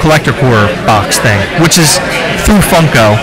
collector core box thing, which is through Funko,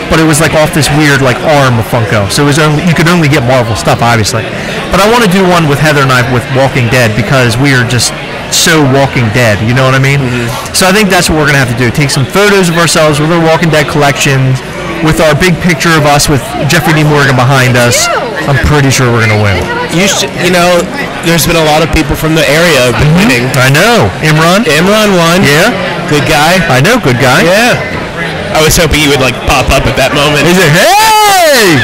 but it was like off this weird like arm of Funko. So it was only, you could only get Marvel stuff, obviously. But I want to do one with Heather and I with Walking Dead because we are just so Walking Dead. You know what I mean? Mm-hmm. So I think that's what we're gonna have to do. Take some photos of ourselves with our Walking Dead collection, with our big picture of us with Jeffrey D. Morgan behind us. I'm pretty sure we're gonna win. You know, there's been a lot of people from the area who've been winning. I know. Imran won. Yeah. Good guy. I know, good guy. Yeah. I was hoping you would like pop up at that moment. He's like, hey!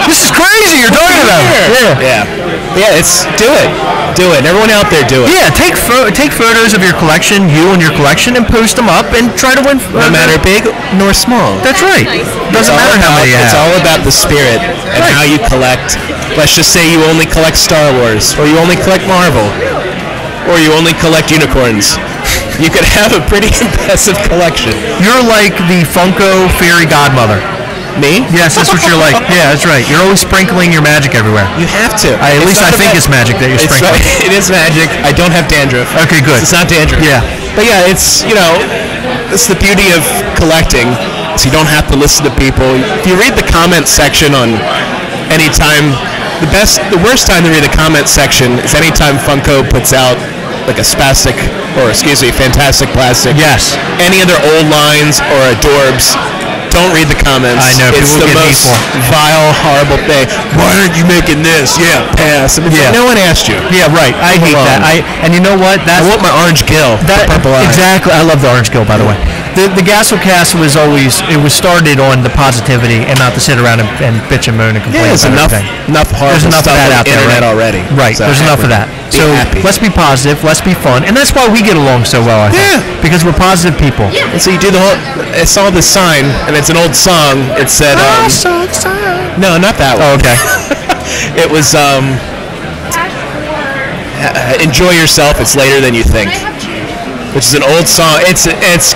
This is crazy you're talking about it. Yeah. Yeah, do it. Do it. Everyone out there, do it. Yeah, take photos of your collection, you and your collection, and post them up and try to win. No matter big nor small. That's right. Doesn't matter how many you have. It's all about the spirit and how you collect. Let's just say you only collect Star Wars, or you only collect Marvel, or you only collect unicorns. You could have a pretty impressive collection. You're like the Funko fairy godmother. Me? Yes, that's what you're like. Yeah, that's right. You're always sprinkling your magic everywhere. You have to. At least I think it's magic that you're sprinkling. Right. It is magic. I don't have dandruff. Okay, good. It's not dandruff. Yeah. But yeah, it's, you know, it's the beauty of collecting. So you don't have to listen to people. If you read the comment section on any time, the worst time to read the comment section is anytime Funko puts out like a fantastic plastic. Yes. Any of their old lines or adorbs. Don't read the comments. I know. It's the most vile, horrible thing. Why aren't you making this? Yeah, pass. Yeah. No one asked you. Yeah, right. I hate that. And you know what? I want my orange gill. That purple eye. Exactly. I love the orange gill, by the way. The Gastlecast was started on the positivity and not to sit around and bitch and moan and complain. There's enough horrible stuff on the internet already. Right. So there's enough of that. So let's be positive. Let's be fun, and that's why we get along so well. I think. Yeah. Because we're positive people. Yeah. And so you do the whole. I saw this sign, and it's an old song. It said. No, not that one. Oh, okay. It was. Enjoy yourself. It's later than you think. Which is an old song. It's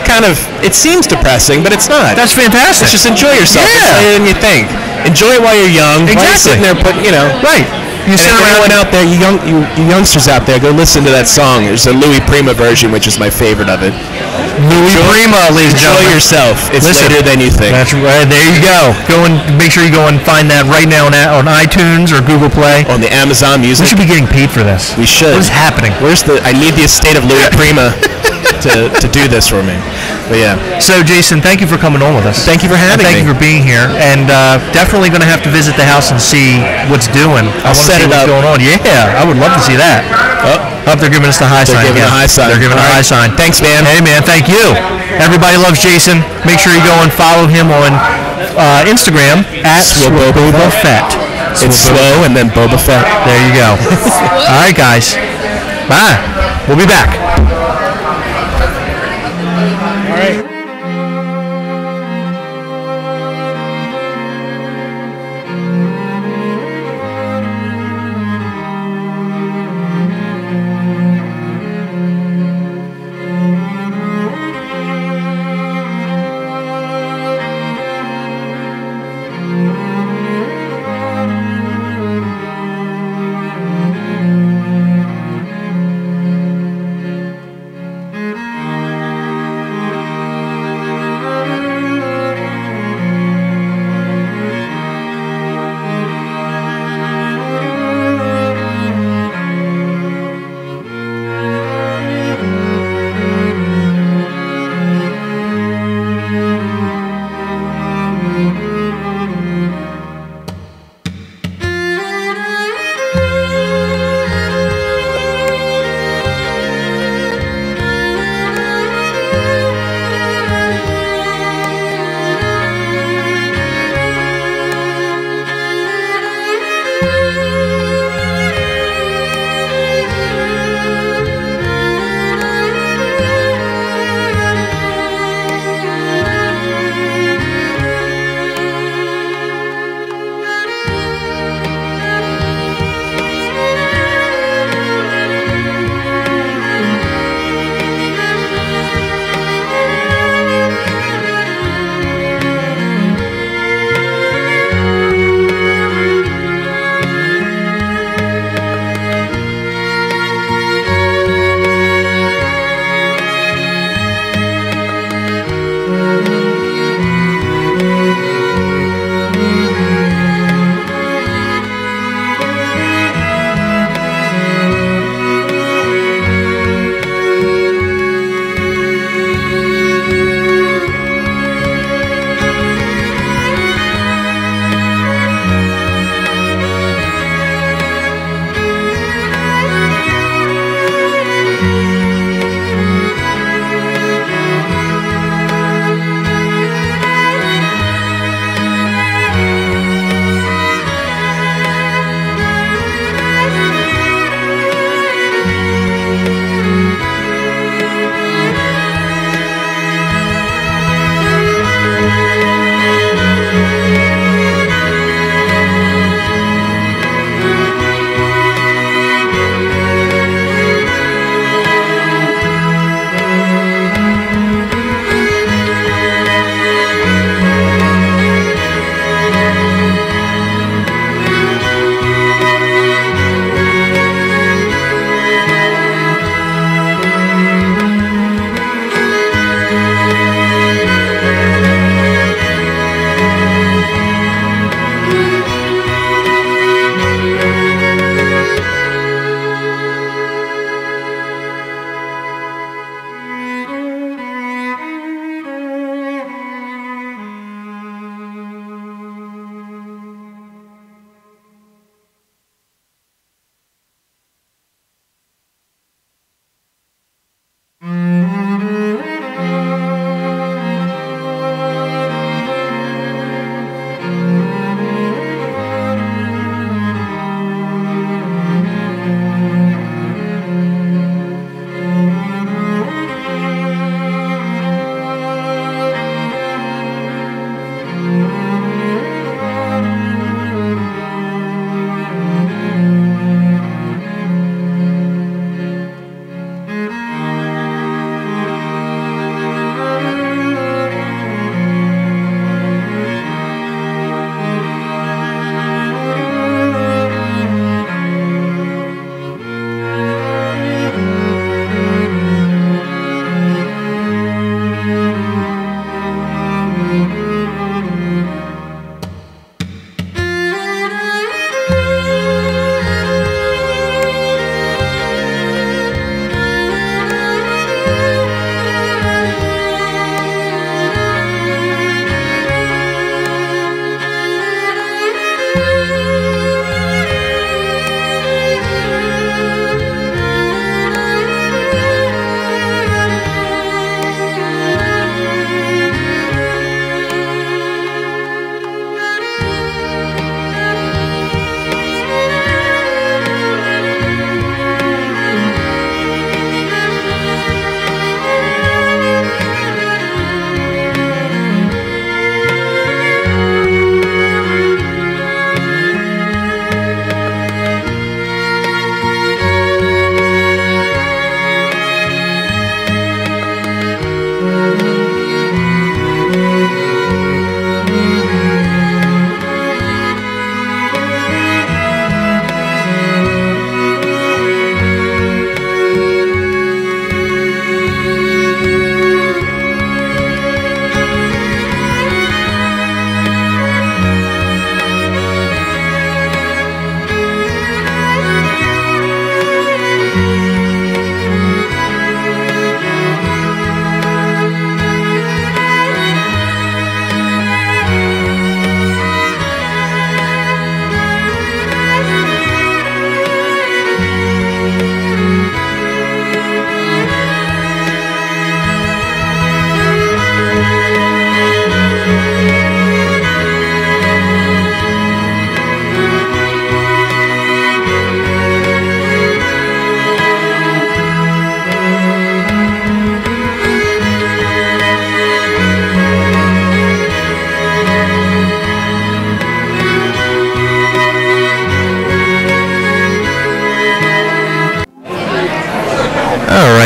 kind of, it seems depressing, but it's not. That's fantastic. It's just enjoy yourself. Yeah. It's later than you think. Enjoy it while you're young. Exactly. While you're sitting there putting, you know. Right. You sit around out there, you youngsters out there, go listen to that song. There's a Louis Prima version, which is my favorite of it. Louis Prima, ladies and gentlemen. Enjoy yourself. It's later than you think. That's right. There you go. Make sure you go and find that right now on iTunes or Google Play. On the Amazon Music. We should be getting paid for this. We should. What is happening? I need the estate of Louis Prima to do this for me. But yeah. So Jason, thank you for coming on with us. Thank you for having me. Thank you for being here, and definitely going to have to visit the house and see what's doing. I'll set it up. What's going on? Yeah, I would love to see that. Oh, they're giving us the high sign. They're giving a high sign. They're giving a high sign. Thanks, man. Hey, man, thank you. Everybody loves Jason. Make sure you go and follow him on Instagram at Boba Fett. It's Swow and then Boba Fett. There you go. All right, guys. Bye. We'll be back. All right.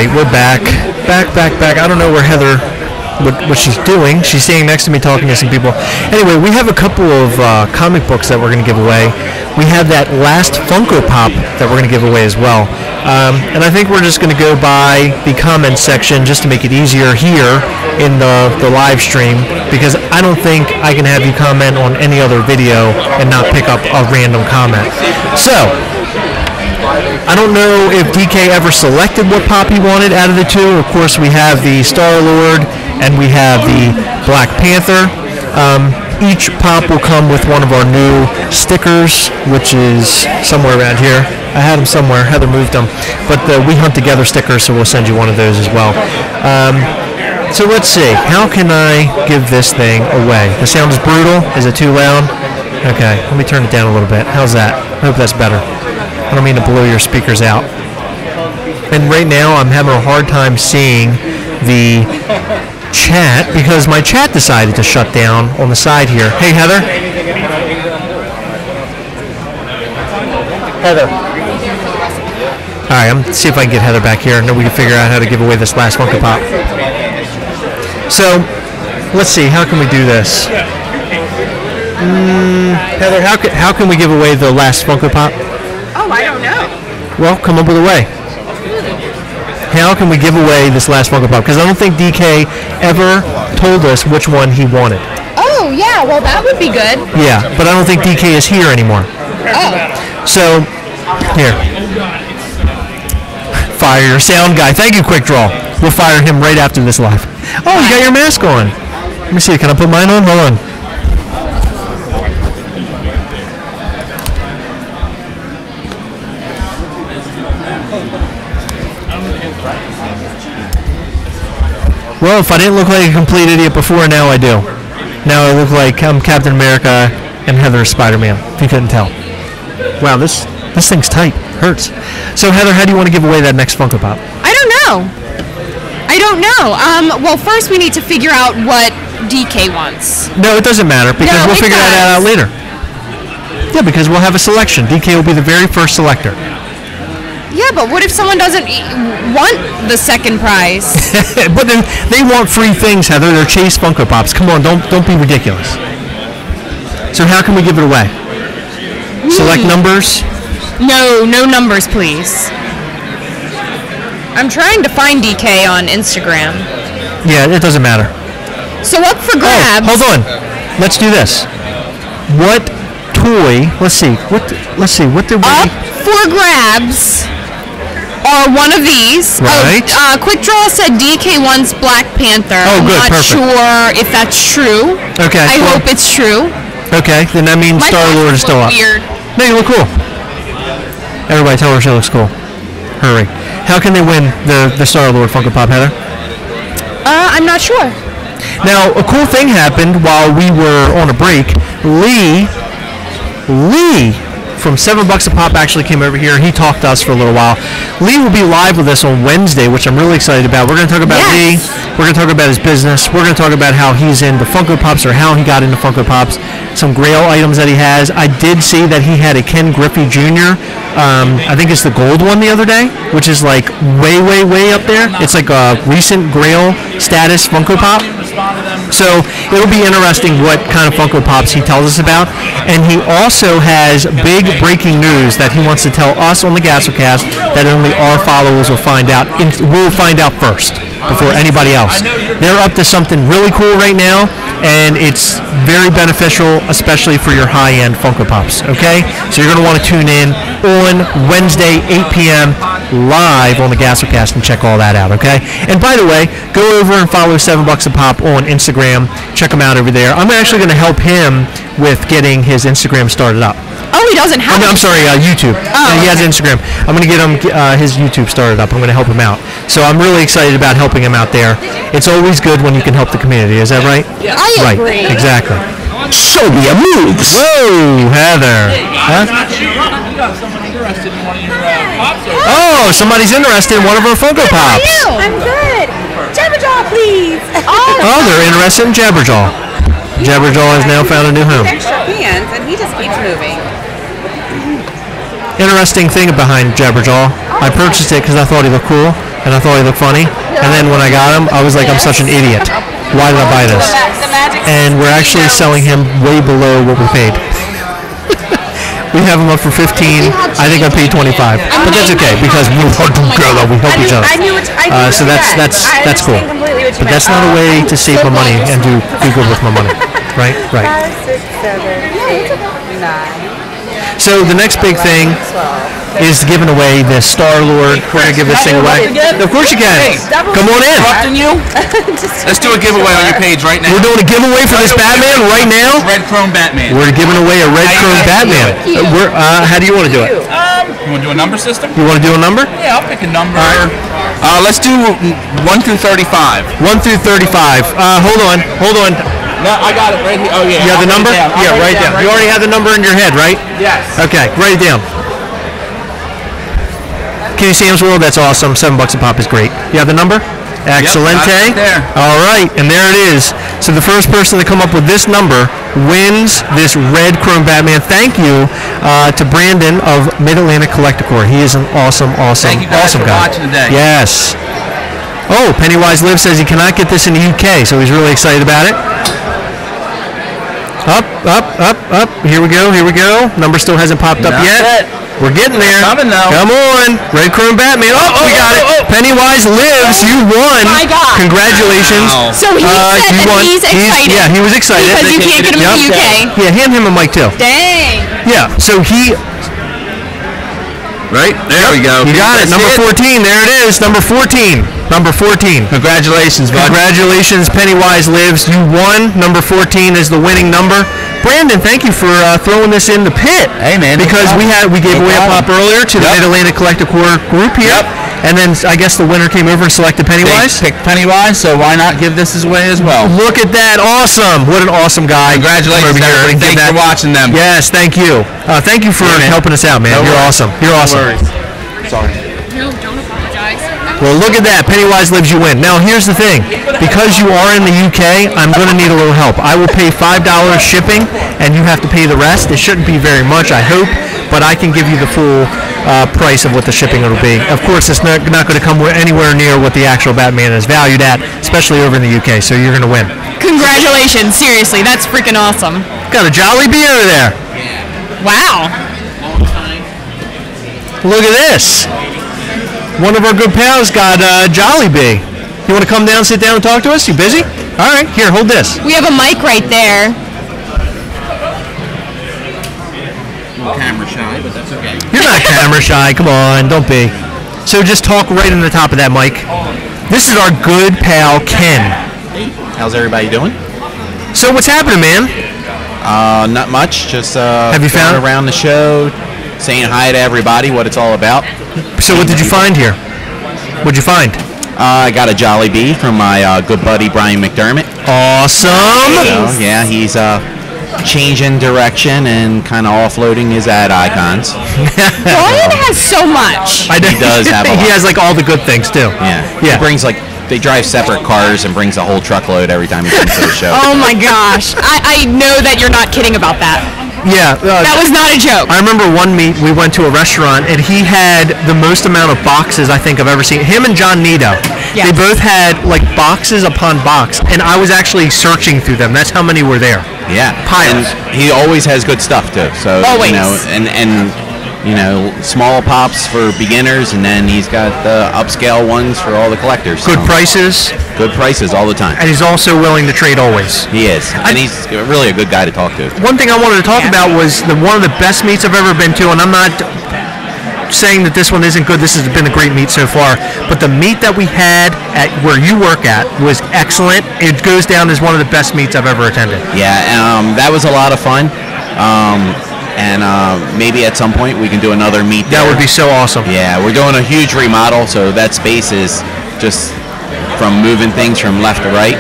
right, we're back. Back. I don't know where Heather, what she's doing. She's standing next to me talking to some people. Anyway, we have a couple of comic books that we're going to give away. We have that last Funko Pop that we're going to give away as well. And I think we're just going to go by the comment section just to make it easier here in the live stream, because I don't think I can have you comment on any other video and not pick up a random comment. So, I don't know if DK ever selected what pop he wanted out of the two. Of course, we have the Star-Lord and we have the Black Panther. Each pop will come with one of our new stickers, which is somewhere around here. I had them somewhere. Heather moved them. But the We Hunt Together stickers, so we'll send you one of those as well. So let's see. How can I give this thing away? The sound is brutal. Is it too loud? Okay, let me turn it down a little bit. How's that? I hope that's better. I don't mean to blow your speakers out. And right now I'm having a hard time seeing the chat because my chat decided to shut down on the side here. Hey, Heather. Heather. All right, I'm see if I can get Heather back here, and then we can figure out how to give away this last Funko Pop. So, let's see. How can we do this? Heather, how can we give away the last Funko Pop? Oh, I don't know. Well, come up with a way. How can we give away this last Funko Pop? Because I don't think DK ever told us which one he wanted. Oh, yeah. Well, that would be good. Yeah, but I don't think DK is here anymore. Oh. So, here. Fire your sound guy. Thank you, Quick Draw. We'll fire him right after this live. Oh, you got your mask on. Let me see. Can I put mine on? Hold on. Well, if I didn't look like a complete idiot before, now I do. Now I look like I'm Captain America and Heather is Spider-Man, if you couldn't tell. Wow, this thing's tight. Hurts. So, Heather, how do you want to give away that next Funko Pop? I don't know. Well, first we need to figure out what DK wants. No, it doesn't matter, because we'll figure that out later. Yeah, because we'll have a selection. DK will be the very first selector. Yeah, but what if someone doesn't want the second prize? But they want free things, Heather. They're Chase Funko Pops. Come on, don't be ridiculous. So how can we give it away? Select numbers? No numbers, please. I'm trying to find DK on Instagram. Yeah, it doesn't matter. So up for grabs. Oh, hold on. Let's do this. What toy? Let's see. What did we? Up for grabs are one of these. Right. Quick Draw said DK wants Black Panther. Oh, good. I'm not Perfect. sure if that's true. Okay. I hope it's true. Okay, then that means My Star-Lord is still up. Weird. No, you look cool. Everybody tell her she looks cool. Hurry. How can they win the Star-Lord Funko Pop, Heather? I'm not sure. Now, a cool thing happened while we were on a break. Lee from $7 a pop actually came over here. He talked to us for a little while. Lee will be live with us on Wednesday, which I'm really excited about. We're going to talk about Lee. We're going to talk about his business. We're going to talk about how he's into Funko Pops, or how he got into Funko Pops. Some Grail items that he has. I did see that he had a Ken Griffey Jr. I think it's the gold one the other day, which is like way up there. It's like a recent Grail status Funko Pop. So it'll be interesting what kind of Funko Pops he tells us about. And he also has big breaking news that he wants to tell us on the Gastlecast that only our followers will find out. We'll find out first before anybody else. They're up to something really cool right now, and it's very beneficial, especially for your high-end Funko Pops, okay? So you're going to want to tune in on Wednesday, 8 p.m., live on the Gastlecast, and check all that out, okay? And by the way, go over and follow $7 a pop on Instagram. Check him out over there. I'm actually going to help him with getting his Instagram started up. Oh, he doesn't have I'm sorry, YouTube. Oh, he has Instagram. I'm going to get him his YouTube started up. I'm going to help him out. So I'm really excited about helping him out there. It's always good when you can help the community. Is that right? I agree. Right, exactly. Show me a moves. Whoa, Heather. Huh? Oh, somebody's interested in one of our Funko Pops. I'm good. Jabberjaw, please. Oh, they're interested in Jabberjaw. Jabberjaw has now found a new home. Extra hands, and he just keeps moving. interesting thing behind Jabberjaw. I purchased it because I thought he looked cool and I thought he looked funny. And then when I got him, I was like, I'm such an idiot. Why did I buy this? And we're actually selling him way below what we paid. We have him up for 15. I think I paid 25, but that's okay because we work together. We help each other. So that's cool. But that's not a way to save my money and do good with my money, right? Right. 5, 6, 7, 8, 9. So the next big thing is giving away the Star-Lord. We're gonna give this thing away. Of course you can. Come on in. Let's do a giveaway on your page right now. We're doing a giveaway for this Batman right now. Red Chrome Batman. We're giving away a Red Chrome Batman. How do you want to do it? You want to do a number system? You want to do a number? Yeah, I'll pick a number. Let's do 1 through 35. 1 through 35. Hold on. No, I got it right here. Oh, yeah. You have the number? Yeah, write it down. You already have the number in your head, right? Yes. Okay, write it down. Kitty Sam's World, that's awesome. $7 a pop is great. You have the number? Excellent. Yep, there. All right, and there it is. So the first person to come up with this number wins this Red Chrome Batman. Thank you to Brandon of Mid-Atlantic Collector. He is an awesome Thank you guys awesome for guy. watching today. Yes. Oh, Pennywise Live says he cannot get this in the UK, so he's really excited about it. Up. Here we go. Number still hasn't popped up yet. We're getting there. Coming now. Come on. Red Chrome Batman. We got it. Pennywise Lives. You won. My God. Congratulations. Wow. So he said you that won. he's excited. Yeah, he was excited. Because you can't get him in the UK. Yeah, hand him a mic too. Dang. Yeah, so he... Right? There we go. You got it. That's Number 14. There it is. Number 14. Congratulations, bud. Congratulations, Pennywise Lives. You won. Number 14 is the winning number. Brandon, thank you for throwing this in the pit. Hey, man. Because we gave away a pop earlier to the Mid-Atlantic Collector group here. Yep. And then I guess the winner came over and selected Pennywise. They picked Pennywise, so why not give this away as well? Look at that. Awesome. What an awesome guy. Congratulations, everybody. Thanks for watching them. Yes, thank you. Thank you for helping us out, man. No You're worries. awesome. You're awesome. Sorry. No, don't apologize. Well, look at that. Pennywise Lives, you win. Now, here's the thing. Because you are in the UK, I'm going to need a little help. I will pay $5 shipping, and you have to pay the rest. It shouldn't be very much, I hope, but I can give you the full price of what the shipping will be. Of course, it's not going to come anywhere near what the actual Batman is valued at, especially over in the UK, so you're going to win. Congratulations. Seriously, that's freaking awesome. Got a Jolly Beer there. Wow. Look at this. One of our good pals got Jolly Bee. You want to come down, sit down, and talk to us? You busy? All right, here, hold this. We have a mic right there. I'm camera shy, but that's okay. You're not camera shy. Come on, don't be. So just talk right in the top of that mic. This is our good pal, Ken. How's everybody doing? So what's happening, man? Not much. Just Have you found going around the show, saying hi to everybody, what it's all about. So what did you find here? What'd you find? I got a Jolly Bee from my good buddy Brian McDermott. Awesome. So, yeah, he's changing direction and kind of offloading his ad icons. Brian has so much. He does have a lot. He has like all the good things too. Yeah. Yeah. He brings they drive separate cars and brings a whole truckload every time he comes to the show. Oh my gosh. I know that you're not kidding about that. Yeah. That was not a joke. I remember one meet, we went to a restaurant, and he had the most amount of boxes I think I've ever seen. Him and John Nito. Yeah. They both had like boxes upon box, and I was actually searching through them. That's how many were there. Yeah. Piles. And he always has good stuff too. So Always. and small pops for beginners, and then he's got the upscale ones for all the collectors. Good prices. Good prices all the time. And he's also willing to trade always. He is. And he's really a good guy to talk to. One thing I wanted to talk about was one of the best meets I've ever been to, and I'm not saying that this one isn't good. This has been a great meet so far, but the meet that we had at where you work at was excellent. It goes down as one of the best meets I've ever attended. Yeah, that was a lot of fun. And maybe at some point we can do another meet there. That would be so awesome. Yeah, we're doing a huge remodel, so that space is just from moving things from left to right.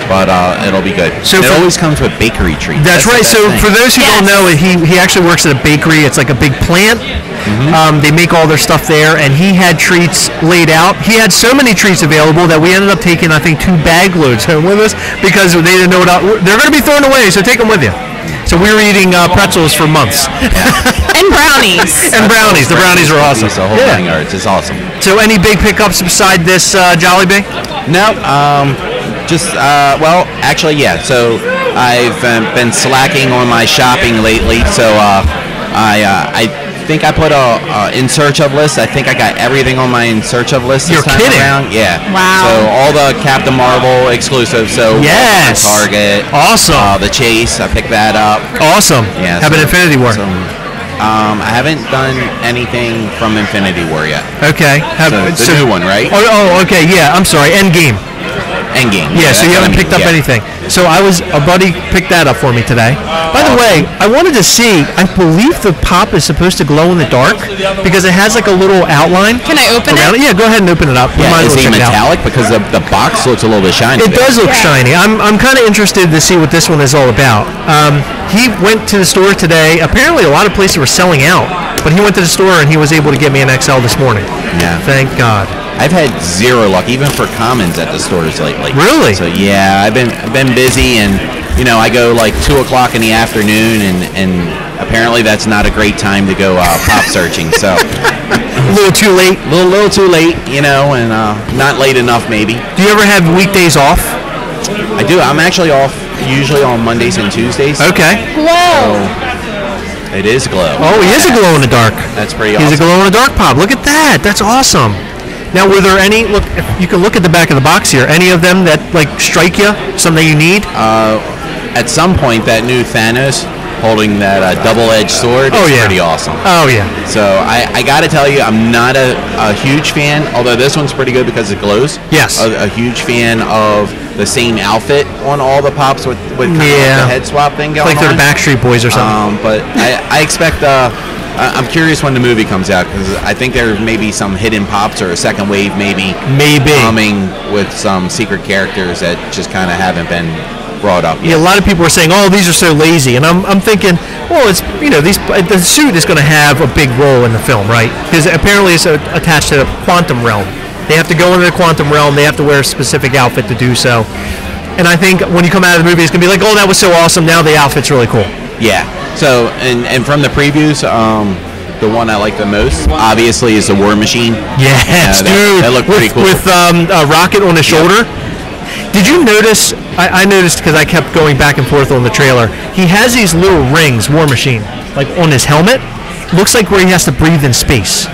but it'll be good. So it always comes with bakery treats. That's right. the best So thing. for those who don't know, he actually works at a bakery. It's like a big plant. They make all their stuff there, and he had treats laid out. He had so many treats available that we ended up taking, I think, 2 bag loads home with us because they didn't know they're going to be thrown away. So take them with you. So we were eating pretzels for months. And brownies. And brownies. The brownies are awesome. The whole nine yards. It's awesome. So any big pickups beside this Jollibee? No, well, actually, yeah. So I've been slacking on my shopping lately. So I think I put a in search of list. I think I got everything on my in search of list this time around. Yeah. Wow. So all the Captain Marvel exclusives. So yes. Target. Awesome. The Chase. I picked that up. Awesome. Yeah. Have an Infinity War. So, I haven't done anything from Infinity War yet. Okay. The new one, right? Oh, okay. Yeah. I'm sorry. Endgame. Endgame. Yeah, so you haven't picked up anything. So a buddy picked that up for me today. By the way, I wanted to see, I believe the pop is supposed to glow in the dark because it has like a little outline. Can I open it? Yeah, go ahead and open it up. Yeah, Might as is well it check it out. metallic? Because the box looks a little bit shiny. It does look shiny. I'm kind of interested to see what this one is all about. He went to the store today. Apparently a lot of places were selling out, but he went to the store and he was able to get me an XL this morning. Yeah. Thank God. I've had zero luck, even for commons at the stores lately. Really? So yeah, I've been busy, and I go like 2 o'clock in the afternoon, and apparently that's not a great time to go pop searching. So A little too late. little too late, and not late enough maybe. Do you ever have weekdays off? I do. I'm actually off usually on Mondays and Tuesdays. Okay. Whoa. It is glow. Oh, he is a glow in the dark. That's pretty He's a awesome. glow in the dark pop. Look at that. That's awesome. Now, were there any? Look, if you can look at the back of the box here. Any of them that like strike you? Something you need? At some point, that new Thanos holding that double-edged sword is pretty awesome. Oh yeah. So I got to tell you, I'm not a huge fan, although this one's pretty good because it glows. Yes. A huge fan of the same outfit on all the pops with kind of like the head swap thing going Like they're the on. Backstreet Boys or something. But I expect. I'm curious when the movie comes out because I think there may be some hidden pops or a second wave maybe coming with some secret characters that just kind of haven't been brought up yet. Yeah, a lot of people are saying, "Oh, these are so lazy," and I'm thinking, well, it's the suit is going to have a big role in the film, right? Because apparently it's attached to the quantum realm. They have to go into the quantum realm. They have to wear a specific outfit to do so. And I think when you come out of the movie, it's going to be like, "Oh, that was so awesome! Now the outfit's really cool." Yeah. So and from the previews, the one I like the most, obviously, is the War Machine. Yes, dude. That looked pretty cool. With a rocket on his shoulder. Did you notice? I noticed because I kept going back and forth on the trailer. He has these little rings, War Machine, like on his helmet. Looks like where he has to breathe in space.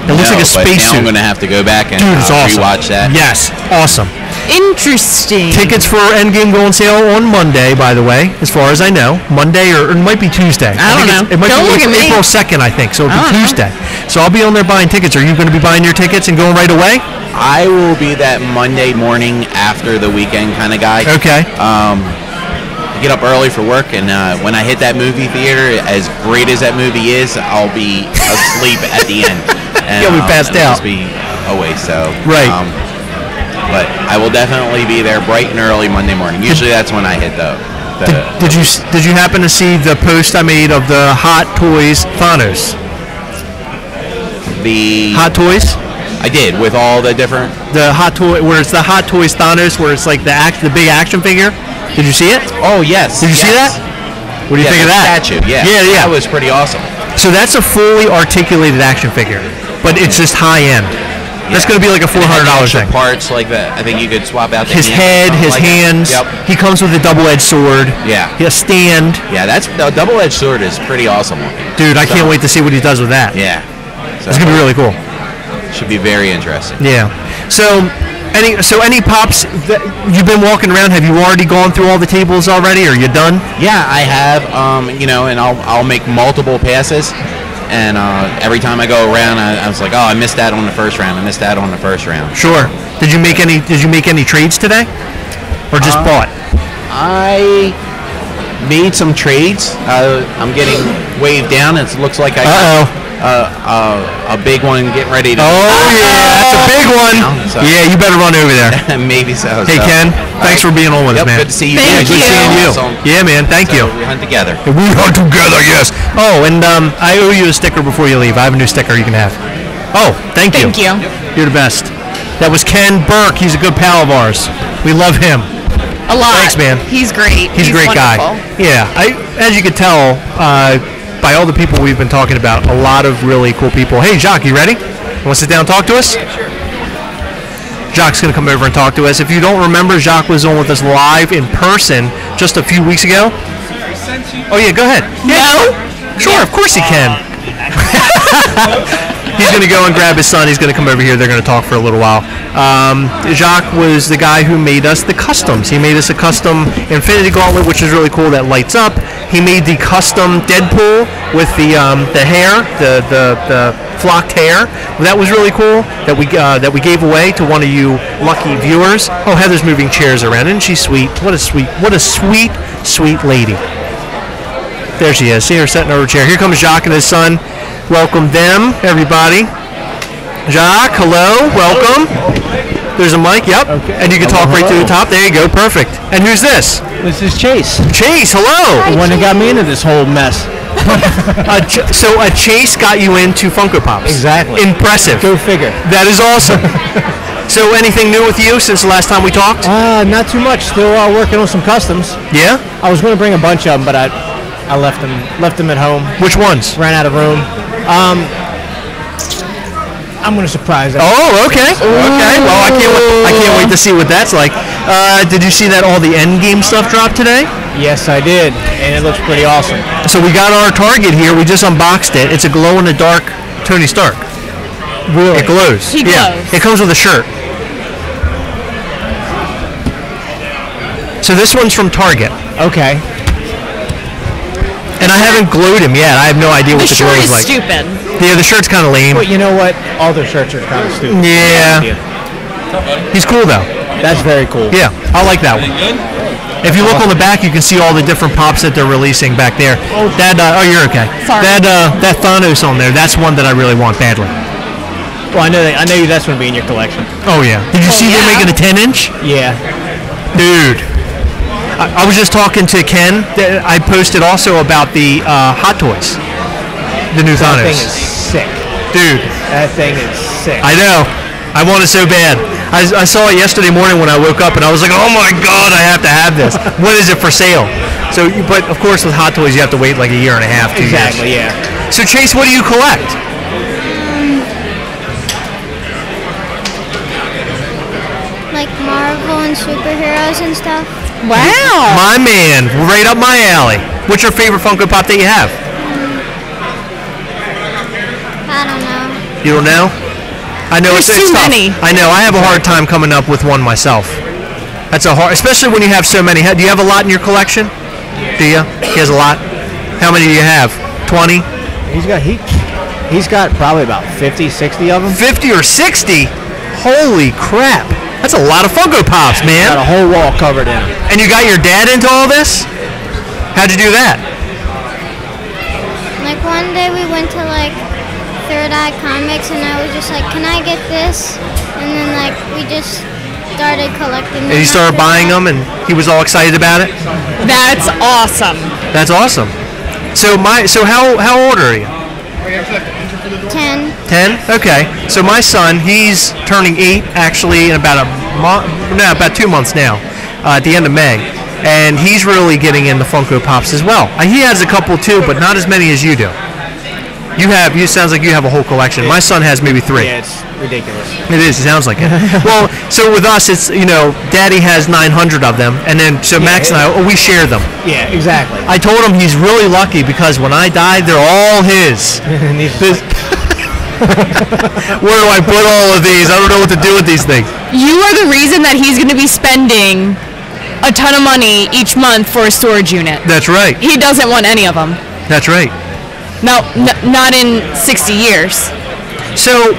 It looks like a space now suit. I'm going to have to go back and Dude, it's awesome. rewatch that. Yes, awesome. Interesting. Tickets for Endgame go on sale on Monday, by the way, as far as I know. Monday or it might be Tuesday. I don't know. It might Don't be look at me. April 2nd, I think, so it'll be I don't know. Tuesday. So I'll be on there buying tickets. Are you going to be buying your tickets and going right away? I will be that Monday morning after the weekend kind of guy. Okay. I get up early for work, and when I hit that movie theater, as great as that movie is, I'll be asleep at the end. And, You'll be passed it'll out. Just be away. So Right. But I will definitely be there bright and early Monday morning. Usually that's when I hit the Did you happen to see the post I made of the Hot Toys Thanos? the Hot Toys? I did with all the different. The Hot Toy, where it's the Hot Toys Thanos, where it's like the big action figure. Did you see it? Oh yes. Did you see that? What do you think of the that? statue? Yeah. Yeah. That was pretty awesome. So that's a fully articulated action figure, but it's just high end. That's going to be like a $400 Extra thing. parts like that. I think you could swap out the His head, his hands. Yep. He comes with a double-edged sword. Yeah. He has stand. Yeah, that's the double-edged sword is pretty awesome looking. Dude, I can't wait to see what he does with that. Yeah. So It's going to be really cool. Should be very interesting. Yeah. So any pops that you've been walking around? Have you already gone through all the tables already? Are you done? Yeah, I have. And I'll make multiple passes, and every time I go around, I was like, oh, I missed that on the first round. I missed that on the first round. Sure. Did you make any trades today, or just bought? I made some trades. I'm getting waved down. It looks like I a big one getting ready to. Oh yeah, that's a big one. So. Yeah, you better run over there. Maybe so. Hey Ken, thanks for being on with us, man. Good to see you. Thank Good you. seeing you. Yeah, man. Thank you. We hunt together. We hunt together, yes. Oh, and I owe you a sticker before you leave. I have a new sticker you can have. Oh, thank you. Thank you. You're the best. That was Ken Burke. He's a good pal of ours. We love him. A lot. Thanks, man. He's great. He's a great wonderful. guy. Yeah, as you could tell by all the people we've been talking about, a lot of really cool people. Hey, Jacques, you ready? You want to sit down and talk to us? Yeah, sure. Jacques going to come over and talk to us. If you don't remember, Jacques was on with us live in person just a few weeks ago. Oh, yeah, go ahead. No? Sure, of course he can. He's going to go and grab his son. He's going to come over here. They're going to talk for a little while. Jacques was the guy who made us the customs. He made us a custom Infinity Gauntlet, which is really cool, that lights up. He made the custom Deadpool with the hair, the flocked hair. That was really cool that we gave away to one of you lucky viewers. Oh, Heather's moving chairs around. Isn't she sweet? What a sweet lady. There she is. See her sitting over a chair. Here comes Jacques and his son. Welcome them, everybody. Jacques, hello, welcome. There's a mic, yep. Okay. And you can talk right to the top. There you go, perfect. And who's this? This is Chase. Chase, hello. The one that got me into this whole mess. So Chase got you into Funko Pops. Exactly. Impressive. Go figure. That is awesome. So anything new with you since the last time we talked? Not too much. Still working on some customs. Yeah? I was going to bring a bunch of them, but I left them at home. Which ones? Ran out of room. I'm going to surprise them. Oh, okay. Okay. Well, I can't wait to see what that's like. Did you see that all the Endgame stuff dropped today? Yes, I did, and it looks pretty awesome. So we got our Target here. We just unboxed it. It's a glow-in-the-dark Tony Stark. Really? It glows. He Yeah. glows. It comes with a shirt. So this one's from Target. Okay. And I haven't glued him yet. I have no idea what The the glow shirt is is like. stupid. Yeah, the shirt's kind of lame. But you know what? All their shirts are kind of stupid. Yeah. He's cool, though. That's very cool. Yeah, I like that one. If you look on the back, you can see all the different pops that they're releasing back there. That you're okay. Sorry. That Thanos on there, that's one that I really want badly. Well, I know that's going to be in your collection. Oh yeah. Did you see they're yeah. making a 10-inch? Yeah. Dude. I was just talking to Ken. I posted also about the Hot Toys. The new That Thanos. thing is sick. Dude. That thing is sick. I know. I want it so bad. I saw it yesterday morning when I woke up, and I was like, oh my God, I have to have this. When is it for sale? So, but of course with Hot Toys, you have to wait like a year and a half, 2 years. Exactly, yeah. So Chase, what do you collect? Like Marvel and superheroes and stuff. Wow. My man, right up my alley. What's your favorite Funko Pop that you have? I don't know. You don't know? I know There's it's too tough. many. I know. I have a hard time coming up with one myself. That's a hard, especially when you have so many. Do you have a lot in your collection? Do you? He has a lot. How many do you have? 20? He's got probably about 50, 60 of them. 50 or 60? Holy crap. That's a lot of Funko Pops, man. Got a whole wall covered in them. And you got your dad into all this? How'd you do that? Like one day we went to like Third Eye Comics and I was just like, can I get this? And then like we just started collecting them. And you started buying them and he was all excited about it? That's awesome. That's awesome. So how old are you? 10. 10? Okay. So my son, he's turning 8 actually in about about 2 months now, at the end of May. And he's really getting into Funko Pops as well. He has a couple too, but not as many as you do. You sounds like you have a whole collection. My son has maybe 3. Yeah, it's ridiculous. It is. It sounds like it. Well, so with us, it's, Daddy has 900 of them, and then so Max and I, we share them. Yeah, exactly. I told him he's really lucky because when I die, they're all his. Where do I put all of these? I don't know what to do with these things. You are the reason that he's going to be spending a ton of money each month for a storage unit. That's right. He doesn't want any of them. That's right. No, not in 60 years. So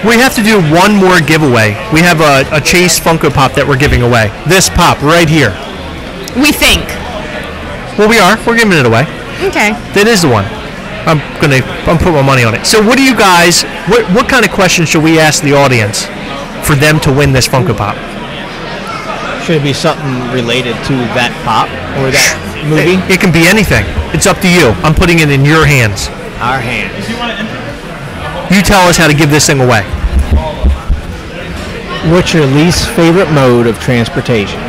we have to do one more giveaway. We have a Chase Funko Pop that we're giving away. This pop right here. We think. Well, we are. We're giving it away. Okay. That is the one. I'm putting my money on it. So what do you guys? What kind of questions should we ask the audience for them to win this Funko Pop? Should it be something related to that pop or that movie? It can be anything. It's up to you. I'm putting it in your hands. Our hands. You tell us how to give this thing away. What's your least favorite mode of transportation?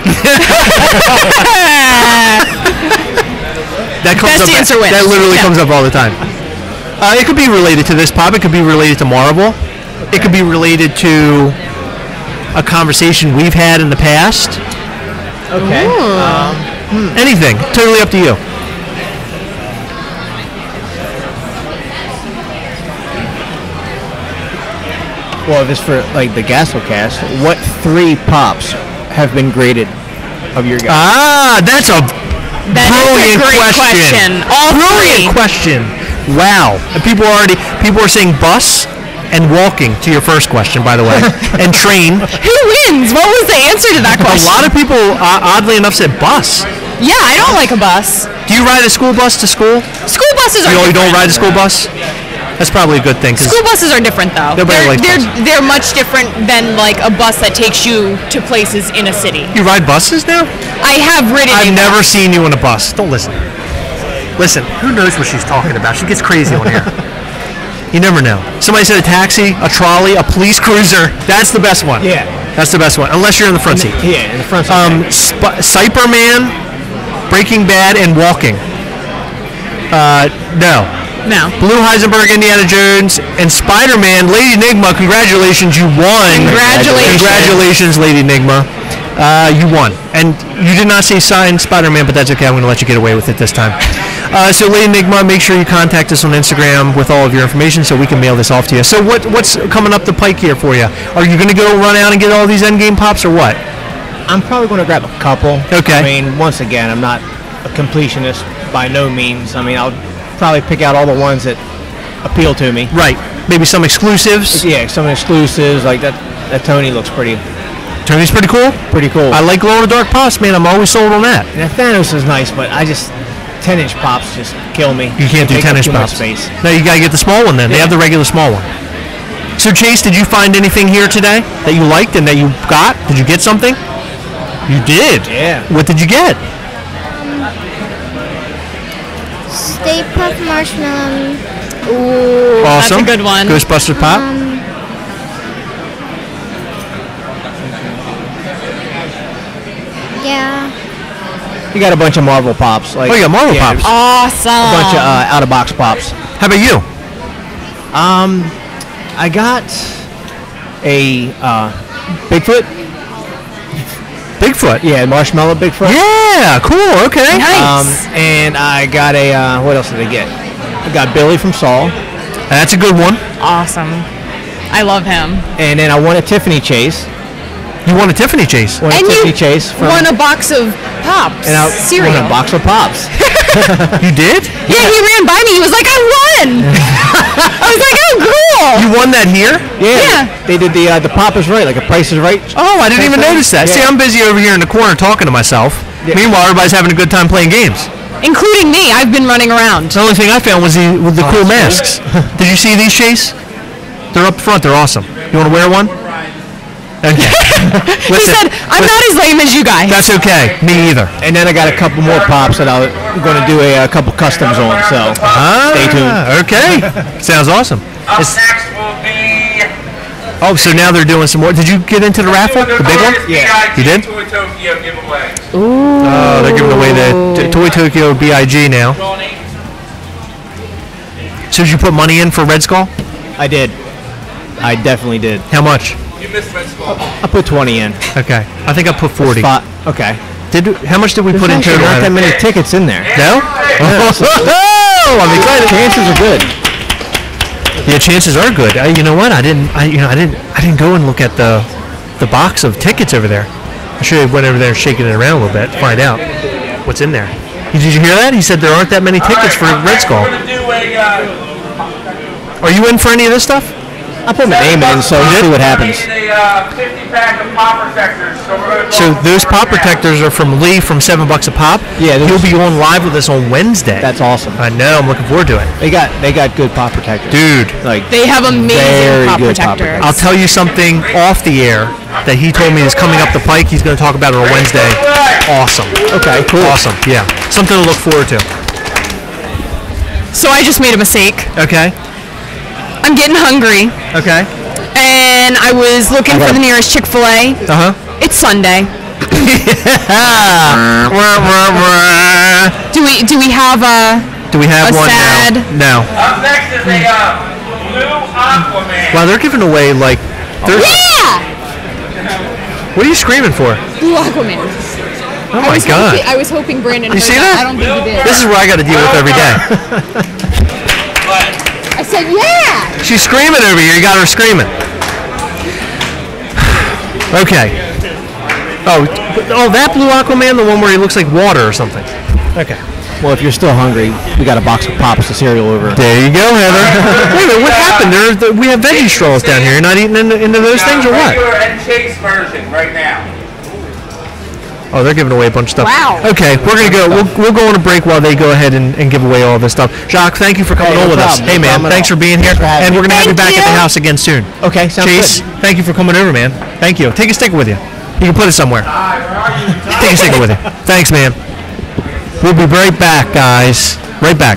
That comes Best up. answer wins. That literally comes up all the time. It could be related to this pop. It could be related to Marvel. It could be related to a conversation we've had in the past. Okay. Anything. Totally up to you. Well, if it's for like the Gastlecast, what 3 pops have been graded of your guys? That's a brilliant question. All brilliant 3. question. Wow. And people are saying bus and walking to your first question, by the way, and train. Who wins? What was the answer to that question? A lot of people, oddly enough, said bus. Yeah, I don't like a bus. Do you ride a school bus to school? School buses are You don't different. ride a school bus? That's probably a good thing. 'Cause School buses are different, though. Nobody likes buses. They're much different than like a bus that takes you to places in a city. You ride buses now? I have ridden. I've a never bus. seen you in a bus. Don't listen. Listen, who knows what she's talking about? She gets crazy on here. You never know. Somebody said a taxi, a trolley, a police cruiser. That's the best one. Yeah. That's the best one, unless you're in the front seat. Yeah, in the front seat. Cyberman, Breaking Bad, and Walking. No. No. Blue Heisenberg, Indiana Jones, and Spider-Man. Lady Enigma, congratulations, you won. Congratulations. Congratulations, Lady Enigma. You won. And you did not say sign Spider-Man, but that's okay. I'm going to let you get away with it this time. So, Lady Enigma, make sure you contact us on Instagram with all of your information so we can mail this off to you. So what's coming up the pike here for you? Are you going to go run out and get all these Endgame pops or what? I'm probably going to grab a couple. Okay. I mean, once again, I'm not a completionist by no means. I mean, I'll probably pick out all the ones that appeal to me. Right. Maybe some exclusives. Yeah, some exclusives like that. That Tony looks pretty Tony's pretty cool. pretty cool. I like glow-in-the-dark pops, man. I'm always sold on that. And that Thanos is nice, but I just 10-inch pops just kill me. You can't do They take up 10-inch too much pops. space. No, you gotta get the small one then. They Yeah. have the regular small one. So Chase, did you find anything here today that you liked and that you got? Did you get something? You did. Yeah. What did you get? Stay Puft Marshmallow. Ooh, that's a Awesome. good one. Ghostbusters pop. Yeah. You got a bunch of Marvel pops. Like, Oh, you got Marvel pops. there's Awesome. A bunch of out-of-box pops. How about you? I got a Bigfoot. Bigfoot. Yeah, marshmallow Bigfoot. Yeah. Cool. Okay. Nice. And I got a what else did I get? I got Billy from Saul, That's a good one. Awesome. I love him. and then I won a Tiffany Chase. You won a Tiffany Chase. Won a And Tiffany you Chase from, won a box of Pops and I cereal. won a box of Pops. You did? Yeah, he ran by me. He was like, I won. I was like, oh, cool. You won that here? Yeah. They did the Pop is Right, like a Price is Right. Oh, I didn't even notice that. See, Yeah. I'm busy over here in the corner talking to myself. Yeah. Meanwhile, everybody's having a good time playing games. Including me. I've been running around. The only thing I found was the cool that's masks. Did you see these, Chase? They're up front. They're awesome. You want to wear one? Okay. He Listen, said, I'm not as lame as you guys. That's okay. Me either. And then I got a couple more Pops that I'm going to do a couple customs on. So stay tuned. Okay. Sounds awesome. Up next will be Oh, so now they're doing some more. Did you get into the raffle? The big one? Yeah. You did? Toy Tokyo giveaway. Oh, they're giving away the Toy Tokyo BIG now. So did you put money in for Red Skull? I did. I definitely did. How much? You missed Red Skull. I put 20 in. Okay. I think I put 40. Okay. How much did we put in There's total? not that many tickets in there. No? Oh, I'm excited. Chances are good. Yeah, chances are good. You know what? I didn't go and look at the box of tickets over there. I should have went over there and shaken it around a little bit to find out what's in there. Did you hear that? He said there aren't that many tickets for Red Skull. We're going to do a Are you in for any of this stuff? I'll put my name in, so we'll see what happens. A 50-pack of pop protectors. So those pop protectors are from Lee from $7 a pop. Yeah, he'll be on live with us on Wednesday. That's awesome. I know. I'm looking forward to it. They got good pop protectors, dude. Like they have amazing pop protectors. I'll tell you something off the air that he told me is coming up the pike. He's going to talk about it on Wednesday. Awesome. Okay, cool. Awesome. Yeah, something to look forward to. So I just made a mistake. Okay. I'm getting hungry. Okay. And I was looking for the nearest Chick-fil-A. It's Sunday. Do we have one sad? now? No. Up next is a blue Aquaman. Wow, they're giving away like. Yeah. What are you screaming for? Blue Aquaman. Oh my God! I was hoping Brandon. You see that? I don't think he did. This is what I got to deal with every day. I said yeah. She's screaming over here. You got her screaming. Okay. Oh, that blue Aquaman, the one where he looks like water or something. Okay. Well, if you're still hungry, we got a box of Pops, the cereal over. There you go, Heather. Wait a minute, what happened? We have veggie straws down here. You're not eating into those things or what? Regular and Chase version right now. Oh, they're giving away a bunch of stuff. Wow. Okay, we're gonna go. We'll go on a break while they go ahead and give away all this stuff. Jacques, thank you for coming on with us. Hey man, thanks for being here, and we're gonna have you back at the house again soon. Okay, sounds Chase, good. thank you for coming over, man. Thank you. Take a sticker with you. You can put it somewhere. Take a sticker with you. Thanks, man. We'll be right back, guys. Right back.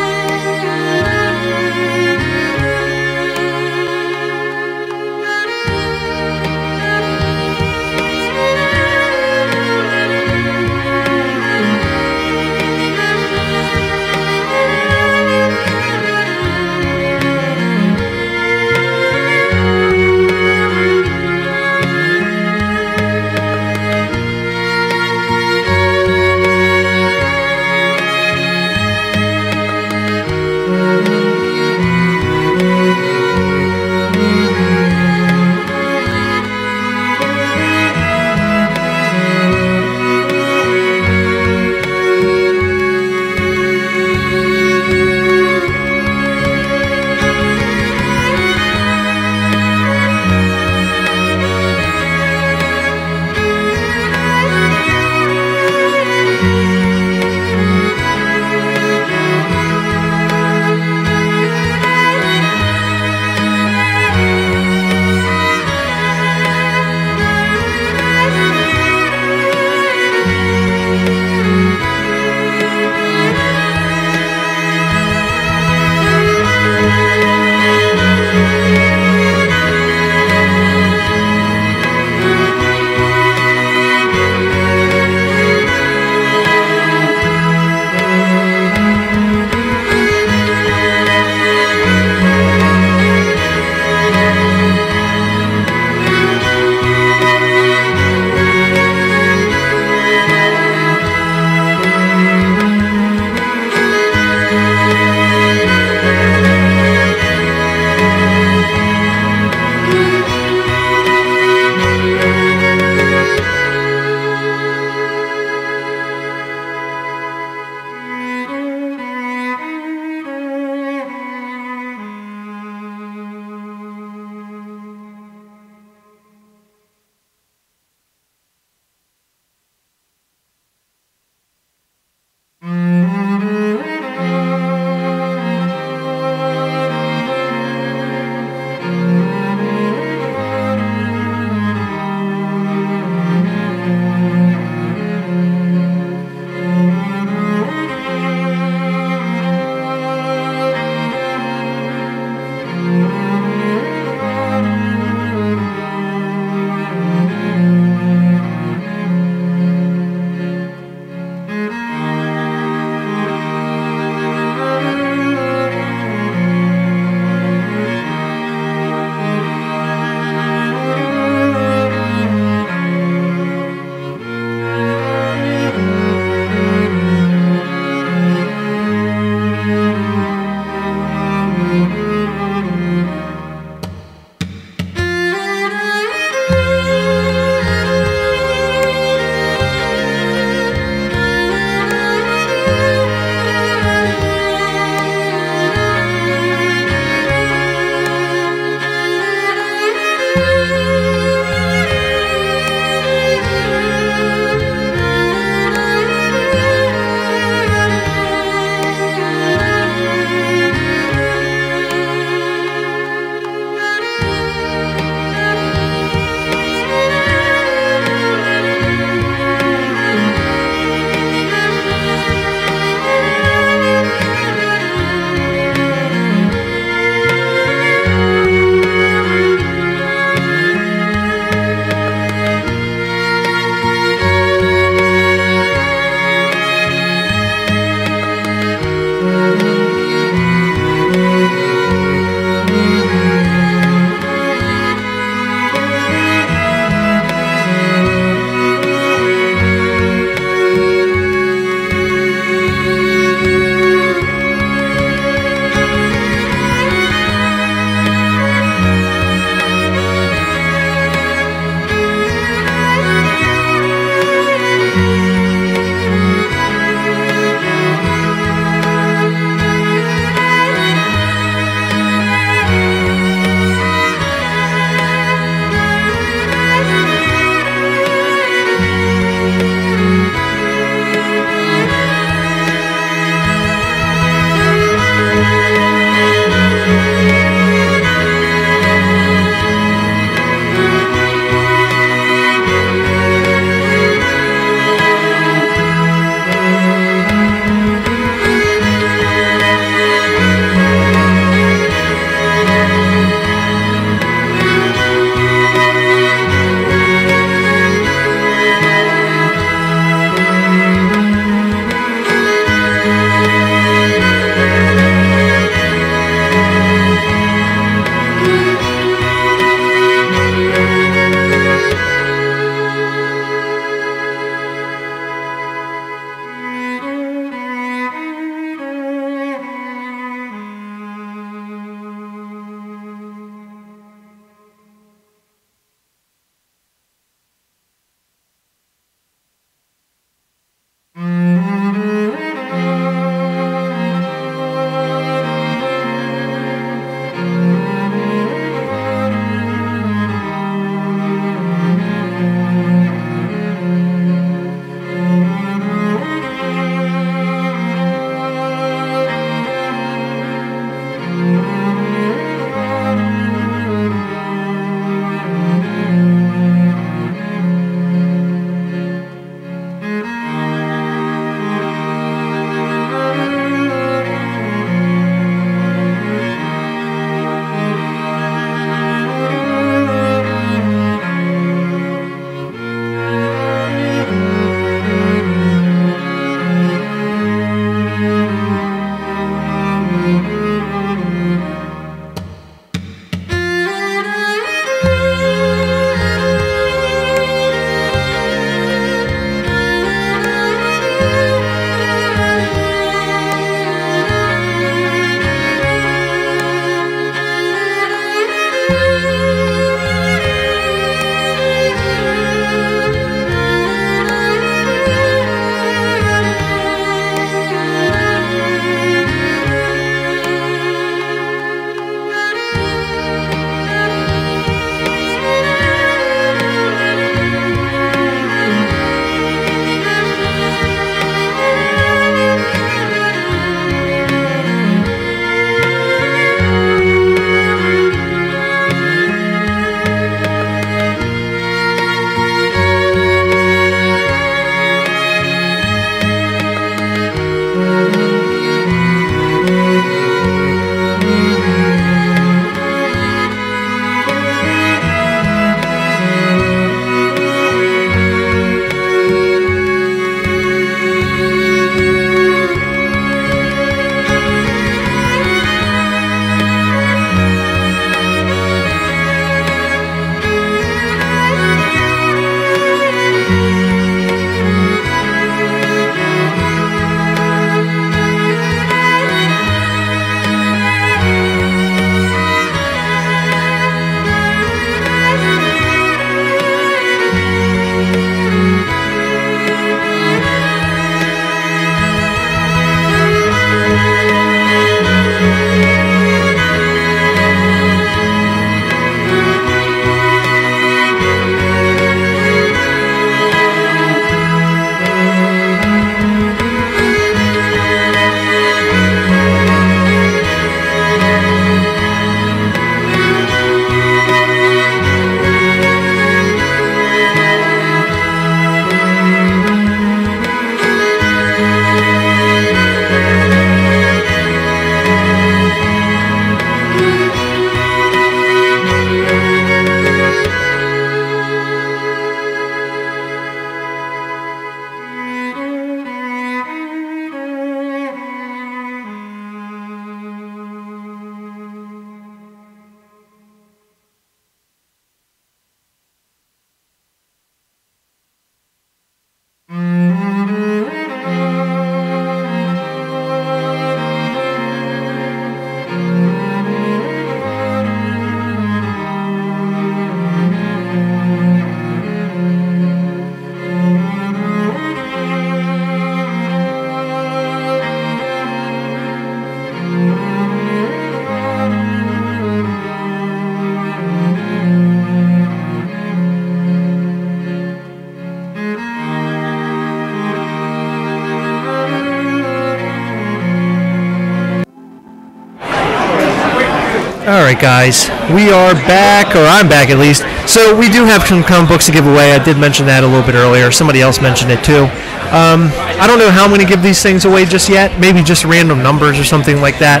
All right, guys, we are back, or I'm back at least. So we do have some comic books to give away. I did mention that a little bit earlier. Somebody else mentioned it too. I don't know how I'm going to give these things away just yet. Maybe just random numbers or something like that.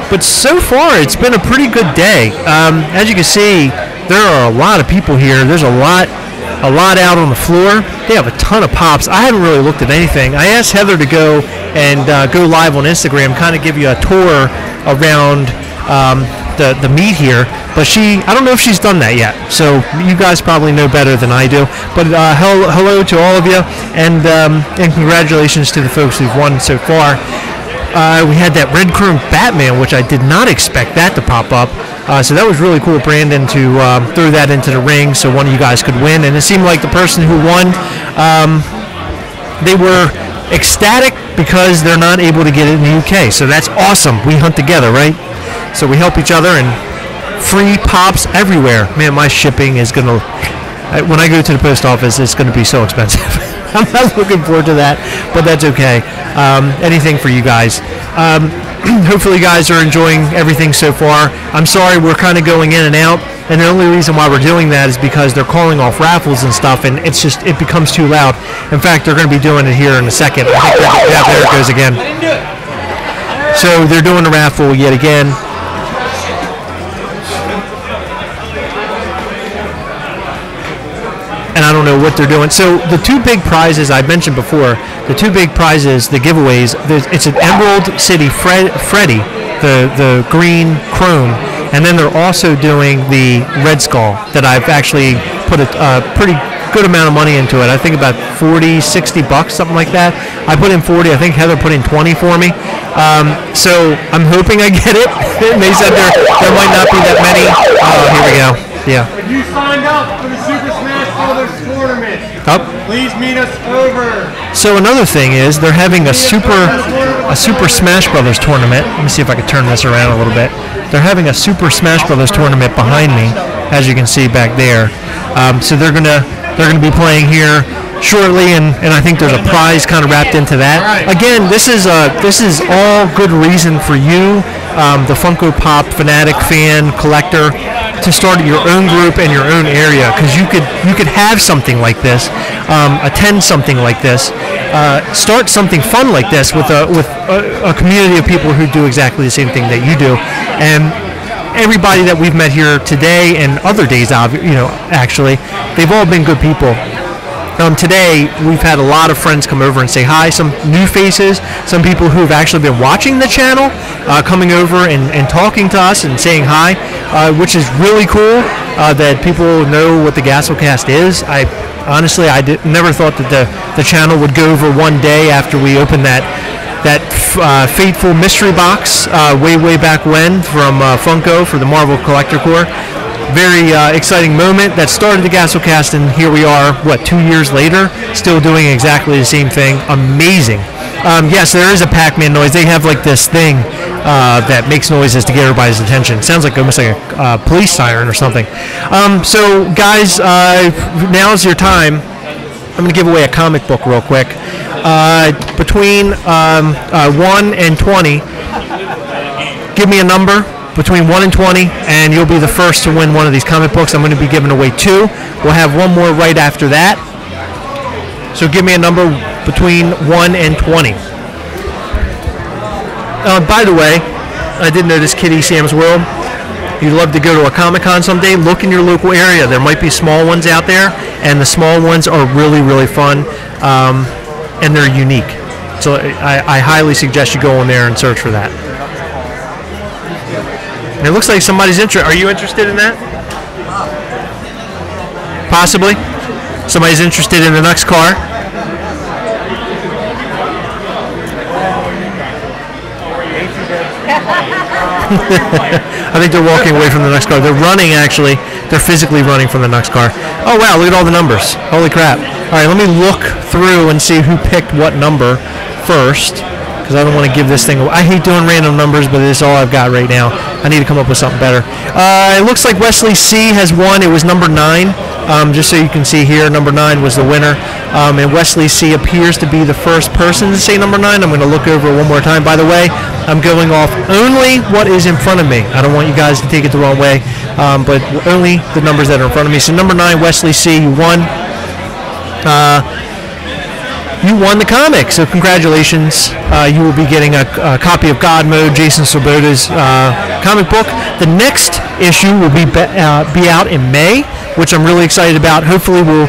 But so far, it's been a pretty good day. As you can see, there are a lot of people here. There's a lot out on the floor. They have a ton of pops. I haven't really looked at anything. I asked Heather to go and go live on Instagram, kind of give you a tour around the meet here, but I don't know if she's done that yet, so you guys probably know better than I do. But hello to all of you, and congratulations to the folks who've won so far. We had that red chrome Batman, which I did not expect that to pop up, so that was really cool, Brandon, to throw that into the ring so one of you guys could win. And it seemed like the person who won, they were ecstatic because they're not able to get it in the UK, so that's awesome. We hunt together, right? So we help each other, and free pops everywhere. Man, my shipping is going to, when I go to the post office, it's going to be so expensive. I'm not looking forward to that, but that's okay. Anything for you guys. Hopefully you guys are enjoying everything so far. I'm sorry we're kind of going in and out, and the only reason why we're doing that is because they're calling off raffles and stuff, and it becomes too loud. In fact, they're going to be doing it here in a second. Yeah, there it goes again. So they're doing the raffle yet again. And I don't know what they're doing. So the two big prizes I mentioned before, the two big prizes, the giveaways, it's an Emerald City Freddy, the green chrome, and then they're also doing the Red Skull that I've actually put a pretty good amount of money into it. I think about 40, 60 bucks, something like that. I put in 40. I think Heather put in 20 for me. So I'm hoping I get it. They said there might not be that many. Oh, here we go. Yeah. If you signed up for the Super Smash Brothers tournament, please meet us over. So another thing is they're having a Super Smash Brothers tournament. Let me see if I can turn this around a little bit. They're having a Super Smash Brothers tournament behind me, as you can see back there. So they're gonna be playing here shortly, and I think there's a prize kind of wrapped into that. Again, this is all good reason for you, the Funko Pop fanatic, fan, collector, to start your own group in your own area, because you could have something like this, attend something like this, start something fun like this with a community of people who do exactly the same thing that you do. And everybody that we've met here today and other days, actually, they've all been good people. Today, we've had a lot of friends come over and say hi, some new faces, some people who've actually been watching the channel, coming over and talking to us and saying hi, which is really cool that people know what the Gastlecast is. Honestly, never thought that the channel would go over one day after we opened that fateful mystery box way back when from Funko for the Marvel Collector Corps. Very exciting moment that started the Gastlecast, and here we are, 2 years later, still doing exactly the same thing. Amazing. Yes, there is a Pac-Man noise. They have like this thing that makes noises to get everybody's attention. Sounds like almost like a police siren or something. So guys, now's your time. I'm going to give away a comic book real quick. Between 1 and 20, give me a number between 1 and 20, and you'll be the first to win one of these comic books. I'm going to be giving away 2. We'll have one more right after that. So give me a number between 1 and 20. By the way, I did notice Kitty Sam's World. You'd love to go to a Comic-Con someday, look in your local area. There might be small ones out there, and the small ones are really, really fun, and they're unique. So I highly suggest you go in there and search for that. And it looks like somebody's interested. Are you interested in that? Possibly. Somebody's interested in the next car. I think they're walking away from the next car. They're running, actually. They're physically running from the next car. Oh, wow, look at all the numbers. Holy crap. All right, let me look through and see who picked what number first, because I don't want to give this thing away. I hate doing random numbers, but it's all I've got right now. I need to come up with something better. It looks like Wesley C. has won. It was number 9. Just so you can see here, number 9 was the winner. And Wesley C. appears to be the first person to say number 9. I'm going to look over it one more time. By the way, I'm going off only what is in front of me. I don't want you guys to take it the wrong way, but only the numbers that are in front of me. So number 9, Wesley C., you won. You won the comic, so congratulations. You will be getting a copy of God Mode, Jason Swoboda's comic book. The next issue will be out in May, which I'm really excited about. Hopefully we'll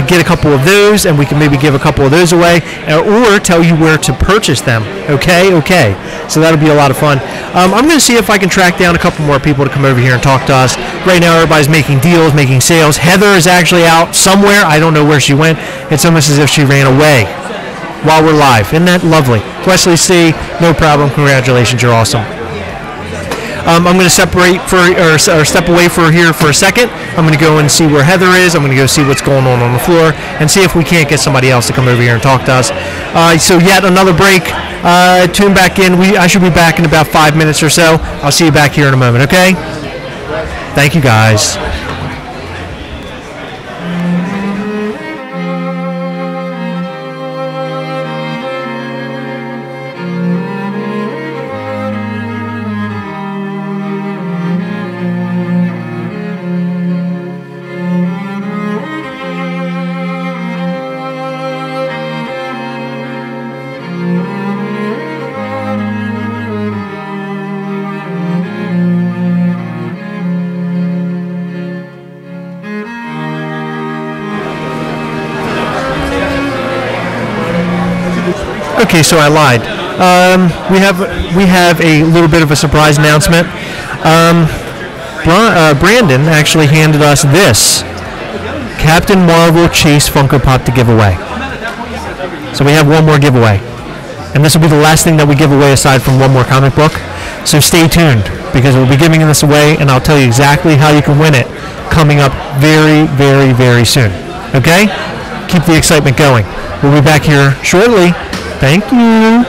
get a couple of those, and we can maybe give a couple of those away, or tell you where to purchase them. Okay. So that'll be a lot of fun. I'm going to see if I can track down a couple more people to come over here and talk to us. Right now, everybody's making deals, making sales. Heather is actually out somewhere. I don't know where she went. It's almost as if she ran away while we're live. Isn't that lovely? Wesley C., no problem. Congratulations. You're awesome. I'm going to step away here for a second. I'm going to go and see where Heather is. I'm going to go see what's going on the floor and see if we can't get somebody else to come over here and talk to us. So yet another break. Tune back in. I should be back in about 5 minutes or so. I'll see you back here in a moment, okay? Thank you, guys. Okay, so I lied. We have a little bit of a surprise announcement. Brandon actually handed us this Captain Marvel Chase Funko Pop to give away. So we have one more giveaway, and this will be the last thing that we give away aside from one more comic book. So stay tuned, because we'll be giving this away, and I'll tell you exactly how you can win it coming up very, very, very soon. Okay? Keep the excitement going. We'll be back here shortly. Thank you.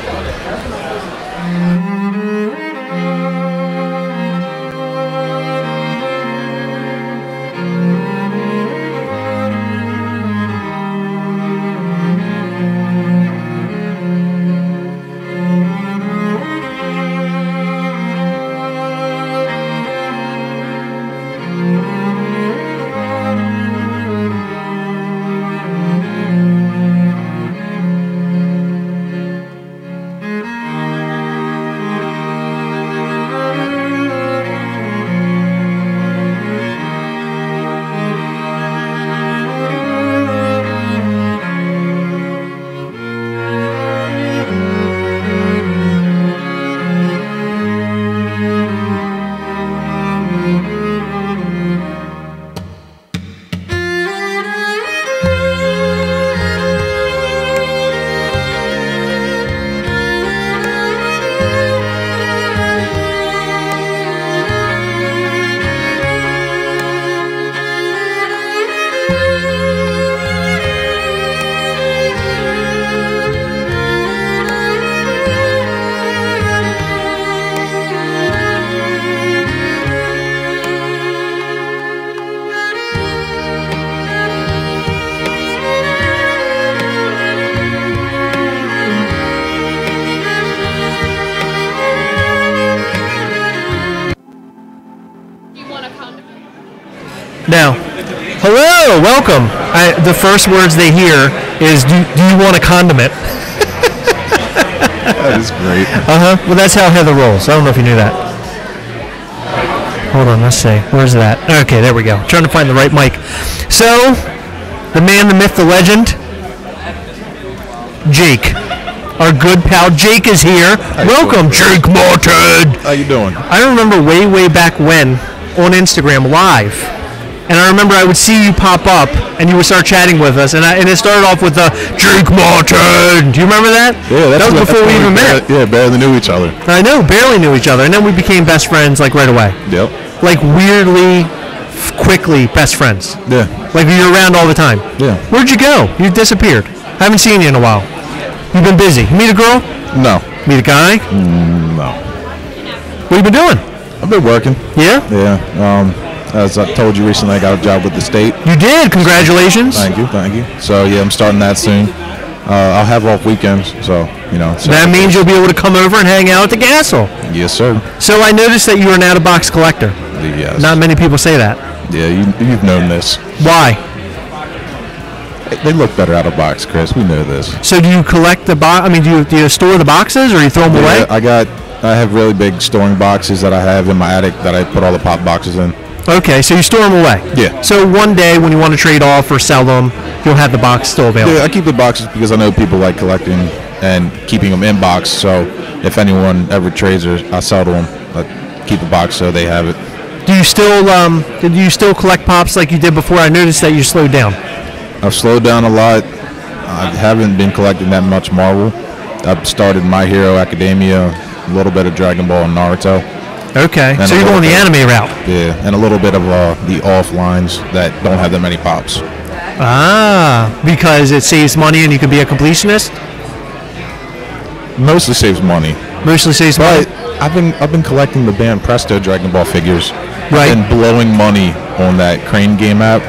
Now, hello, welcome. The first words they hear is, do you want a condiment? That is great. Well, that's how Heather rolls. I don't know if you knew that. Hold on, let's see. Where's that? Okay, there we go. Trying to find the right mic. So, the man, the myth, the legend, Jake. Our good pal Jake is here. Welcome, Jake Martin. How you doing? I remember way back when on Instagram Live. And I remember I would see you pop up, and you would start chatting with us, and it started off with the Jake Martin. Do you remember that? Yeah, that was before we even met. Yeah, barely knew each other. I know, barely knew each other, and then we became best friends like right away. Yep. Like weirdly, quickly best friends. Yeah. Like you're around all the time. Yeah. Where'd you go? You disappeared. Haven't seen you in a while. You've been busy. You meet a girl? No. Meet a guy? No. What have you been doing? I've been working. Yeah? Yeah. As I told you recently, I got a job with the state. You did. Congratulations. Thank you. So yeah, I'm starting that soon. I'll have off weekends, so So that means you'll be able to come over and hang out at the Gastle. Yes, sir. So I noticed that you're an out-of-box collector. Yes. Not many people say that. Yeah, you've known this. Why? They look better out of box, Chris. We know this. So do you collect the box? I mean, do you store the boxes or you throw them away? I have really big storing boxes that I have in my attic that I put all the pop boxes in. Okay, so you store them away. Yeah. So one day when you want to trade off or sell them, you'll have the box still available. Yeah, I keep the boxes because I know people like collecting and keeping them in box. So if anyone ever trades or I sell to them, I keep the box so they have it. Do you still collect pops like you did before? I noticed that you slowed down. I've slowed down a lot. I haven't been collecting that much Marvel. I've started My Hero Academia, a little bit of Dragon Ball and Naruto. Okay, so you're going the anime route. Yeah, and a little bit of the offlines that don't have that many pops. Because it saves money and you can be a completionist? Mostly saves money. Mostly saves money? I've been collecting the Band Presto Dragon Ball figures. Right. And blowing money on that Crane game app.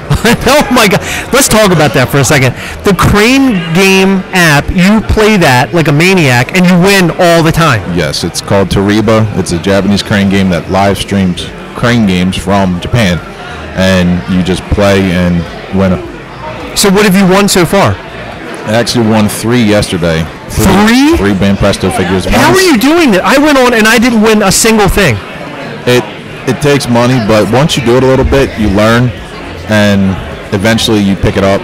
Oh my god. Let's talk about that for a second. The Crane game app, you play that like a maniac and you win all the time. Yes, it's called Toriba. It's a Japanese crane game that live streams crane games from Japan. And you just play and win. So what have you won so far? I actually won 3 yesterday. 3? 3 Band Presto figures. How are you doing that? I went on and I didn't win a single thing. It takes money, but once you do it a little bit, you learn. And eventually you pick it up,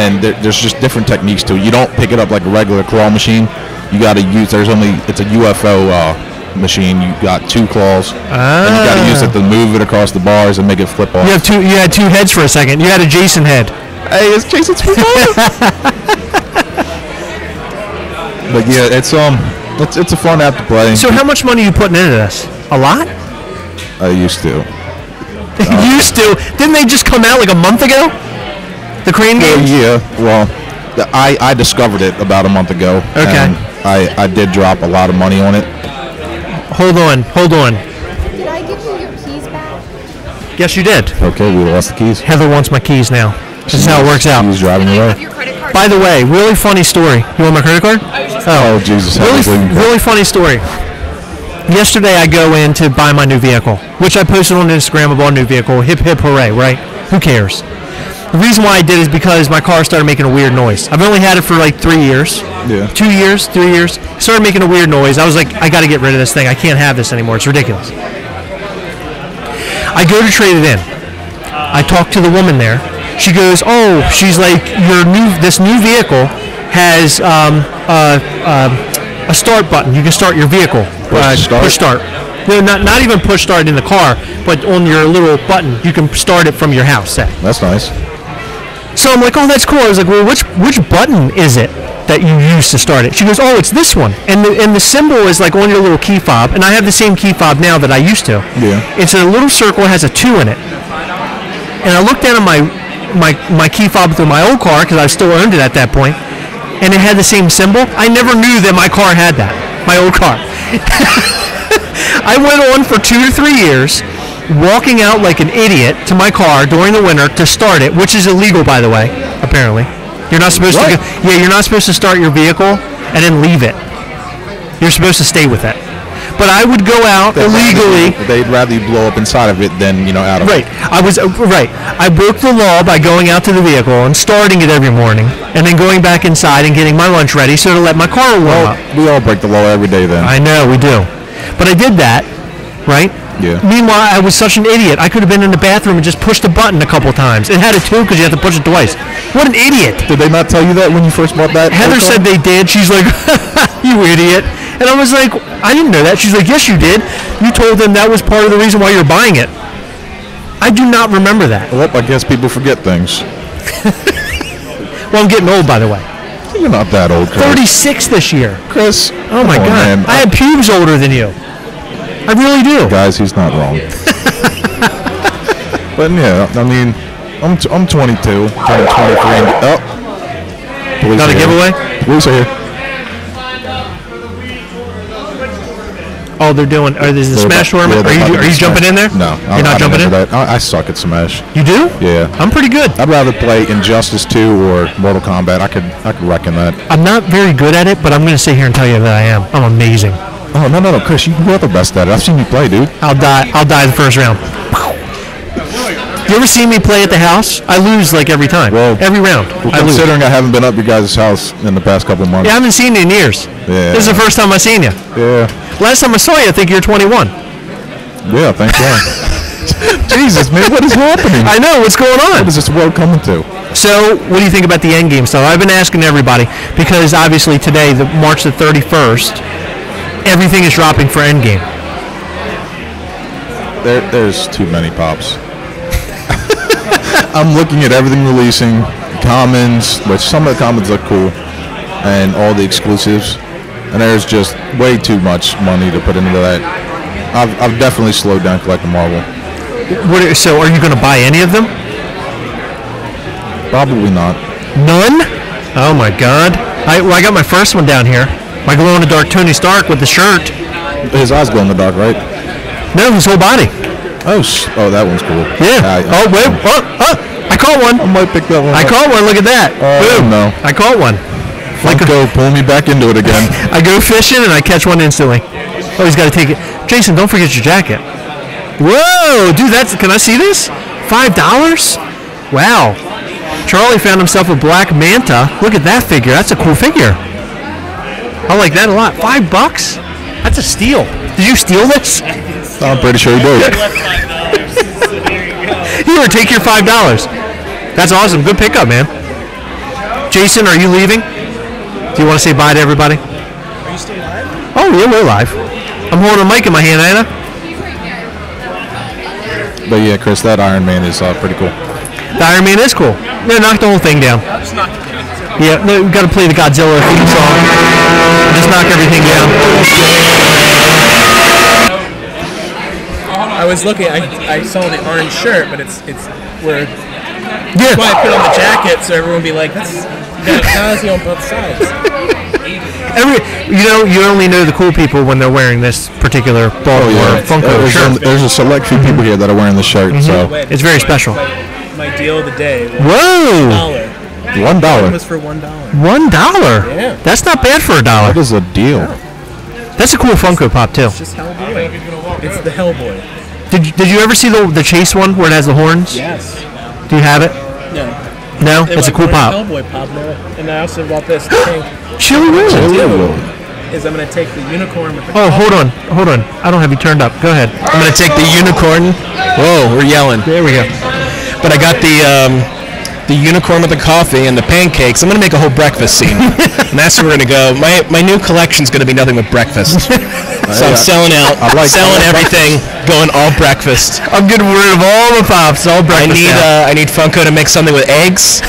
and there's just different techniques to it. You don't pick it up like a regular claw machine. You got to use. It's a UFO machine. You got 2 claws, and you got to use it to move it across the bars and make it flip off. You had 2 heads for a second. You had a Jason head. Hey, it's Jason's But yeah, it's a fun app to play. So how much money are you putting into this? A lot? I used to. Used to? Didn't they just come out like a month ago? The Crane games? Yeah. Well, I discovered it about a month ago. Okay. And I did drop a lot of money on it. Hold on. Did I give you your keys back? Yes, you did. Okay, we lost the keys. Heather wants my keys now. This is how it works out. She's driving away. By the way, really funny story. You want my credit card? Oh, Jesus. Really funny story. Yesterday I go in to buy my new vehicle, which I posted on Instagram about a new vehicle. Hip, hip, hooray, right? Who cares? The reason why I did is because my car started making a weird noise. I've only had it for like 3 years. Yeah. 2 years, 3 years. Started making a weird noise. I was like, I got to get rid of this thing. I can't have this anymore. It's ridiculous. I go to trade it in. I talk to the woman there. She goes, she's like, this new vehicle has a start button. You can start your vehicle. Push start. No, not even push start in the car, but on your little button, you can start it from your house. Say. That's nice. So I'm like, that's cool. I was like, well, which button is it that you use to start it? She goes, it's this one, and the symbol is like on your little key fob, and I have the same key fob now that I used to. Yeah. It's a little circle, it has a 2 in it, and I looked down at my key fob through my old car because I still owned it at that point. And it had the same symbol. I never knew that my car had that. My old car. I went on for 2 to 3 years, walking out like an idiot to my car during the winter to start it, which is illegal, by the way. Apparently, you're not supposed to. You're not supposed to start your vehicle and then leave it. You're supposed to stay with it. But I would go out illegally. They'd rather you blow up inside of it than out of it. Right. I broke the law by going out to the vehicle and starting it every morning, and then going back inside and getting my lunch ready so to let my car warm up. We all break the law every day then. I know, we do. But I did that, right? Yeah. Meanwhile, I was such an idiot. I could have been in the bathroom and just pushed a button a couple times. It had a 2 because you had to push it twice. What an idiot. Did they not tell you that when you first bought that? Heather said they did. She's like, you idiot. And I was like, I didn't know that. She's like, yes, you did. You told them that was part of the reason why you're buying it. I do not remember that. Well, I guess people forget things. Well, I'm getting old, by the way. You're not that old, Chris. 36 this year. Chris. Oh, my God. Man. I have pubes older than you. I really do. Guys, he's not wrong. But, yeah, I mean, I'm 22. Turning 23. Got a giveaway? Police are here. Oh, they're doing. Is the Smash tournament? Are you jumping in there? No, you're not jumping in. I suck at Smash. You do? Yeah, I'm pretty good. I'd rather play Injustice 2 or Mortal Kombat. I could reckon that. I'm not very good at it, but I'm going to sit here and tell you that I am. I'm amazing. Oh no, Chris, you're the best at it. I've seen you play, dude. I'll die the first round. You ever seen me play at the house? I lose like every time. Well, every round. Considering I haven't been up your guys' house in the past couple months. Yeah, I haven't seen you in years. Yeah. This is the first time I've seen you. Yeah. Last time I saw you, I think you were 21. Yeah, thank God. Jesus, man, what is happening? I know, what's going on? What is this world coming to? So, what do you think about the Endgame stuff? I've been asking everybody, because obviously today, March the 31st, everything is dropping for Endgame. There's too many pops. I'm looking at everything releasing, commons, which some of the commons look cool, and all the exclusives, and there's just way too much money to put into that. I've definitely slowed down collecting Marvel. So are you going to buy any of them? Probably not. None? Oh my God! I got my first one down here. My glow-in-the-dark Tony Stark with the shirt. His eyes glow in the dark, right? No, his whole body. Oh, that one's cool. Yeah. Wait. I caught one. I might pick that one. I caught one. Look at that. Boom. No. I caught one. Funko, pull me back into it again. I go fishing and I catch one instantly. Oh, he's got to take it. Jason, don't forget your jacket. Whoa, dude, can I see this? $5? Wow. Charlie found himself a black manta. Look at that figure. That's a cool figure. I like that a lot. $5? That's a steal. Did you steal this? I'm pretty sure you did. Here, take your $5. That's awesome. Good pickup, man. Jason, are you leaving? Do you want to say bye to everybody? Are you still live? Oh, yeah, we're live. I'm holding a mic in my hand, Anna. But yeah, Chris, that Iron Man is pretty cool. The Iron Man is cool. Yeah, knock the whole thing down. Yeah, no, we've got to play the Godzilla theme song. Just knock everything down. I was looking. I saw the orange shirt, but it's where. Yeah. That's why I put on the jacket so everyone would be like, "That's Nazi on both sides." You only know the cool people when they're wearing this particular Baltimore Funko shirt. There's a select few people here that are wearing this shirt, so it's very special. My deal of the day. Whoa! $1. It was for $1. $1? Yeah. That's not bad for $1. That is a deal. That's a cool Funko Pop too. It's just Hellboy. It's the Hellboy. Did you ever see the Chase one where it has the horns? Yes. Do you have it? No. No? It's a cool pop. Hellboy pop, no. And I also bought this thing. Chili Willy. Is I'm going to take the unicorn with the hold on. I don't have you turned up. Go ahead. I'm going to take the unicorn. Whoa, we're yelling. There we go. But I got the unicorn with the coffee and the pancakes. I'm going to make a whole breakfast scene. And that's where we're going to go. My new collection's going to be nothing but breakfast. So I'm selling out, selling everything, going all breakfast. I'm getting rid of all the pops, all breakfast. I need Funko to make something with eggs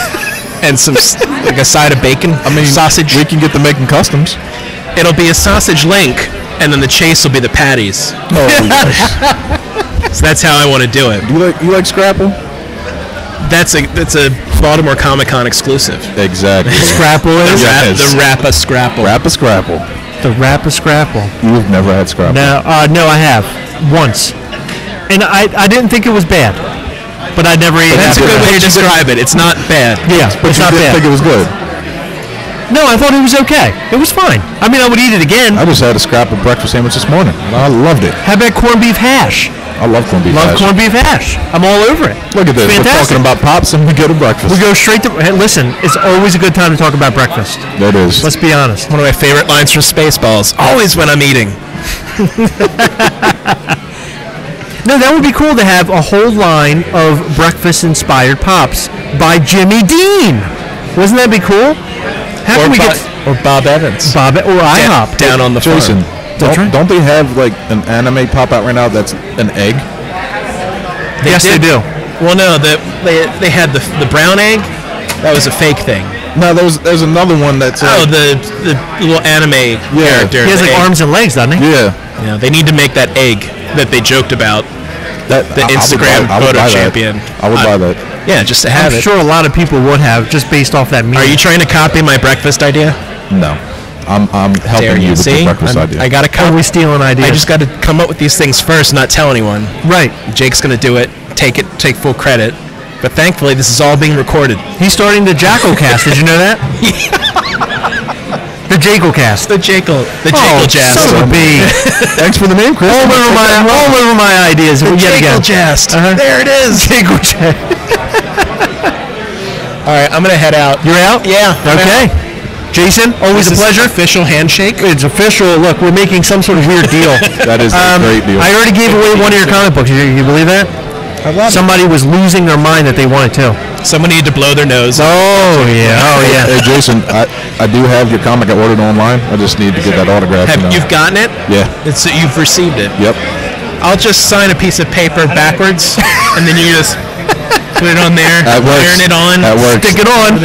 and some like a side of bacon. Sausage. We can get to making customs. It'll be a sausage link, and then the chase will be the patties. Oh, yes. So that's how I want to do it. You like Scrapple? That's a Baltimore Comic-Con exclusive. Exactly. Scrapple is? The Rappa Scrapple. Rappa Scrapple. The Rappa Scrapple. You've never had Scrapple? No, I have. Once. And I didn't think it was bad. But I never ate it. That's a good way to describe it. It's not bad. Yeah, but it's not bad. I think it was good. No, I thought it was okay. It was fine. I mean, I would eat it again. I just had a Scrapple breakfast sandwich this morning, and I loved it. How about corned beef hash? I love corned beef hash. Love corned beef hash. I'm all over it. Look at this. Fantastic. We're talking about pops, and we go to breakfast. We go straight to... Hey, listen, it's always a good time to talk about breakfast. That is. Let's be honest. One of my favorite lines from Spaceballs. Always when I'm eating. No, that would be cool to have a whole line of breakfast-inspired pops by Jimmy Dean. Wouldn't that be cool? How can we get... Or Bob Evans. Or IHOP. Down on the Jason, farm. don't they have like an anime pop out right now that's an egg? Yes, they do. Well, no, they had the brown egg. That was a fake thing. No, there's another one that's... the little anime character. He has like arms and legs, doesn't he? Yeah. They need to make that egg that they joked about. The Instagram photo champion. I would buy that. Yeah, just to have I'm sure a lot of people would have, just based off that meme. Are you trying to copy my breakfast idea? No. I'm helping you with the breakfast idea. I gotta come. Are we stealing ideas? I just got to come up with these things first, not tell anyone. Right. Jake's gonna do it. Take full credit. But thankfully, this is all being recorded. He's starting the Gastlecast. Did you know that? The Gastlecast. The Gastlecast. Son of a bee. Thanks for the name, Chris. All over my ideas. The Yet again. Gastlecast. There it is. Gastlecast. All right, I'm gonna head out. You're out? Yeah. Okay. Jason, always a pleasure. Official handshake. It's official. Look, we're making some sort of weird deal. That is a great deal. I already gave away one of your comic books. You believe that? I love Somebody was losing their mind that they wanted to. Someone needed to blow their nose. Oh yeah. Hey Jason, I do have your comic I ordered online. I just need to get that autograph. You've gotten it? Yeah. You've received it. Yep. I'll just sign a piece of paper backwards, and then you just put it on there, iron it on, stick it on.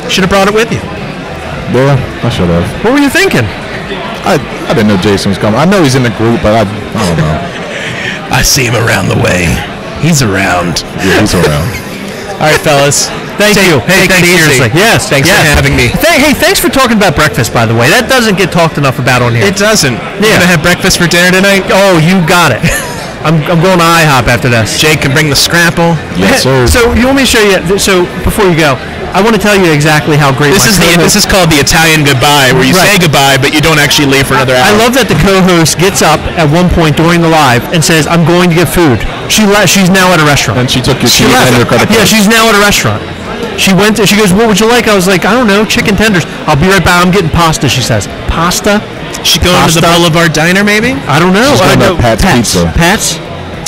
Should have brought it with you. Yeah, I should have. What were you thinking? I didn't know Jason was coming. I know he's in the group, but I don't know. I see him around the way. He's around. Yeah, he's around. All right, fellas. Thank you. Hey, thanks seriously. Yes, thanks for having me. Hey, thanks for talking about breakfast, by the way. That doesn't get talked enough about on here. It doesn't. Yeah. You gonna have breakfast for dinner tonight? Oh, you got it. I'm going to IHOP after this. Jake can bring the scrapple. Yes, sir. So you want me to show you? So before you go, I want to tell you exactly how great this is called the Italian goodbye, where you say goodbye, but you don't actually leave for another hour. I love that the co-host gets up at one point during the live and says, "I'm going to get food." She's now at a restaurant. And she took your key and your credit card. Yeah, she's now at a restaurant. She went. She goes, "What would you like?" I was like, "I don't know, chicken tenders." "I'll be right back. I'm getting pasta." She says, "Pasta." She going to the Boulevard Diner, maybe? I don't know. She's going to Pat's Pizza. Pat's.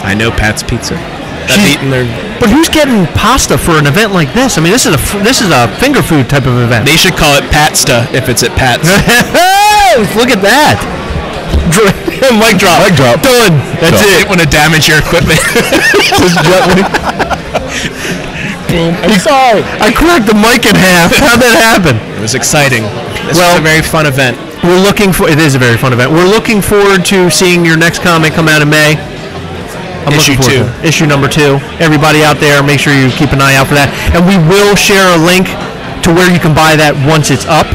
I know Pat's Pizza. But who's getting pasta for an event like this? I mean, this is a finger food type of event. They should call it Patsta if it's at Pat's. Look at that. Mic drop. Mic drop. Done. That's it. I didn't want to damage your equipment. I'm sorry. I cracked the mic in half. How'd that happen? It was exciting. This was a very fun event. It is a very fun event. We're looking forward to seeing your next comic come out in May. Issue 2. Issue number 2. Everybody out there, make sure you keep an eye out for that. And we will share a link to where you can buy that once it's up.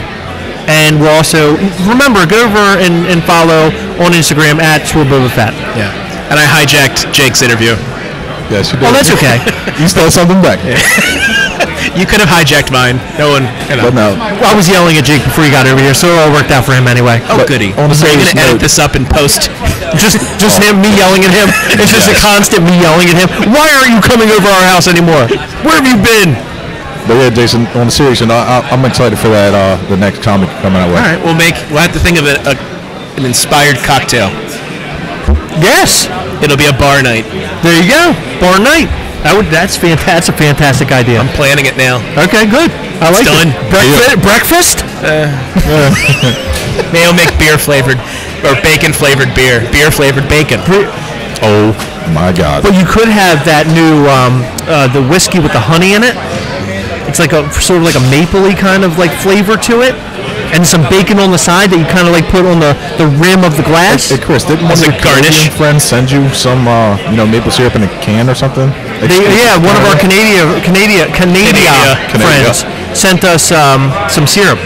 And we'll also, remember, go over and follow on Instagram at @SwillBobaFett. Yeah. And I hijacked Jake's interview. Yes, you did. Oh, that's okay. You stole something back. You could have hijacked mine. No one. But no. Well, I was yelling at Jake before he got over here, so it all worked out for him anyway. Oh, goody. So you're going to edit this up and post? Just him, me yelling at him. It's just a constant me yelling at him. Why aren't you coming over our house anymore? Where have you been? But yeah, Jason, on the serious note, I'm excited for that. The next comic coming out. All right, we'll have to think of an inspired cocktail. Yes, it'll be a bar night. There you go, bar night. That's fantastic. That's a fantastic idea. I'm planning it now. Okay, good. I like done. it. Breakfast? Maybe I'll make beer flavored or bacon flavored beer. Beer flavored bacon. Oh my God! But you could have that new the whiskey with the honey in it. It's like a sort of like a mapley kind of like flavor to it, and some bacon on the side that you kind of like put on the rim of the glass. Hey Chris, didn't one of your Canadian friends send you some maple syrup in a can or something? One of our Canadian friends sent us some syrup,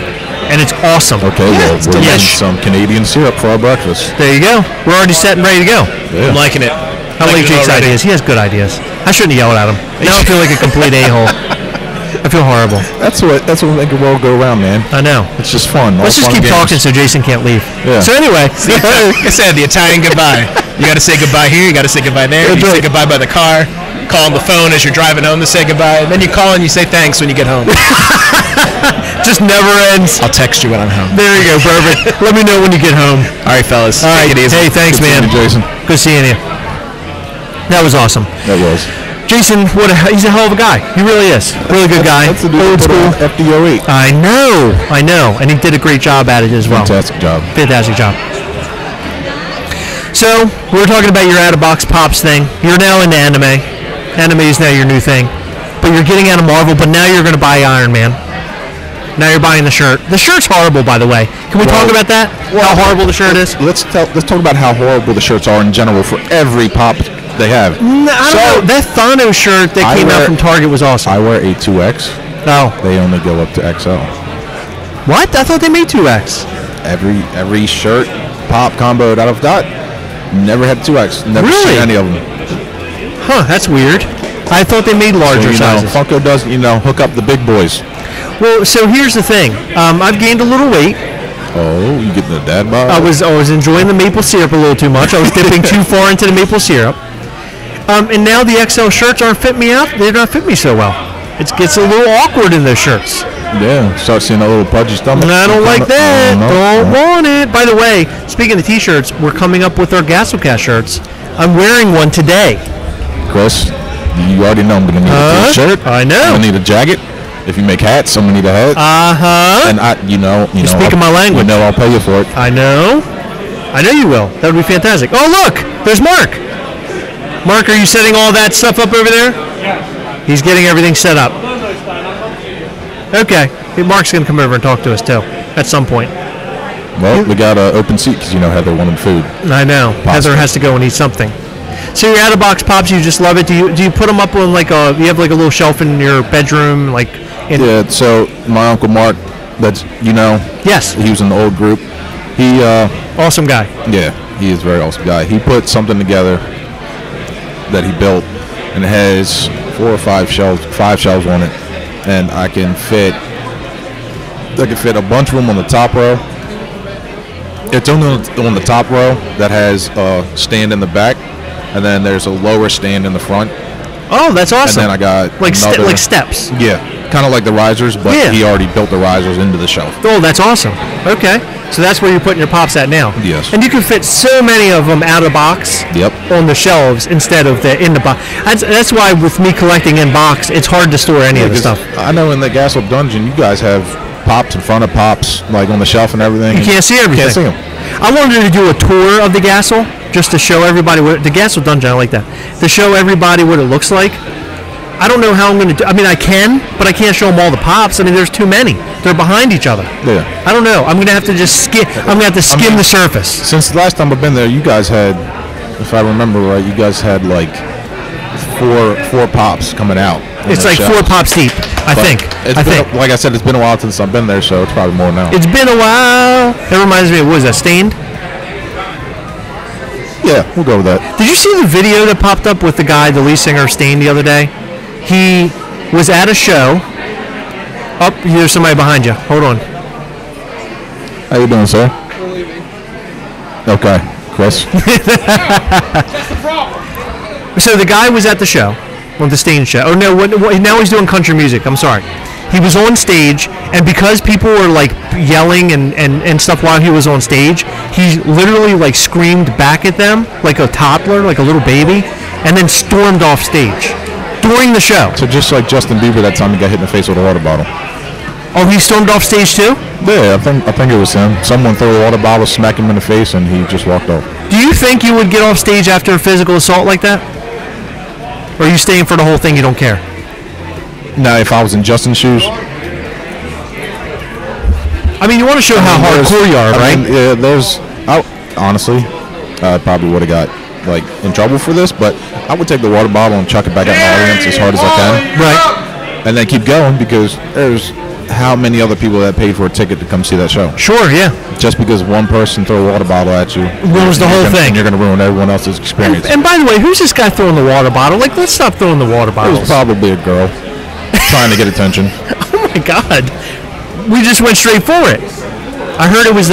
and it's awesome. Okay, well, we're getting some Canadian syrup for our breakfast. There you go. We're already set and ready to go. Yeah. I'm liking it. I like Jake's ideas. He has good ideas. I shouldn't have yelled at him. Now I feel like a complete a-hole. I feel horrible. That's what make the world go around, man. I know. It's just fun. Let's just keep talking so Jason can't leave. Yeah. So anyway, like I said, the Italian goodbye. You got to say goodbye here. You got to say goodbye there. You say goodbye by the car. Call on the phone as you're driving home to say goodbye. And then you call and you say thanks when you get home. Just never ends. I'll text you when I'm home. There you go, perfect. Let me know when you get home. All right, fellas. All right. Take it easy. Hey, thanks, man. Jason. Good seeing you. That was awesome. That was. Jason, he's a hell of a guy. He really is. Really good guy. That's the dude old school. FD08. I know. And he did a great job at it as well. Fantastic job. So, we were talking about your out-of-box Pops thing. You're now into anime. Anime is now your new thing. But you're getting out of Marvel, but now you're going to buy Iron Man. Now you're buying the shirt. The shirt's horrible, by the way. Can we talk about that? How horrible the shirt is? Let's talk about how horrible the shirts are in general for every Pop they have. I don't know. That Thanos shirt that came out from Target was awesome. I wear a 2X. Oh. They only go up to XL. What? I thought they made 2X. Every shirt pop comboed out of that. Never had 2X. Never seen any of them. Huh? That's weird. I thought they made larger sizes. Funko does, hook up the big boys. Well, so here's the thing. I've gained a little weight. Oh, you getting the dad bod? I was enjoying the maple syrup a little too much. I was dipping too far into the maple syrup. And now the XL shirts aren't fit me out. They don't fit me so well. It gets a little awkward in those shirts. Yeah, start seeing a little pudgy stomach. I don't like that. Don't want it. By the way, speaking of T-shirts, we're coming up with our Gastlecast shirts. I'm wearing one today. Chris, you already know I'm going to need a T-shirt. I know. I'm going to need a jacket. If you make hats, I'm going to need a hat. And You're speaking my language. I'll pay you for it. I know you will. That would be fantastic. Oh, look, there's Mark. Mark, are you setting all that stuff up over there? Yeah. He's getting everything set up. Okay. Mark's going to come over and talk to us, too, at some point. Well, we got an open seat because, Heather wanted food. I know. Pasta. Heather has to go and eat something. So your out-of-box pops, you just love it. Do you put them up on you have like a little shelf in your bedroom, Yeah, so my Uncle Mark, that's, Yes. He was in the old group. He, awesome guy. Yeah, he is a very awesome guy. He put something together that he built, and it has 4 or 5 shelves on it, and I can fit a bunch of them on the top row. It's only on the top row that has a stand in the back, and then there's a lower stand in the front. Oh, that's awesome. And then I got like steps. Yeah, kind of like the risers, but he already built the risers into the shelf. Oh, that's awesome. Okay, so that's where you're putting your pops at now. Yes. And you can fit so many of them out of box. Yep. On the shelves instead of in the box. That's why with me collecting in box, it's hard to store any of the stuff. I know in the Gastle Dungeon, you guys have pops in front of pops, like on the shelf and everything. You can't see everything. Can't see them. I wanted to do a tour of the Gastle just to show everybody the Gastle Dungeon. I like that. To show everybody what it looks like. I don't know how I'm going to do. I mean, I can, but I can't show them all the pops. I mean, there's too many. They're behind each other. Yeah. I don't know. I'm going to have to just skim. I'm going to have to skim the surface. Since the last time I've been there, you guys had, if I remember right, you guys had like four pops coming out. It's like shelves. 4 pops deep, I think. Like I said, it's been a while since I've been there, so it's probably more now. It's been a while. That reminds me of, what was that, Stained? Yeah, we'll go with that. Did you see the video that popped up with the guy, the lead singer of Stained, the other day? He was at a show. Oh, there's somebody behind you. Hold on. How you doing, sir? We're leaving. Okay, Chris. That's the problem. So the guy was at the show, on the Stained show. Oh no, now he's doing country music. I'm sorry. He was on stage, and because people were like yelling and stuff while he was on stage, he literally like screamed back at them like a toddler, like a little baby, and then stormed off stage during the show. So just like Justin Bieber that time he got hit in the face with a water bottle. Oh, he stormed off stage too? Yeah, I think it was him. Someone threw a water bottle, smacked him in the face, and he just walked off. Do you think you would get off stage after a physical assault like that? Or are you staying for the whole thing, you don't care? Now, if I was in Justin's shoes... I mean, you want to show how hardcore you are, right? Honestly, I probably would have got in trouble for this, but I would take the water bottle and chuck it back at my audience as hard as I can. Right. And then keep going, because there's how many other people that paid for a ticket to come see that show. Sure, yeah. Just because one person threw a water bottle at you ruins the whole thing. And you're going to ruin everyone else's experience. And by the way, who's this guy throwing the water bottle? Let's stop throwing the water bottles. It was probably a girl trying to get attention. Oh my God. We just went straight for it. I heard it was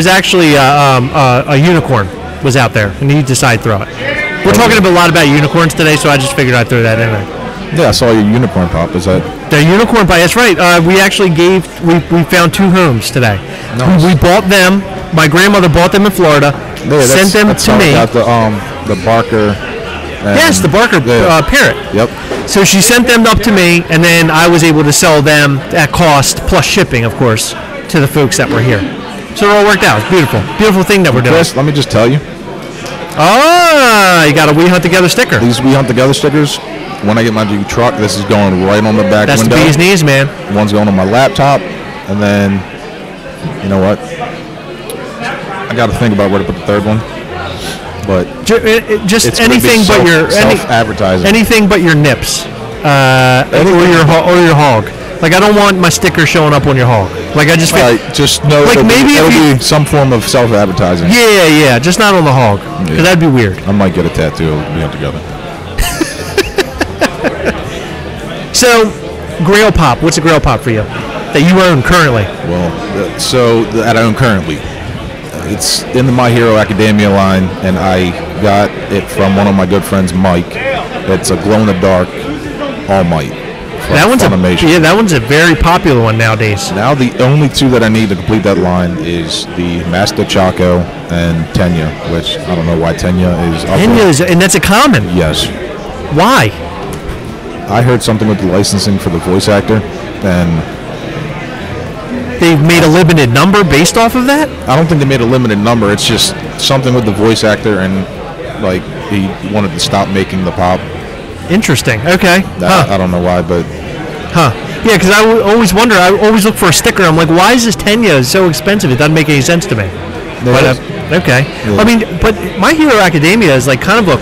actually a unicorn was out there, and he decided to throw it. We're talking a lot about unicorns today, so I just figured I'd throw that in there. Yeah, I saw your unicorn pop. Is that the unicorn pop? That's right. We actually we found 2 homes today. Nice. We bought them. My grandmother bought them in Florida. Yeah, sent them to me. Got the Barker. Yes, the Barker parrot. Yep. So she sent them up to me, and then I was able to sell them at cost plus shipping, of course, to the folks that were here. So it all worked out. It's beautiful. Beautiful thing that we're doing. Chris, let me just tell you. You got a We Hunt Together sticker. These We Hunt Together stickers, when I get my new truck, this is going right on the back window. That's the bee's knees, man. One's going on my laptop, and then, you know what? I got to think about where to put the third one. But just anything but your self-advertising. Anything but your nips, or your hog. Like I don't want my sticker showing up on your hog. Like I just feel just know like maybe it'll be some form of self-advertising. Yeah, just not on the hog. Yeah. That'd be weird. I might get a tattoo of being together. So, Grail Pop. What's a Grail Pop for you that you own currently? Well, that I own currently, it's in the My Hero Academia line, and I got it from one of my good friends, Mike. It's a glow-in-the-dark All Might. That one's that one's a very popular one nowadays. Now the only two that I need to complete that line is the Master Chaco and Tenya, which I don't know why Tenya is up there. And that's a common. Yes. Why? I heard something with the licensing for the voice actor, and they've made a limited number based off of that? I don't think they made a limited number. It's just something with the voice actor, and like he wanted to stop making the pop. Interesting. Okay. I don't know why, but yeah, because I always wonder. I always look for a sticker. I'm like, why is this Tenya so expensive? It doesn't make any sense to me. But okay. Yeah. I mean, but My Hero Academia is like kind of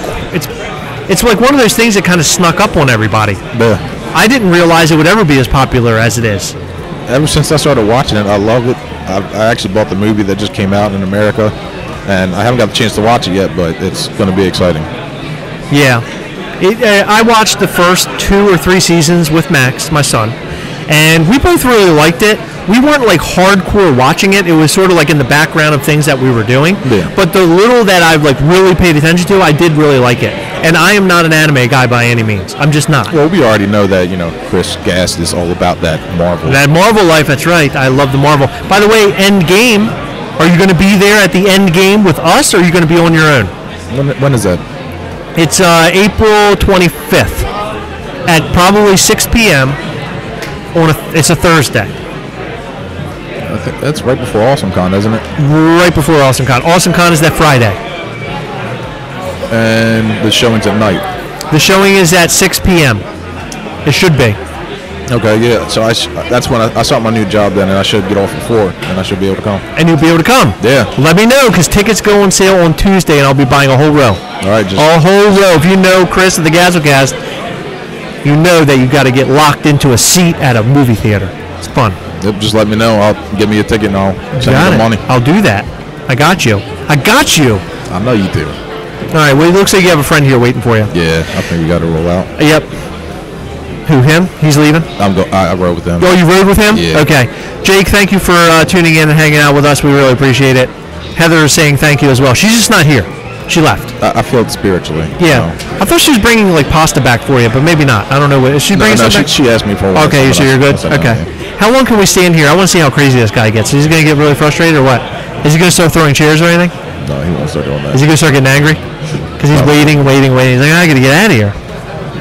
it's like one of those things that kind of snuck up on everybody. Yeah. I didn't realize it would ever be as popular as it is. Ever since I started watching it, I love it. I actually bought the movie that just came out in America, and I haven't got the chance to watch it yet, but it's going to be exciting. Yeah. I watched the first 2 or 3 seasons with Max, my son, and we both really liked it. We weren't like hardcore watching it. It was sort of like in the background of things that we were doing. Yeah. But the little that I've like really paid attention to, I did really like it. And I am not an anime guy by any means. I'm just not. Well, we already know that, Chris Gast is all about that Marvel. That Marvel life, that's right. I love the Marvel. By the way, End Game, are you going to be there at the End Game with us, or are you going to be on your own? When is that? It's April 25th at probably 6 p.m. It's a Thursday. I think that's right before AwesomeCon, isn't it? Right before AwesomeCon. AwesomeCon is that Friday. And the showing's at night. The showing is at 6 p.m. It should be. Okay, yeah. So that's when I start my new job then, and I should get off at 4, and I should be able to come. And you'll be able to come? Yeah. Let me know, because tickets go on sale on Tuesday, and I'll be buying a whole row. All right. A whole row. If you know Chris at the Gastlecast, you know that you've got to get locked into a seat at a movie theater. It's fun. Yep, just let me know. I'll give me a ticket, and I'll send you the money. I'll do that. I got you. I know you do. All right, well, it looks like you have a friend here waiting for you. Yeah, I think we got to roll out. Yep. Who, him? He's leaving? I rode with him. Oh, you rode with him? Yeah. Okay. Jake, thank you for tuning in and hanging out with us. We really appreciate it. Heather is saying thank you as well. She's just not here. She left. I feel it spiritually. Yeah. I thought she was bringing, like, pasta back for you, but maybe not. I don't know. Is she bringing something back? She asked me for one. Okay, so you're good? Okay. How long can we stand here? I want to see how crazy this guy gets. Is he going to get really frustrated or what? Is he going to start throwing chairs or anything? No, he won't start doing that. Is he going to start getting angry? Because he's waiting. He's like, I got to get out of here.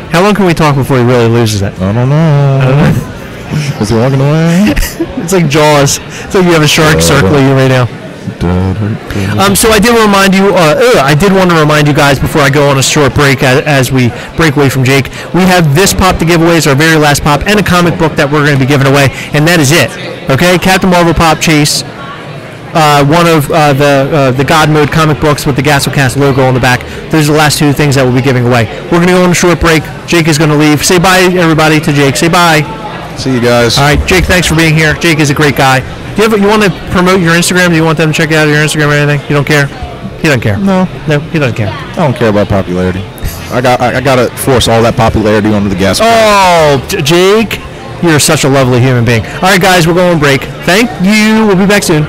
How long can we talk before he really loses it? I don't know. Is he walking away? It's like Jaws. It's like you have a shark circling you right now. So I did remind you. I did want to remind you guys before I go on a short break as we break away from Jake. We have this pop to give away. It's our very last pop, and a comic book that we're going to be giving away, and that is it. Okay, Captain Marvel Pop Chase. One of the God Mode comic books with the Gastlecast logo on the back. Those are the last 2 things that we'll be giving away. We're going to go on a short break. Jake is going to leave. Say bye, everybody, to Jake. Say bye. See you guys. All right, Jake, thanks for being here. Jake is a great guy. You want to promote your Instagram? Do you want them to check out your Instagram or anything? You don't care? He doesn't care. No, he doesn't care. I don't care about popularity. I got to force all that popularity onto the Gastlecast. Oh, Jake, you're such a lovely human being. All right, guys, we're going on break. Thank you. We'll be back soon.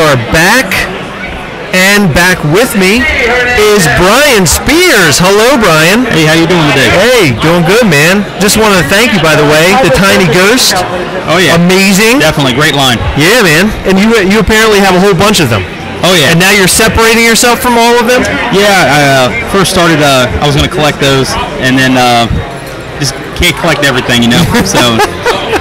are back, and back with me is Brian Spears. Hello, Brian. Hey, how you doing today? Hey, doing good, man. Just wanted to thank you, by the way. The Tiny Ghost. Oh yeah, amazing. Definitely, great line. Yeah, man. And you apparently have a whole bunch of them. Oh yeah. And now you're separating yourself from all of them? Yeah, I first started. I was going to collect those, and then just can't collect everything, you know. So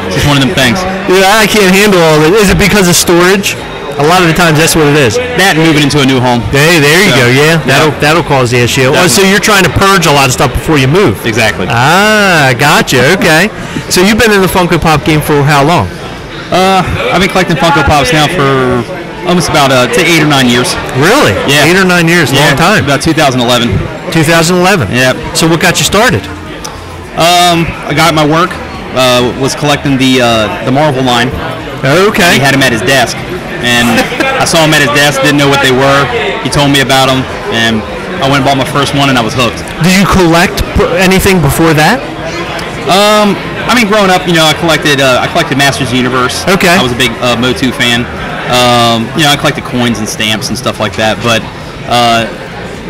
it's just one of them things. Yeah, I can't handle all of it. Is it because of storage? A lot of the times that's what it is. That and moving into a new home. Hey, there you go. Yeah, that'll cause the issue. Oh, so you're trying to purge a lot of stuff before you move. Exactly. Ah, gotcha. Okay. So you've been in the Funko Pop game for how long? I've been collecting Funko Pops now for almost about 8 or 9 years. Really? Yeah. 8 or 9 years. Long time. About 2011. 2011. Yep. So what got you started? I got my work. Was collecting the Marvel line. Okay. He had him at his desk. And I saw him at his desk, didn't know what they were. He told me about them, and I went and bought my first one, and I was hooked. Did you collect anything before that? I mean, growing up, you know, I collected Masters of the Universe. Okay. I was a big Motu fan. You know, I collected coins and stamps and stuff like that. But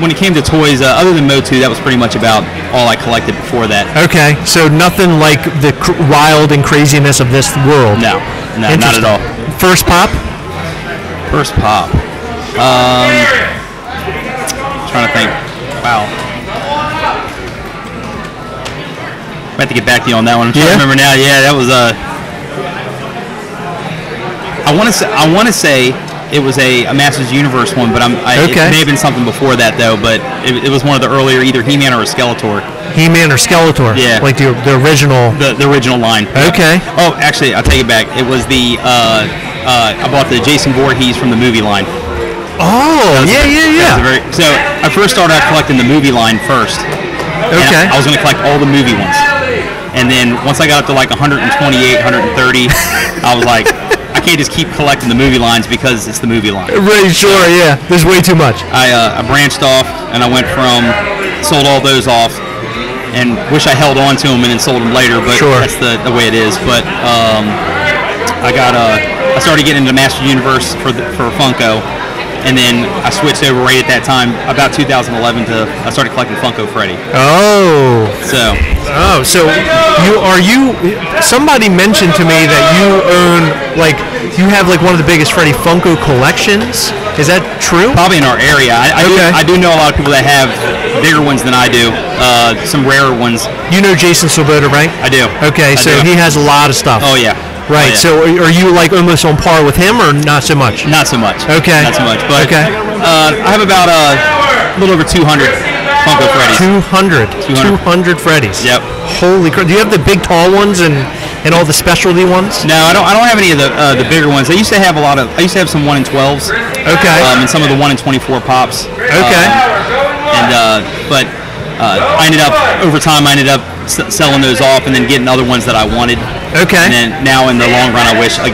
when it came to toys, other than Motu, that was pretty much about all I collected before that. Okay, so nothing like the wild and craziness of this world. No, not at all. First pop? First pop. Trying to think. Wow. I have to get back to you on that one. I'm trying to remember now. Yeah, that was I want to say it was a Masters Universe one, but it may have been something before that though. But it was one of the earlier, either He-Man or a Skeletor. He-Man or Skeletor? Yeah. Like the original. The original line. Okay. Oh, actually, I'll take it back. It was the I bought the Jason Voorhees from the movie line. Oh, yeah. So I first started out collecting the movie line first. Okay. I was going to collect all the movie ones. And then once I got up to like 128, 130, I was like, I can't just keep collecting the movie lines because it's the movie line. Right, sure, yeah. There's way too much. I branched off, and I went from, sold all those off, and wish I held on to them and then sold them later, but that's the way it is. But I started getting into Master Universe for Funko, and then I switched over right at that time, about 2011, I started collecting Funko Freddy. Oh. So somebody mentioned to me that you own, you have one of the biggest Freddy Funko collections. Is that true? Probably in our area. I do know a lot of people that have bigger ones than I do, some rarer ones. You know Jason Swoboda, right? I do. Okay, so he has a lot of stuff. Oh, yeah. Right, so are you almost on par with him or not so much? Not so much. Okay. Not so much, but I have about a little over 200 Funko Freddys. 200 Freddys. Yep. Holy crap! Do you have the big tall ones and all the specialty ones? No, I don't have any of the bigger ones. I used to have some 1 in 12s. Okay. And some of the 1 in 24 pops. Okay. But I ended up selling those off and then getting other ones that I wanted. Okay. And then now in the long run, I wish I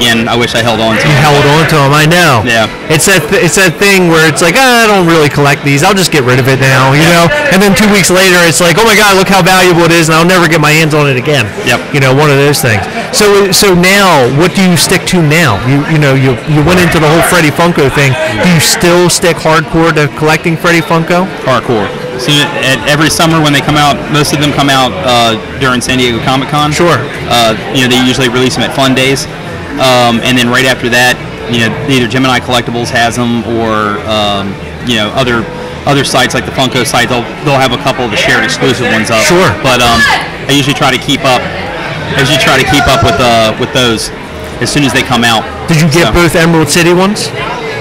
held on to them. You held on to them, I know. Yeah. It's that thing where it's like, I don't really collect these. I'll just get rid of it now, you know. And then 2 weeks later, it's like, oh my God, look how valuable it is, and I'll never get my hands on it again. Yep. You know, one of those things. So now, what do you stick to now? You went into the whole Freddy Funko thing. Do you still stick hardcore to collecting Freddy Funko? Hardcore. So every summer when they come out, most of them come out during San Diego Comic-Con. Sure. They usually release them at Fun Days, and then right after that, either Gemini Collectibles has them or other sites like the Funko site. They'll have a couple of the shared exclusive ones up. Sure. But I usually try to keep up. With those as soon as they come out. Did you get both Emerald City ones?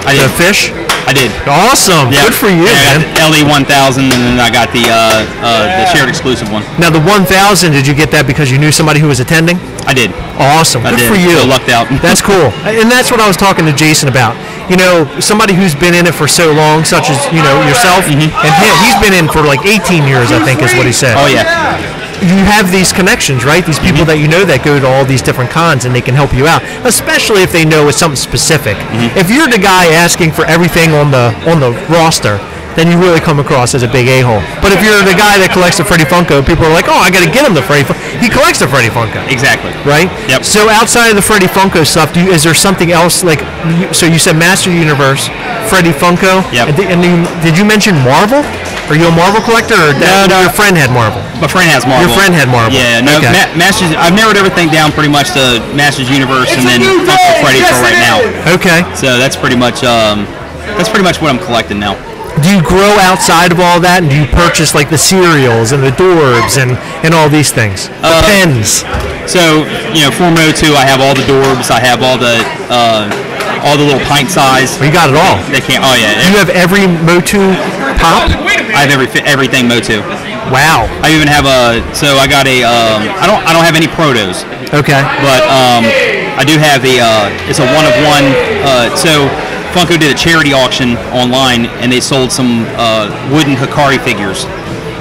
I did. The fish? I did. Awesome. Yeah. Good for you, man. I got the LE1000, and then I got the shared exclusive one. Now, the 1000, did you get that because you knew somebody who was attending? I did. Awesome. Good for you. So lucked out. That's cool. And that's what I was talking to Jason about. Somebody who's been in it for so long, such as, yourself, and him. He's been in for 18 years, I think is what he said. Oh, yeah. You have these connections, right? These people that that go to all these different cons, and they can help you out, especially if they know it's something specific. If you're the guy asking for everything on the roster, then you really come across as a big a-hole. But if you're the guy that collects the Freddy Funko, people are like, oh, I got to get him the Freddy Funko. he collects the Freddy Funko. Exactly. Right? Yep. So outside of the Freddy Funko stuff, is there something else like? So you said Master Universe, Freddy Funko. Yep. And did you mention Marvel? Are you a Marvel collector, or No. your friend had Marvel? My friend has Marvel. Your friend had Marvel. Yeah. No. Okay. Masters. I've narrowed everything down pretty much to Masters Universe and then Funko Freddy for right now. Okay. So that's pretty much what I'm collecting now. Do you grow outside of all that, and do you purchase like the cereals and the Dorbs and all these things? The pens. So for Motu, I have all the Dorbs. I have all the little pint size. You got it all. They can't. Oh yeah. You have every Motu pop. I have everything Motu. Wow. I even have So I got a. I don't have any protos. Okay. But I do have it's a one of one. So Funko did a charity auction online, and they sold some wooden Hikari figures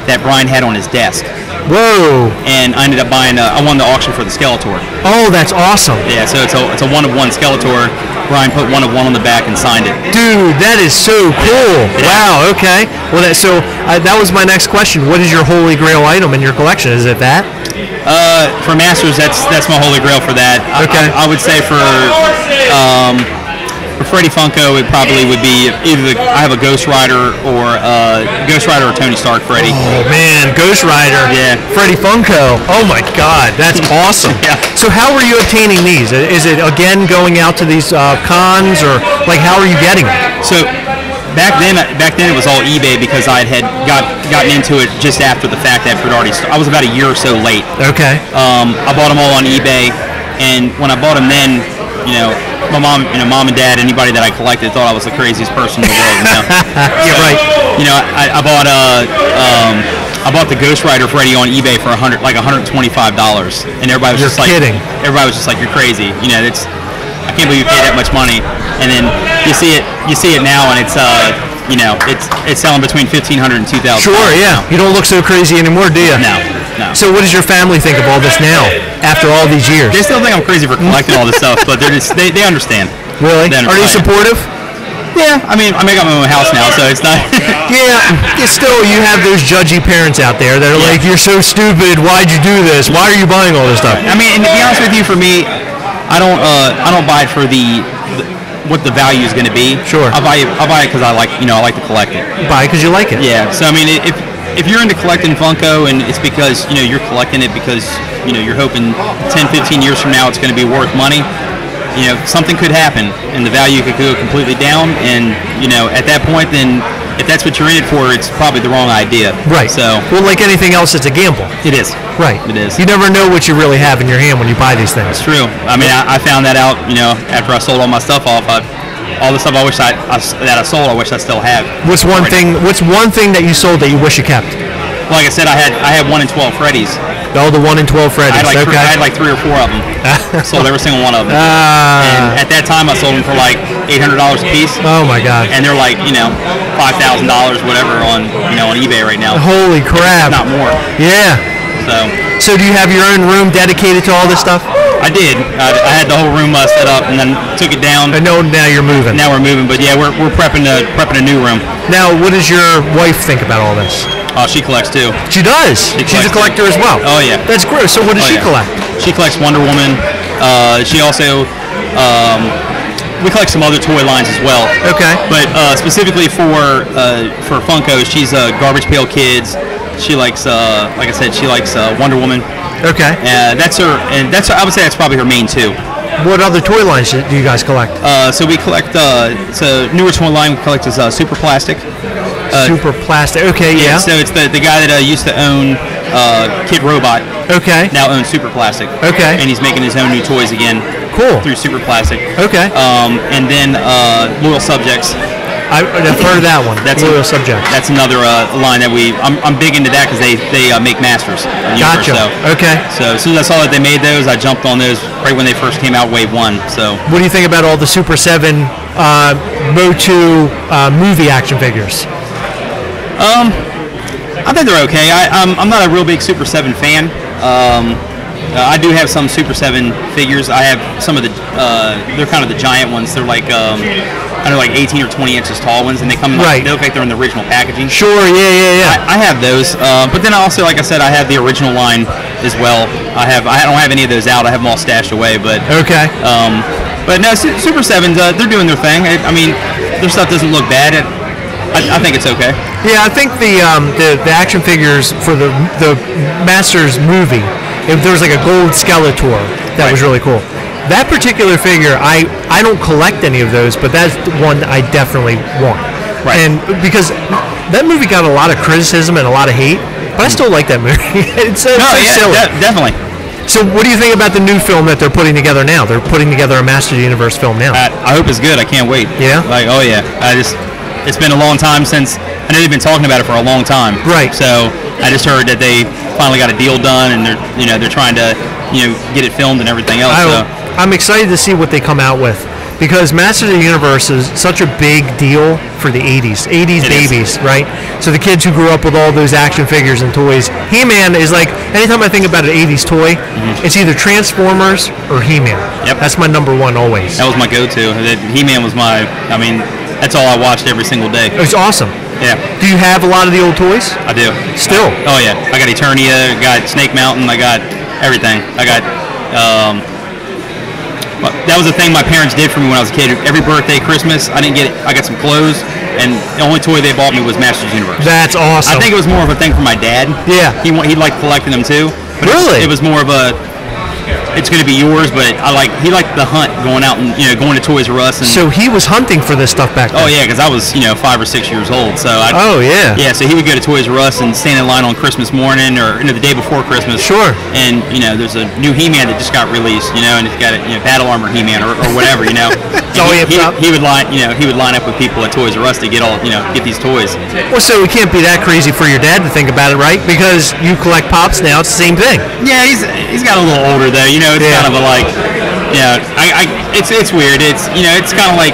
that Brian had on his desk. Whoa! And I ended up buying. I won the auction for the Skeletor. Oh, that's awesome. Yeah, so it's a one of one Skeletor. Brian put one of one on the back and signed it. Dude, that is so cool! Yeah. Wow. Okay. Well, that was my next question. What is your holy grail item in your collection? Is it that? For Masters, that's my holy grail for that. Okay. I would say for Freddy Funko, it probably would be either I have a Ghost Rider or Tony Stark Freddy. Oh man, Ghost Rider. Yeah. Freddy Funko. Oh my God, that's awesome. Yeah. So how are you obtaining these? Is it again going out to these cons, or like how are you getting them? So back then it was all eBay because I had gotten into it just after the fact. I was about a year or so late. Okay. I bought them all on eBay, and when I bought them then, my mom, mom and dad, anybody that I collected thought I was the craziest person in the world. Yeah, right. I bought the Ghost Rider Freddy on eBay for $125, and everybody was kidding. Everybody was just like, "You're crazy." I can't believe you paid that much money. And then you see it now, and it's selling between $1,500 and $2,000. Sure, yeah. You don't look so crazy anymore, do you? No. So what does your family think of all this now, after all these years? They still think I'm crazy for collecting all this stuff, but they understand. Really? Are they supportive? Yeah, I mean, I make up my own house now, so it's not. Yeah, still, you have those judgy parents out there that are like, "You're so stupid. Why'd you do this? Why are you buying all this stuff?" I mean, and to be honest with you, for me, I don't buy it for what the value is going to be. Sure. I buy it because I like to collect it. Buy it because you like it. Yeah. So I mean, if you're into collecting Funko and it's because you're collecting it because you're hoping 10, 15 years from now it's going to be worth money, something could happen and the value could go completely down, and at that point, then if that's what you're in it for, it's probably the wrong idea. Right. So well, like anything else, it's a gamble. It is. Right. It is. You never know what you really have in your hand when you buy these things. It's true. I mean, I found that out after I sold all my stuff off. All the stuff I sold, I wish I still have. What's one thing that you sold that you wish you kept? Like I said, I had 1 in 12 Freddies. Oh, the 1 in 12 Freddies. I had like 3 or 4 of them. Sold every single one of them. And at that time, I sold them for like $800 a piece. Oh my God. And they're like $5,000 whatever on eBay right now. Holy crap! If not more. Yeah. So do you have your own room dedicated to all this stuff? I did. I had the whole room set up and then took it down. I know now you're moving. Now we're moving, but yeah, we're prepping a new room. Now, what does your wife think about all this? Oh, she collects too. She does? She's a collector as well? Oh, yeah. That's great. So what does she collect? She collects Wonder Woman. She also... we collect some other toy lines as well. Okay. But specifically for Funko, she's Garbage Pail Kids. She likes, like I said, she likes Wonder Woman. Okay. That's her, and I would say that's probably her main two. What other toy lines do you guys collect? So we collect, it's a newer toy line we collect is Super Plastic. Super Plastic, okay, yeah. So it's the guy that used to own Kid Robot. Okay. Now owns Super Plastic. Okay. And he's making his own new toys again. Cool. Through Super Plastic. Okay. And then Loyal Subjects. I've heard of that one. That's Loyal Subjects. That's another line that I'm big into that because they make Masters. Gotcha. Okay. So as soon as I saw that they made those, I jumped on those right when they first came out, Wave 1. So. What do you think about all the Super 7 Motu movie action figures? I think they're okay. I'm not a real big Super 7 fan. I do have some Super 7 figures. I have some of the, they're kind of the giant ones. They're like, I don't know, like 18 or 20 inches tall ones, and they come, they look like they're in the original packaging. Sure, yeah. I have those, but then I also, like I said, I have the original line as well. I don't have any of those out. I have them all stashed away. But okay. But no, Super 7s, they're doing their thing. I mean, their stuff doesn't look bad. I think it's okay. Yeah, I think the action figures for the Masters movie, there was like a gold Skeletor that was really cool. That particular figure, I don't collect any of those, but that's one that I definitely want. Right. And because that movie got a lot of criticism and a lot of hate, but I still like that movie. It's so silly. Definitely. So what do you think about the new film that they're putting together now? They're putting together a Masters of the Universe film now. I hope it's good. I can't wait. Yeah? Like, oh yeah. It's been a long time since, I know they've been talking about it for a long time. Right. So I just heard that they finally got a deal done, and they're trying to get it filmed and everything else. I'm excited to see what they come out with, because Masters of the Universe is such a big deal for the 80s babies, right? So the kids who grew up with all those action figures and toys, He-Man is like, anytime I think about an 80s toy, it's either Transformers or He-Man. Yep. That's my number one always. That was my go-to. He-Man was that's all I watched every single day. It was awesome. Yeah. Do you have a lot of the old toys? I do. Still? Oh yeah. I got Eternia, I got Snake Mountain, I got everything. I got that was the thing my parents did for me when I was a kid. Every birthday, Christmas, I got some clothes, and the only toy they bought me was Masters of the Universe. That's awesome. I think it was more of a thing for my dad. Yeah. He liked collecting them too. But really? It was more of a, it's going to be yours, but he liked the hunt, going out and going to Toys R Us. And so he was hunting for this stuff back then. Oh yeah, because I was 5 or 6 years old. So yeah. So he would go to Toys R Us and stand in line on Christmas morning or the day before Christmas. Sure. And there's a new He-Man that just got released, and it's got a Battle Armor He-Man or whatever, He would line up with people at Toys R Us to get get these toys. Well, so it can't be that crazy for your dad to think about it, right? Because you collect Pops now, it's the same thing. Yeah, he's got a little older though. It's kind of a it's weird. It's kind of like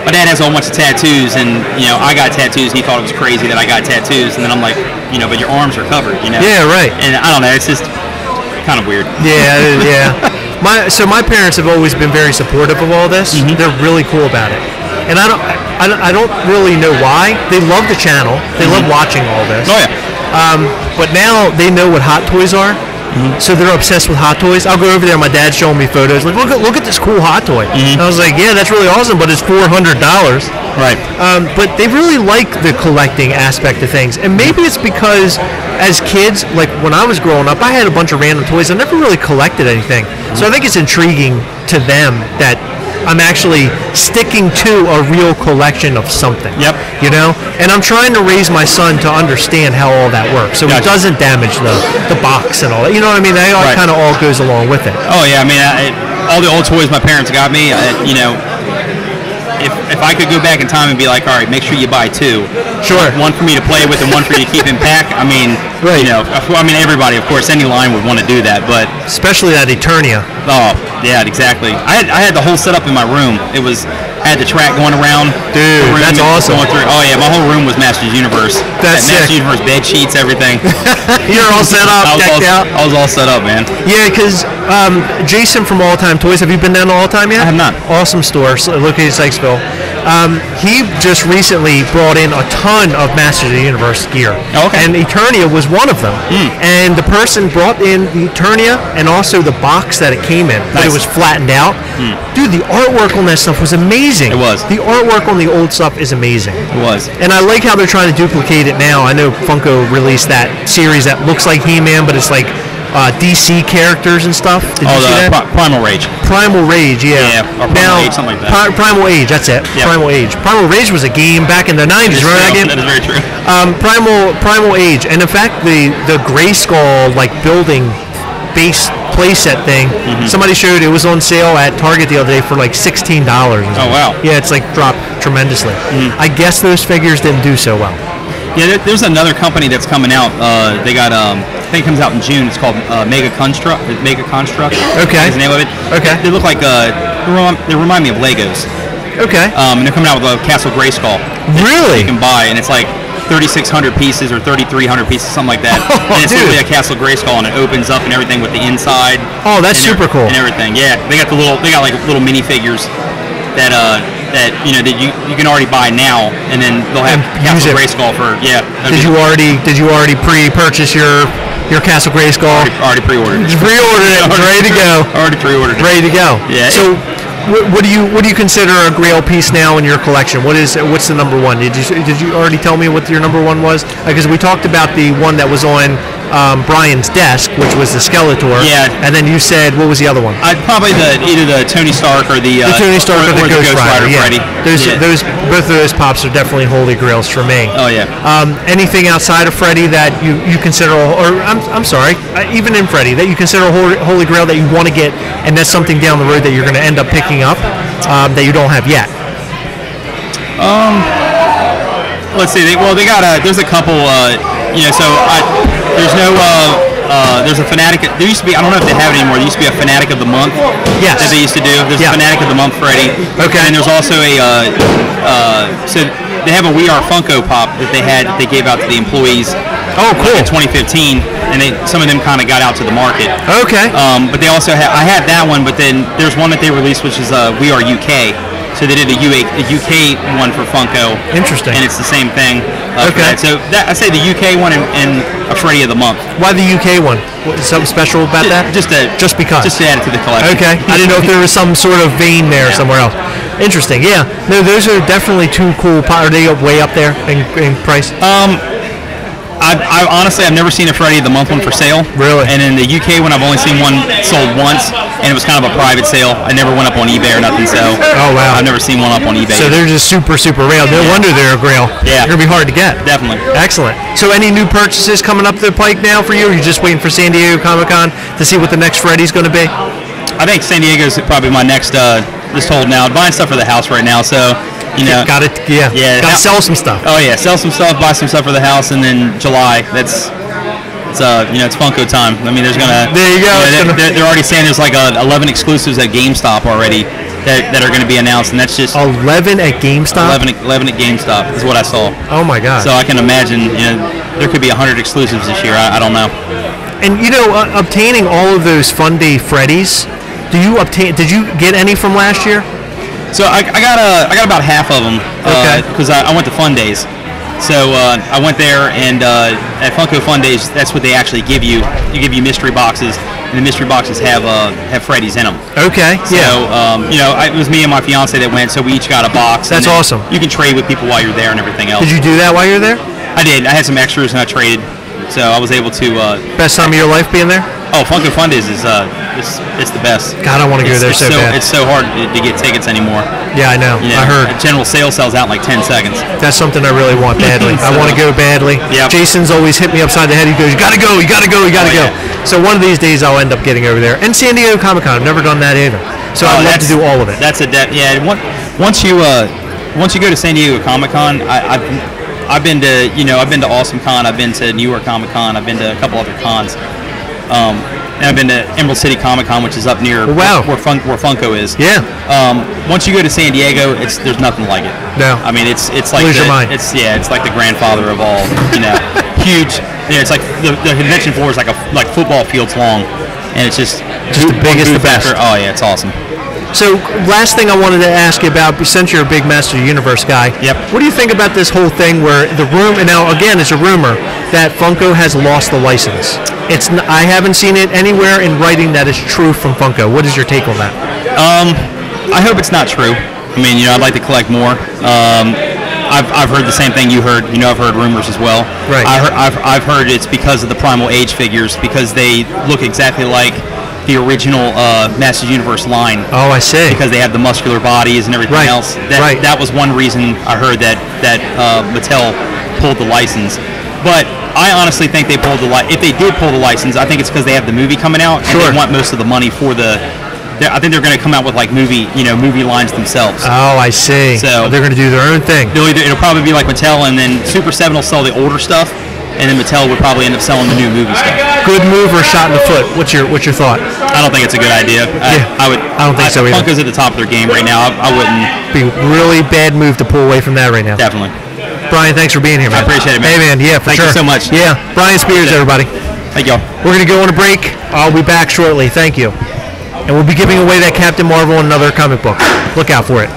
my dad has a whole bunch of tattoos, and I got tattoos. And he thought it was crazy that I got tattoos, and then I'm like, but your arms are covered, Yeah, right. And I don't know. It's just kind of weird. Yeah, yeah. My parents have always been very supportive of all this. They're really cool about it, and I don't really know why. They love the channel. They love watching all this. Oh yeah. But now they know what Hot Toys are. So they're obsessed with Hot Toys. I'll go over there. My dad's showing me photos. Like, look at this cool Hot Toy. And I was like, yeah, that's really awesome, but it's $400. Right. But they really like the collecting aspect of things, and maybe it's because as kids, like when I was growing up, I had a bunch of random toys. I never really collected anything. So I think it's intriguing to them that I'm actually sticking to a real collection of something. Yep. And I'm trying to raise my son to understand how all that works, so it doesn't damage the box and all that. You know what I mean? That kind of all goes along with it. Oh yeah, I mean, all the old toys my parents got me, if I could go back in time and be like, all right, make sure you buy two. Sure. One for me to play with and one for you to keep in pack. I mean, right. Everybody, of course, any line would want to do that, but especially that Eternia. Oh, yeah, exactly. I had the whole setup in my room. I had the track going around. Dude, that's awesome. Oh yeah, my whole room was Masters Universe. That's Masters Universe bed sheets, everything. You're all set up, decked out. I was all set up, man. Yeah, because Jason from All Time Toys, have you been down to All Time yet? I have not. Awesome store, located in Sykesville. He just recently brought in a ton of Masters of the Universe gear. Oh, okay. And Eternia was one of them. And the person brought in the Eternia and also the box that it came in, but it was flattened out. Dude, the artwork on that stuff was amazing. It was. The artwork on the old stuff is amazing. It was. And I like how they're trying to duplicate it now. I know Funko released that series that looks like He-Man, but it's like DC characters and stuff. Did you see that? Primal Rage. Primal Rage, yeah. Yeah, or Primal Age, something like that. Primal Age, that's it. Yep. Primal Age. Primal Rage was a game back in the 90s, remember that game? That is very true. Primal Age, and in fact, the Grayskull building base playset thing, somebody showed it was on sale at Target the other day for like $16. Oh wow. Yeah, it's dropped tremendously. I guess those figures didn't do so well. Yeah, there's another company that's coming out. They got I think it comes out in June. It's called Mega Construct. Okay. Is the name of it. Okay. They look like they remind me of Legos. Okay. And they're coming out with a Castle Grayskull. Really? You can buy, and it's like 3,600 pieces or 3,300 pieces, something like that. And it's literally a Castle Grayskull, and it opens up and everything with the inside. Oh, that's super cool. And everything. Yeah, they got little minifigures that that you can already buy now, and then they'll have Castle Grayskull for Did you already pre-purchase your Your Castle Grayskull. Already pre-ordered. Pre-ordered it. Ready to go. Already pre-ordered. Ready to go. Yeah. So, what do you consider a Grail piece now in your collection? What's the number one? Did you already tell me what your number one was? Because we talked about the one that was on Brian's desk, which was the Skeletor. Yeah. And then you said, what was the other one? Probably either the Tony Stark or the Tony Stark or the Ghost Rider. Yeah. Freddy. Both of those pops are definitely holy grails for me. Oh yeah. Anything outside of Freddy that you consider, or I'm sorry, even in Freddy, that you consider a holy grail that you want to get, and that's something down the road that you're going to end up picking up that you don't have yet. Let's see. There's a couple. There's a Fanatic. There used to be. I don't know if they have it anymore. There used to be a Fanatic of the Month. Yes. That they used to do. There's a Fanatic of the Month Freddy. Okay. And there's also a. So they have a We Are Funko Pop that they gave out to the employees. Oh, cool. In 2015, and some of them kind of got out to the market. Okay. But they also I had that one, but then there's one that they released which is We Are UK. So they did a UK one for Funko. Interesting. And it's the same thing. Okay. So I say the UK one and a Freddy of the Month. Why the UK one? Something special about that? Just because. Just to add it to the collection. Okay. I didn't know if there was some sort of vein there somewhere else. Interesting. Yeah. No, those are definitely two cool. Are they way up there in price? I honestly, I've never seen a Freddy of the Month one for sale. Really? And in the UK one, I've only seen one sold once, and it was kind of a private sale. I never went up on eBay or nothing, so. Oh, wow. I've never seen one up on eBay. So they're just super, super rare. No wonder they're a grail. Yeah. They're going to be hard to get. Definitely. Excellent. So any new purchases coming up the pike now for you, or are you just waiting for San Diego Comic-Con to see what the next Freddy's going to be? I think San Diego's probably my next, just holding out. Buying stuff for the house right now, so. Got to sell some stuff. Oh yeah, sell some stuff, buy some stuff for the house, and then July. It's Funko time. I mean, there's gonna. There you go. They're already saying there's like 11 exclusives at GameStop already that are going to be announced, and that's just 11 at GameStop. 11 at GameStop is what I saw. Oh my God. So I can imagine there could be 100 exclusives this year. I don't know. And obtaining all of those Fun Day Freddies, did you get any from last year? So I got about half of them because I went to Fun Days. So I went there, and at Funko Fun Days, that's what they actually give you. They give you mystery boxes, and the mystery boxes have Freddy's in them. Okay. So it was me and my fiance that went, so we each got a box. That's awesome. You can trade with people while you're there and everything else. Did you do that while you were there? I did. I had some extras and I traded, so I was able to. Best time of your life being there? Oh, Funko Fun Days is it's the best. God, I want to go there so bad. It's so hard to get tickets anymore. Yeah, I know. I heard. General sale sells out in like 10 seconds. That's something I really want badly. I want to go badly. Yep. Jason's always hit me upside the head. He goes, "You gotta go, you gotta go, you gotta go." Yeah. So one of these days I'll end up getting over there. And San Diego Comic Con, I've never done that either. So I'd love to do all of it. That's once you go to San Diego Comic Con, I've been to Awesome Con, I've been to New York Comic Con, I've been to a couple other cons. And I've been to Emerald City Comic Con, which is up near where Funko is. Yeah. Once you go to San Diego, there's nothing like it. No. I mean, it's like blows your mind. It's like the grandfather of all. Huge. It's like the convention floor is like football fields long, and it's just the biggest, the best. Oh yeah, it's awesome. So, last thing I wanted to ask you about, since you're a big Master Universe guy, what do you think about this whole thing where and now again it's a rumor, that Funko has lost the license? I haven't seen it anywhere in writing that is true from Funko. What is your take on that? I hope it's not true. I mean, I'd like to collect more. I've heard the same thing you heard. I've heard rumors as well. Right. I've heard it's because of the Primal Age figures, because they look exactly like the original Masters Universe line. Oh, I see. Because they have the muscular bodies and everything else. That was one reason I heard that Mattel pulled the license. But I honestly think they pulled if they did pull the license, I think it's because they have the movie coming out, and they want most of the money for I think they're going to come out with like movie lines themselves. Oh, I see. So they're going to do their own thing. It'll probably be like Mattel, and then Super 7 will sell the older stuff, and then Mattel would probably end up selling the new movie stuff. Good move or shot in the foot? What's your thought? I don't think it's a good idea. I don't think so either. Funko's at the top of their game right now. I wouldn't. Be a really bad move to pull away from that right now. Definitely. Brian, thanks for being here, man. I appreciate it, man. Hey, man, yeah, for sure. Thank you so much. Yeah, Brian Spears, everybody. Thank y'all. We're going to go on a break. I'll be back shortly. Thank you. And we'll be giving away that Captain Marvel and another comic book. Look out for it.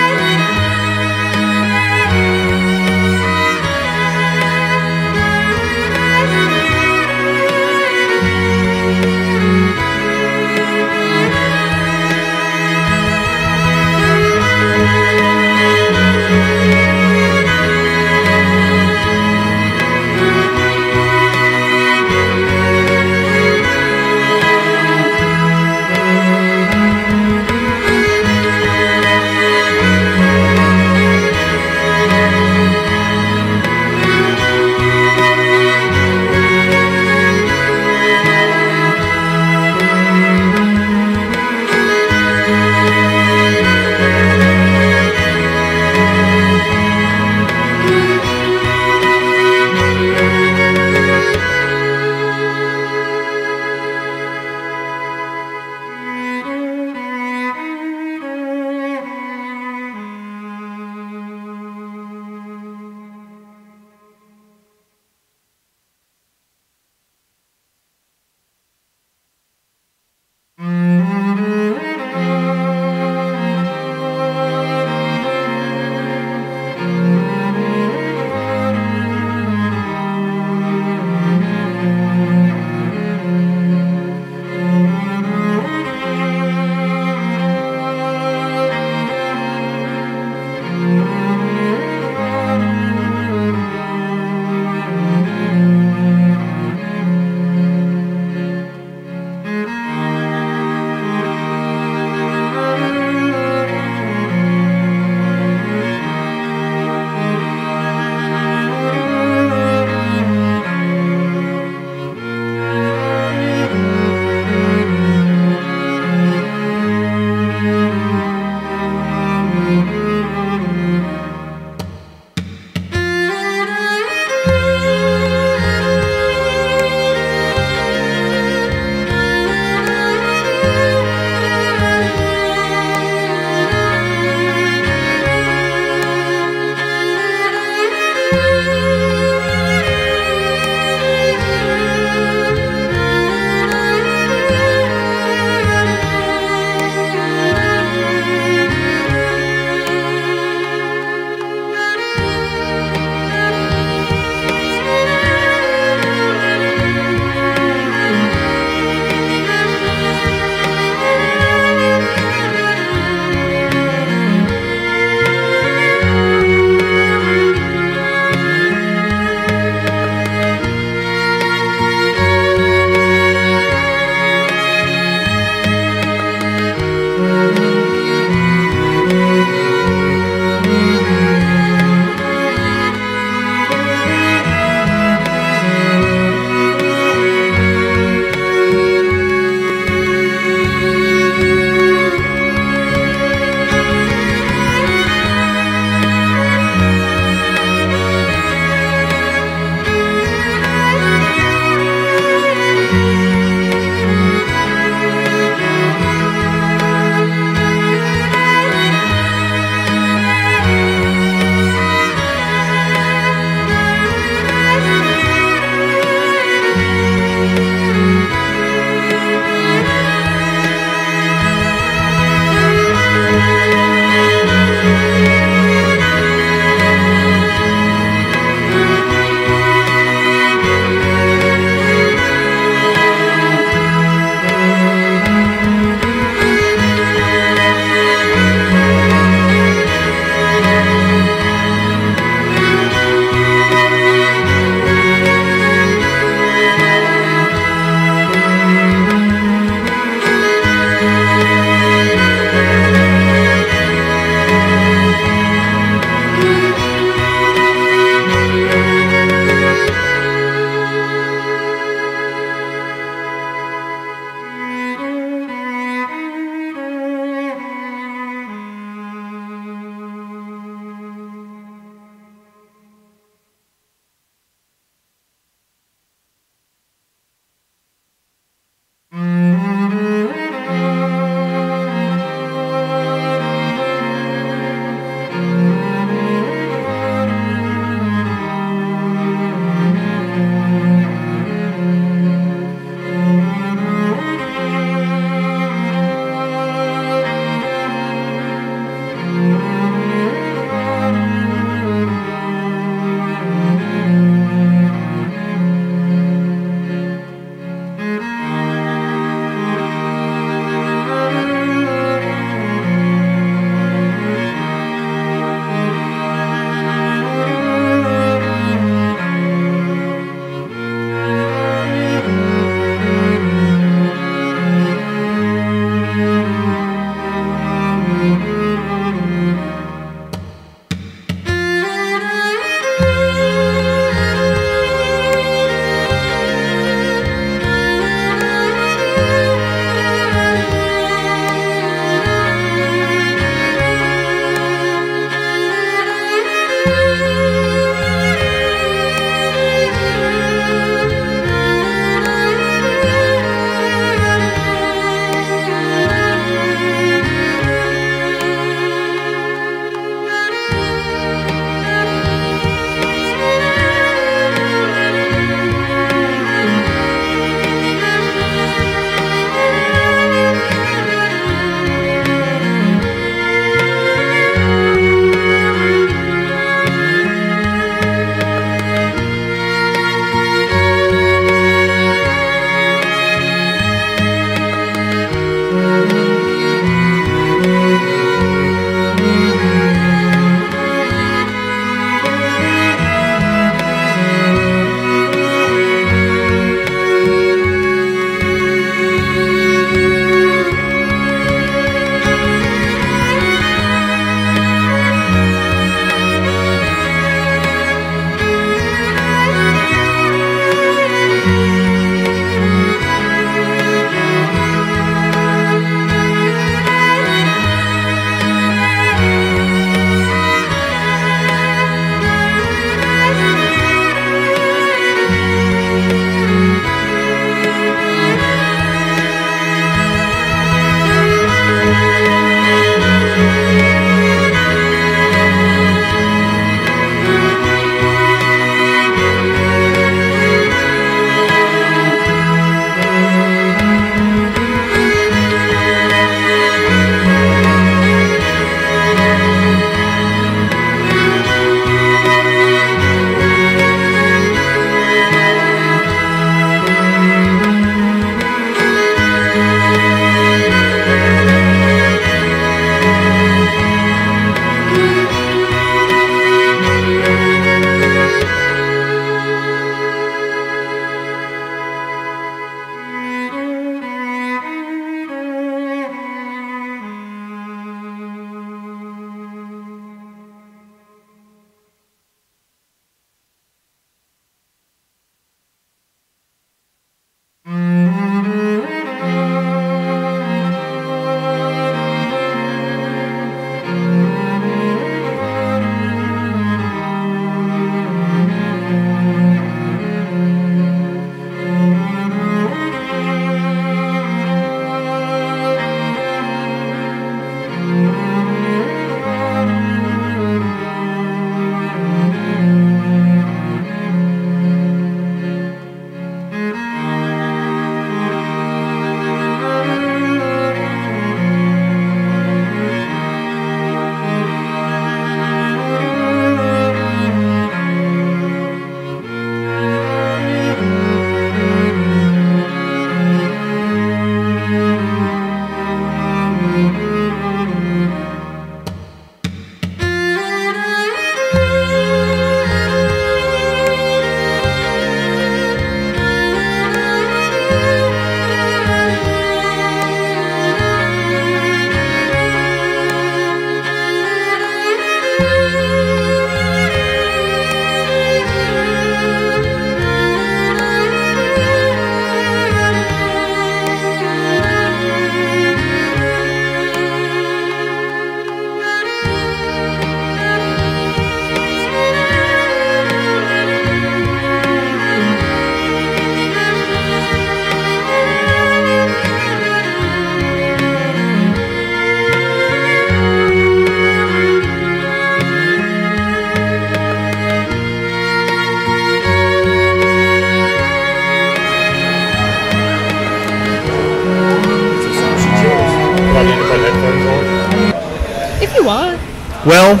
Well,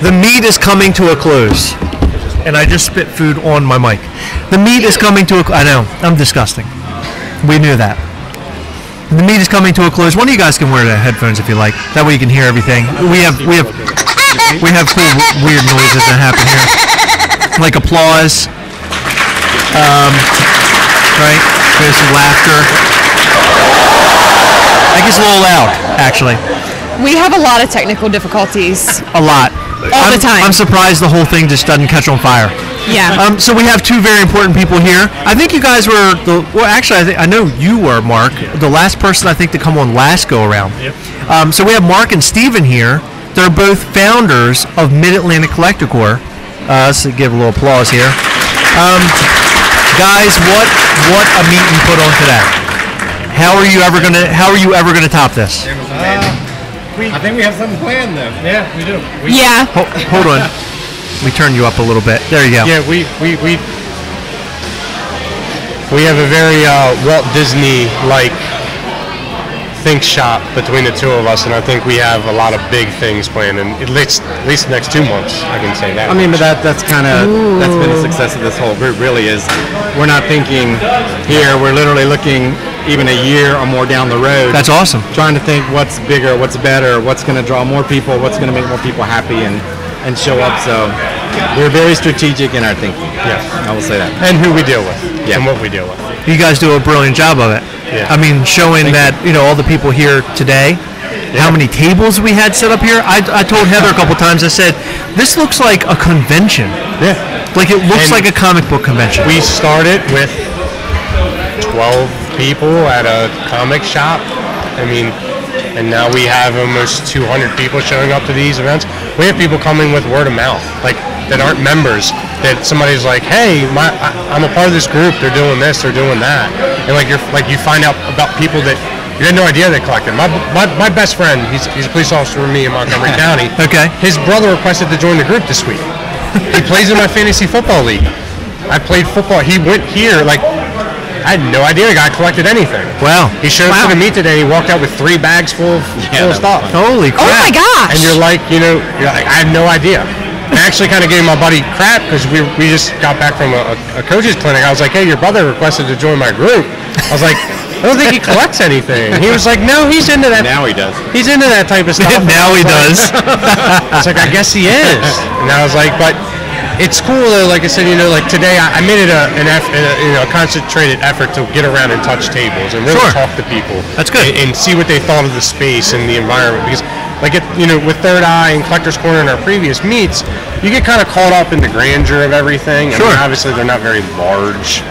the meet is coming to a close. And I just spit food on my mic. The meet is coming to a close. I know, I'm disgusting. We knew that. The meet is coming to a close. One of you guys can wear the headphones if you like. That way you can hear everything. We have cool weird noises that happen here. Like applause. Right? There's some laughter. I guess a little loud, actually. We have a lot of technical difficulties. A lot. All the time. I'm surprised the whole thing just doesn't catch on fire. Yeah. So we have two very important people here. I think you guys were I know you were, Mark, the last person I think to come on last go around. Yep. So we have Mark and Steven here. They're both founders of Mid-Atlantic Collector Corps. Let's give a little applause here. Guys, what a meet you put on today. How are you ever gonna top this? I think we have something planned, though. Yeah, we do. Yeah. Hold on. We turn you up a little bit. There you go. Yeah, we have a very Walt Disney-like think shop between the two of us, and I think we have a lot of big things planned, and at least the next 2 months, I can say that. I mean, but that's kind of that's been the success of this whole group. Really, is we're not thinking here. We're literally looking even a year or more down the road. That's awesome. Trying to think what's bigger, what's better, what's going to draw more people, what's going to make more people happy and show up. So we're very strategic in our thinking. Yes, I will say that. And who we deal with, and what we deal with. You guys do a brilliant job of it. Yeah. I mean, showing that all the people here today, how many tables we had set up here. I told Heather a couple times. I said, this looks like a convention. Yeah. Like it looks like a comic book convention. We started with 12 people at a comic shop. I mean, and now we have almost 200 people showing up to these events. We have people coming with word of mouth, like that aren't members. That somebody's like, hey, I'm a part of this group. They're doing this, they're doing that, and you find out about people that you had no idea they collected. My best friend, he's a police officer with me in Montgomery County. Okay. His brother requested to join the group this week. He plays in my fantasy football league. I played football. He went here I had no idea the guy collected anything. Wow. He showed up to the meet today. He walked out with 3 bags full of stuff. Holy crap. Oh my gosh. And you're like, I had no idea. I actually kind of gave my buddy crap because we just got back from a coach's clinic. I was like, hey, your brother requested to join my group. I was like, I don't think he collects anything. He was like, no, he's into that. Now he does. He's into that type of stuff. Now he does. I was like, I guess he is. And I was like, but it's cool though. Like I said, like today I made it a concentrated effort to get around and touch tables and really talk to people. That's good. And see what they thought of the space and the environment, because with Third Eye and Collector's Corner in our previous meets, you get kind of caught up in the grandeur of everything. Sure. I mean, obviously they're not very large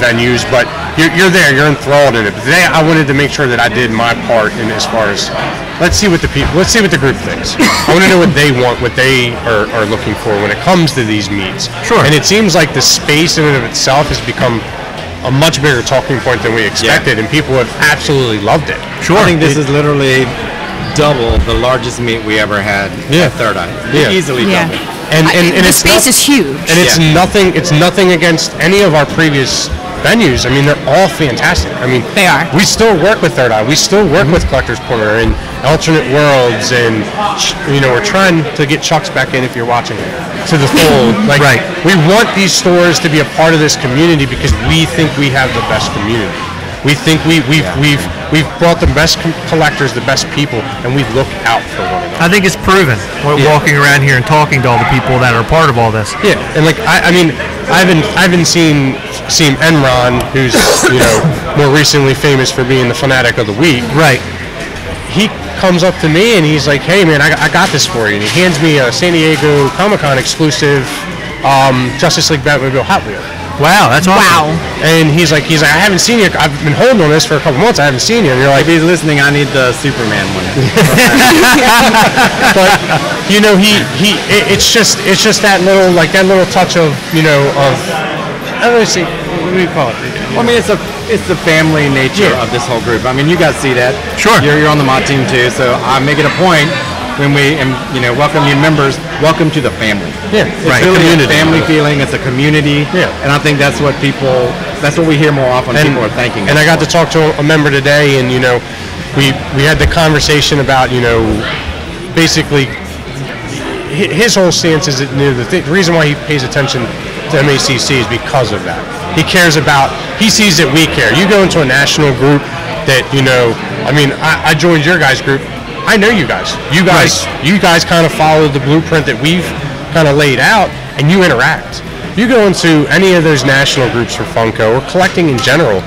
venues, but you're there, you're enthralled in it. But today I wanted to make sure that I did my part in as far as let's see what the group thinks. I want to know what they want, what they are looking for when it comes to these meets. Sure. And it seems like the space in and of itself has become a much bigger talking point than we expected, and people have absolutely loved it. Sure. I think this is literally double the largest meet we ever had at Third Eye. Easily double. And the space is huge. And it's nothing against any of our previous venues. I mean, they're all fantastic. I mean, they are. We still work with Third Eye. We still work with Collector's Corner and Alternate Worlds, and we're trying to get Chuck's back in, if you're watching, to the fold. Right. We want these stores to be a part of this community because we think we have the best community. We think we've brought the best collectors, the best people, and we look out for one another. I think it's proven. Walking around here and talking to all the people that are part of all this. Yeah, and I haven't seen Enron, who's more recently famous for being the fanatic of the week. Right. He comes up to me and he's like, "Hey man, I got this for you." And he hands me a San Diego Comic-Con exclusive Justice League Batmobile Hot Wheel. Wow, that's awesome. Wow. And he's like, I haven't seen you. I've been holding on this for a couple months. I haven't seen you. And you're like, if he's listening, I need the Superman one. But it's just that little touch of I don't know, what do you call it? Well, I mean, it's the family nature of this whole group. I mean, you guys see that. Sure. You're on the mod team too, so I make it a point when we welcome new members. Welcome to the family. Yeah, it's really a family feeling. It's a community. Yeah, and I think that's what we hear more often. People are thanking. And I got to talk to a member today, and we had the conversation about basically his whole stance is that the reason why he pays attention to MACC is because of that. He cares about. He sees that we care. You go into a national group that I mean, I joined your guys' group. I know you guys. You guys kind of follow the blueprint that we've kind of laid out, and you interact. You go into any of those national groups for Funko or collecting in general,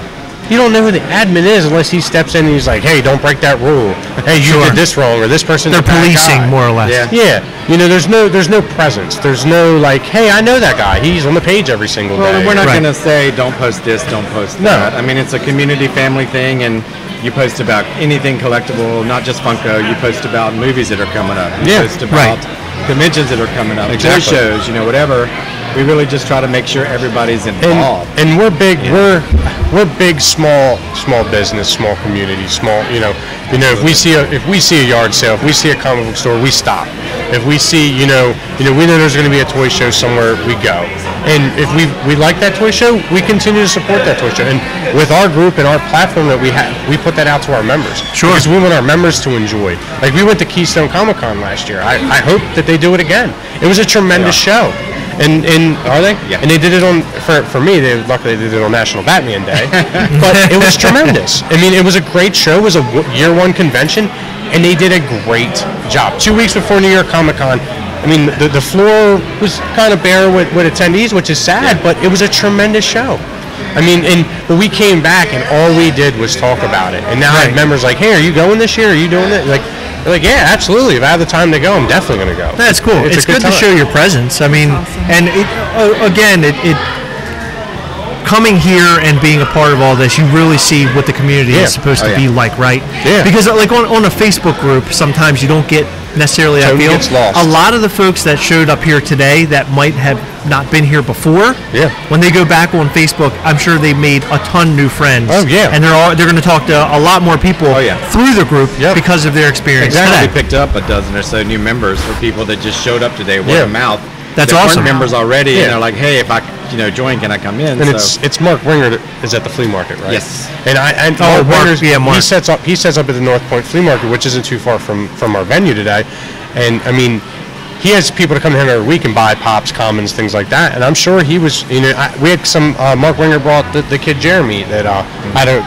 you don't know who the admin is unless he steps in and he's like, hey, don't break that rule. Hey, you did this wrong, or this person's They're policing, more or less. Yeah. There's no presence. There's no like, hey, I know that guy. He's on the page every single day. Well, we're not going to say, don't post this, don't post that. I mean, it's a community family thing, and you post about anything collectible, not just Funko. You post about movies that are coming up. You post about conventions that are coming up. Toy shows, whatever. We really just try to make sure everybody's involved. And we're big. We're big, small business, small community, small. If we see a yard sale, if we see a comic book store, we stop. If we see, we know there's going to be a toy show somewhere, we go. And if we like that toy show, we continue to support that toy show. And with our group and our platform that we have, we put that out to our members. Sure. Because we want our members to enjoy. Like we went to Keystone Comic Con last year. I hope that they do it again. It was a tremendous show. And are they? Yeah. And they did it on for me. Luckily they did it on National Batman Day, but it was tremendous. I mean, it was a great show. It was a year one convention, and they did a great job. 2 weeks before New York Comic Con, I mean, the floor was kind of bare with attendees, which is sad, but it was a tremendous show. I mean, but we came back and all we did was talk about it. And now I have members like, hey, are you going this year? Are you doing it? They're like, yeah, absolutely. If I have the time to go, I'm definitely going to go. That's cool. It's good to show your presence. I mean, and it coming here and being a part of all this, you really see what the community is supposed to be like, right? Yeah. Because like on a Facebook group, sometimes you don't get necessarily that feel. A lot of the folks that showed up here today that might have not been here before, when they go back on Facebook, I'm sure they made a ton new friends. Oh yeah. And they're going to talk to a lot more people through the group because of their experience. Exactly. We picked up a dozen or so new members for people that just showed up today, word of mouth. That's awesome. Members already, and they're like, "Hey, if I, join, can I come in?" And it's Mark Winger that is at the flea market, right? Yes. And Mark. He sets up at the North Point Flea Market, which isn't too far from our venue today. And I mean, he has people to come in every week and buy pops, commons, things like that. And I'm sure he was, we had some. Mark Winger brought the kid Jeremy that had a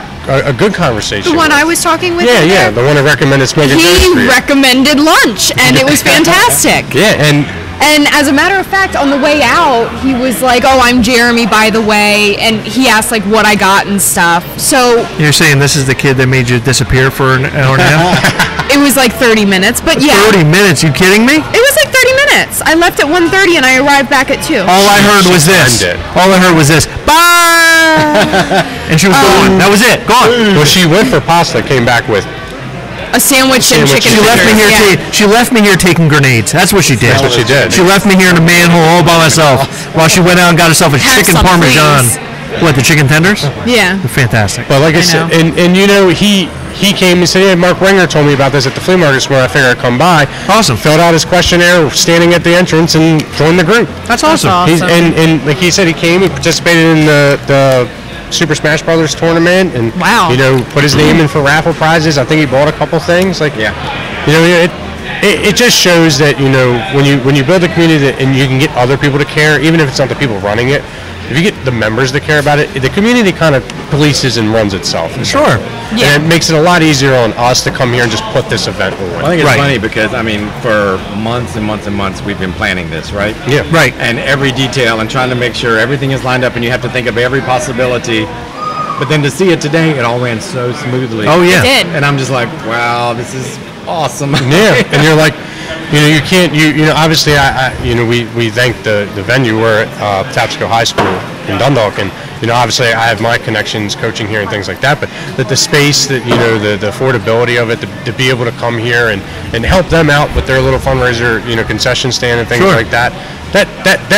good conversation. The one I was talking with. Yeah, the one that recommended smoking. He recommended lunch, and it was fantastic. And as a matter of fact, on the way out, he was like, "Oh, I'm Jeremy, by the way," and he asked like what I got and stuff. So you're saying this is the kid that made you disappear for an hour and a half? It was like 30 minutes, but yeah. 30 minutes? You kidding me? It was like 30 minutes. I left at 1:30 and I arrived back at 2. All I heard was this. Bye. And she was gone. That was it. Gone. Well, she went for pasta. Came back with a sandwich and chicken. She left me here. She left me here taking grenades. That's what she did. That's what she did. She left me here in a manhole all by myself while she went out and got herself a chicken parmesan. What, the chicken tenders? Yeah. They're fantastic. But like I said, and he came and said, "Hey, Mark Winger told me about this at the flea market this morning. I figured I'd come by." Awesome. Filled out his questionnaire, standing at the entrance, and joined the group. That's awesome. And like he said, he came. He participated in the Super Smash Brothers tournament, and put his name in for raffle prizes. I think he bought a couple things. It just shows that when you build a community and you can get other people to care, even if it's not the people running it. If you get the members to care about it, the community kind of polices and runs itself. Sure. And it makes it a lot easier on us to come here and just put this event on. I think it's funny because, I mean, for months and months and months, we've been planning this, right? Yeah. Right. And every detail and trying to make sure everything is lined up, and you have to think of every possibility. But then to see it today, it all ran so smoothly. Oh, yeah. It did. And I'm just like, wow, this is awesome. Yeah. And you're like, you can't, obviously, we thank the venue. We're at Tapsco High School in Dundalk, and, obviously I have my connections coaching here and things like that, but that the space, that, the affordability of it, to be able to come here and help them out with their little fundraiser, concession stand and things like that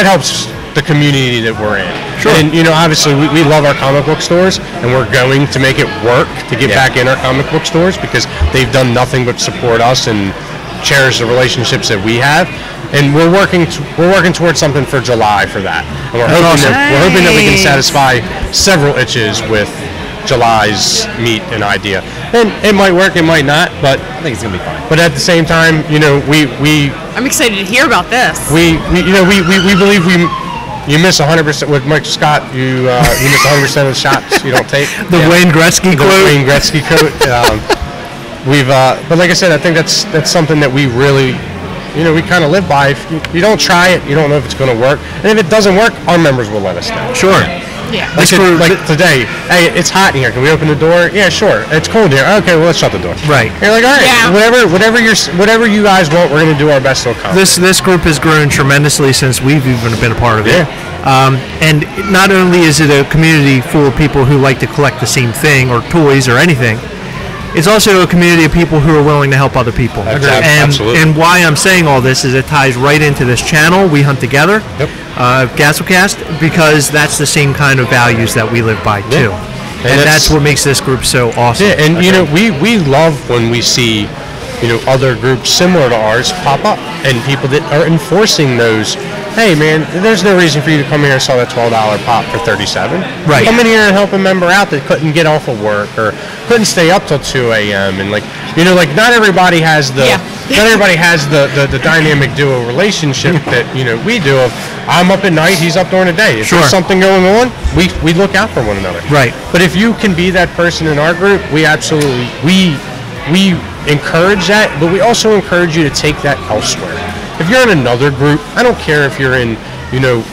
helps the community that we're in. Sure. And, obviously we love our comic book stores, and we're going to make it work to get back in our comic book stores, because they've done nothing but support us and cherish the relationships that we have, and we're working towards something for July for that. And we're hoping that we can satisfy several itches with July's meet and idea. And it might work, it might not, but I think it's gonna be fine. But at the same time, you know, we I'm excited to hear about this. we believe you miss 100% with Mike Scott. You miss 100% of the shots you don't take. The Wayne Gretzky quote. Wayne Gretzky quote. But like I said, I think that's something that we really, you know, we kind of live by. If you don't try it, you don't know if it's going to work. And if it doesn't work, our members will let us know. Sure. Yeah. Like today, hey, it's hot in here. Can we open the door? Yeah, sure. It's cold here. Okay, well, let's shut the door. Right. You're like, all right, whatever you guys want, we're going to do our best to accomplish. This group has grown tremendously since we've even been a part of it. And not only is it a community full of people who like to collect the same thing or toys or anything, it's also a community of people who are willing to help other people. Absolutely. And why I'm saying all this is it ties right into this channel, We Hunt Together, Gastlecast, because that's the same kind of values that we live by too. And that's what makes this group so awesome. Yeah, and you know, we love when we see, you know, other groups similar to ours pop up and people that are enforcing those. Hey man, there's no reason for you to come here and sell that $12 pop for $37. Right. Come in here and help a member out that couldn't get off of work or couldn't stay up till 2 a.m. and like, you know, like not everybody has the the dynamic duo relationship that, you know, we do of I'm up at night, he's up during the day. If there's something going on, we look out for one another. Right. But if you can be that person in our group, we absolutely we encourage that, but we also encourage you to take that elsewhere. If you're in another group, I don't care if you're in, you know,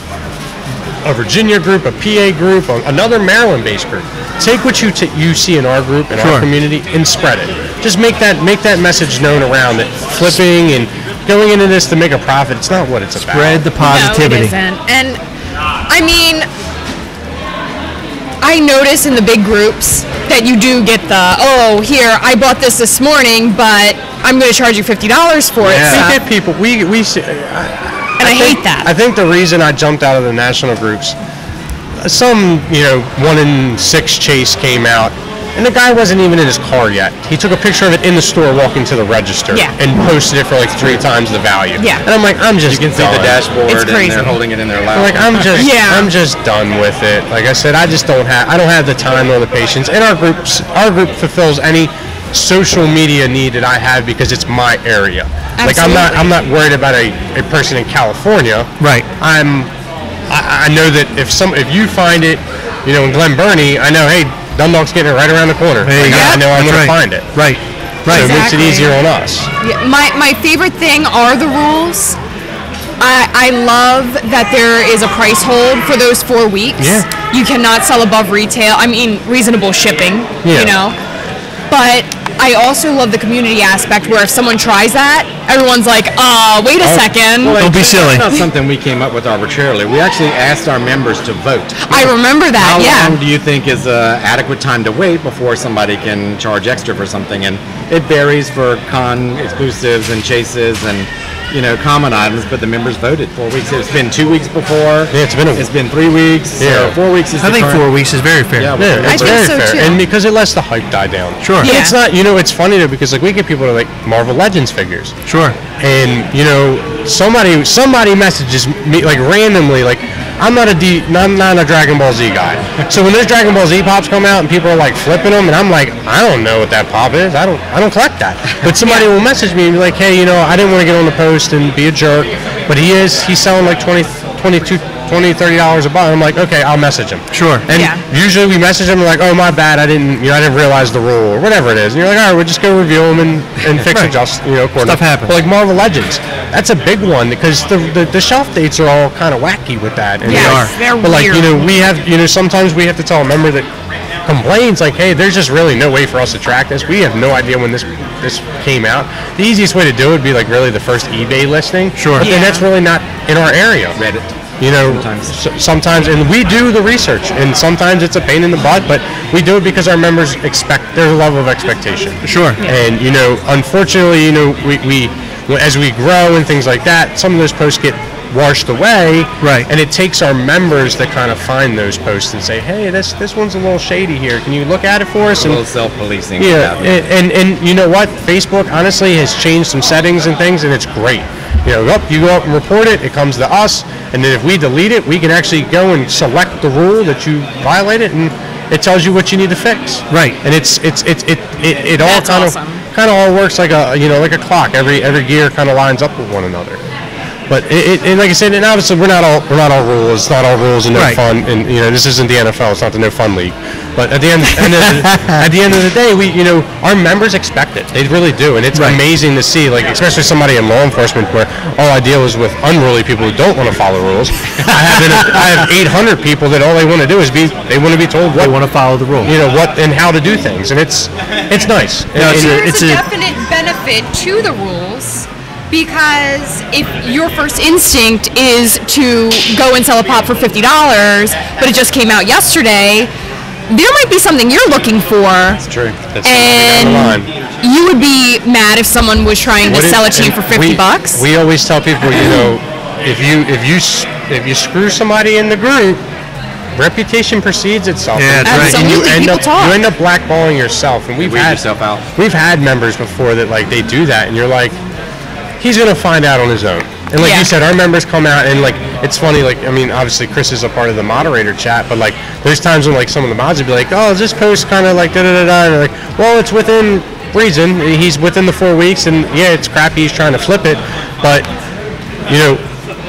a Virginia group, a PA group, another Maryland-based group. Take what you see in our group, in our community, and spread it. Just make that message known around that flipping and going into this to make a profit, it's not what it's about. Spread the positivity. No, it isn't. And I mean, I notice in the big groups that you do get the, oh, here, I bought this morning, but I'm going to charge you $50 for it. We get people, I hate that. I think the reason I jumped out of the national groups, some, you know, 1 in 6 chase came out, and the guy wasn't even in his car yet. He took a picture of it in the store walking to the register and posted it for like 3 times the value. Yeah. And I'm like, I'm just You can see the dashboard and they're holding it in their lap. I'm like, I'm just done with it. Like I said, I don't have the time or the patience. And our group fulfills any social media need that I have because it's my area. Absolutely. Like I'm not worried about a person in California. Right. I know that if you find it, you know, in Glen Burnie, I know, hey, Dundalk's getting it right around the corner. I know I'm going to find it. Right. So it makes it easier on us. Yeah, my favorite thing are the rules. I love that there is a price hold for those 4 weeks. Yeah. You cannot sell above retail. I mean, reasonable shipping, you know. But I also love the community aspect where if someone tries that, everyone's like, wait a second. Well, don't be silly. It's not something we came up with arbitrarily. We actually asked our members to vote. I remember that, How long do you think is adequate time to wait before somebody can charge extra for something? And it varies for con exclusives and chases and, you know, common items, but the members voted 4 weeks. It's been 2 weeks before. Yeah, it's been 3 weeks. Yeah. So 4 weeks is I think 4 weeks is very fair. Yeah, I it's think very so fair. too. And because it lets the hype die down. Sure. And Yeah. it's not, you know, it's funny though because like we get people to like Marvel Legends figures. Sure. And you know, somebody messages me like randomly like I'm not a Dragon Ball Z guy. So when those Dragon Ball Z pops come out and people are like flipping them, and I'm like, I don't know what that pop is. I don't collect that. But somebody will message me and be like, hey, you know, I didn't want to get on the post and be a jerk, but he's selling like $20, $30 a buck. I'm like, okay, I'll message him. Sure. And usually we message him like, oh my bad, I didn't realize the rule or whatever it is. And you're like, all right, we'll just go review them and fix it. Just accordingly. Stuff happens. But like Marvel Legends, that's a big one because the shelf dates are all kind of wacky with that. And they're but like weird. you know, we have sometimes we have to tell a member that complains like, hey, there's just really no way for us to track this. We have no idea when this came out. The easiest way to do it would be like really the first eBay listing. Sure. But then that's really not in our area. Reddit. You know, sometimes, and we do the research, and sometimes it's a pain in the butt, but we do it because our members expect their level of expectation. Sure. And you know, unfortunately, you know, we as we grow and things like that, some of those posts get washed away. Right. And it takes our members to kind of find those posts and say, hey, this one's a little shady here. Can you look at it for us? A little self-policing. Yeah. And you know what? Facebook honestly has changed some settings and things, and it's great. You go up and report it. It comes to us, and then if we delete it, we can actually go and select the rule that you violated, and it tells you what you need to fix. Right. And it all kind of all works like a clock. Every gear kind of lines up with one another. But and like I said, and obviously we're not all rules. It's not all rules and no fun. And this isn't the NFL. It's not the no fun league. But at the end of the day, our members expect it. They really do, and it's amazing to see. Like especially somebody in law enforcement, where all I deal is with unruly people who don't want to follow rules. I have 800 people that all they want to do is they want to be told what they want to follow the rules. What and how to do things, and it's nice. There's a definite benefit to the rules. Because if your first instinct is to go and sell a pop for $50, but it just came out yesterday, there might be something you're looking for. That's true. And you would be mad if someone was trying to sell it to you for $50. We always tell people, if you screw somebody in the group, reputation precedes itself. Yeah, that's right. And you end up blackballing yourself. And we've had members before that they do that, and you're like, he's going to find out on his own. And like you said, our members come out, and it's funny, obviously Chris is a part of the moderator chat, but there's times when some of the mods would be like, oh, is this post kind of da-da-da-da, and they're like, well, it's within reason, he's within the 4 weeks, and yeah, it's crappy, he's trying to flip it, but,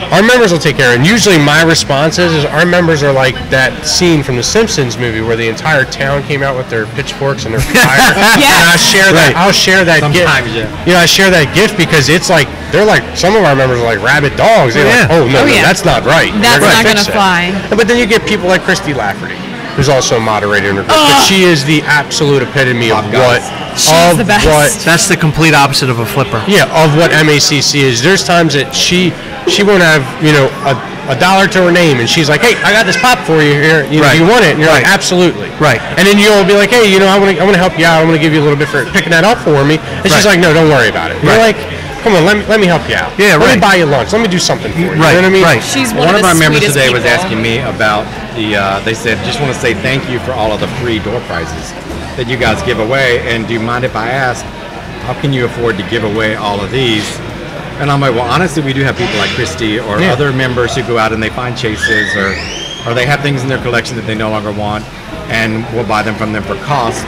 our members will take care of it. And usually my response is our members are like that scene from the Simpsons movie where the entire town came out with their pitchforks and their fire. And I'll share that gift. I share that gift because it's they're some of our members are like rabid dogs. They're like, no, that's not right. That's not going to fly. But then you get people like Christy Lafferty, who's also a moderator in her group. But she is the absolute epitome of what. She's the best. That's the complete opposite of a flipper. Yeah, of what MACC is. There's times that she won't have a dollar to her name, and she's like, hey, I got this pop for you here. Do you want it? And you're like, absolutely. Right. And then you'll be like, hey, I want to help you out. I want to give you a little bit for picking that up for me. And she's like, no, don't worry about it. And you're like, come on, let me help you out. Yeah, let me buy you lunch. Let me do something for you. Right. You know what I mean? Right. She's one of my members today people. was asking me about they said, just want to say thank you for all of the free door prizes that you guys give away, and do you mind if I ask, how can you afford to give away all of these? And I'm like, well, honestly, we do have people like Christy or other members who go out and they find chases or they have things in their collection that they no longer want, and we'll buy them from them for cost.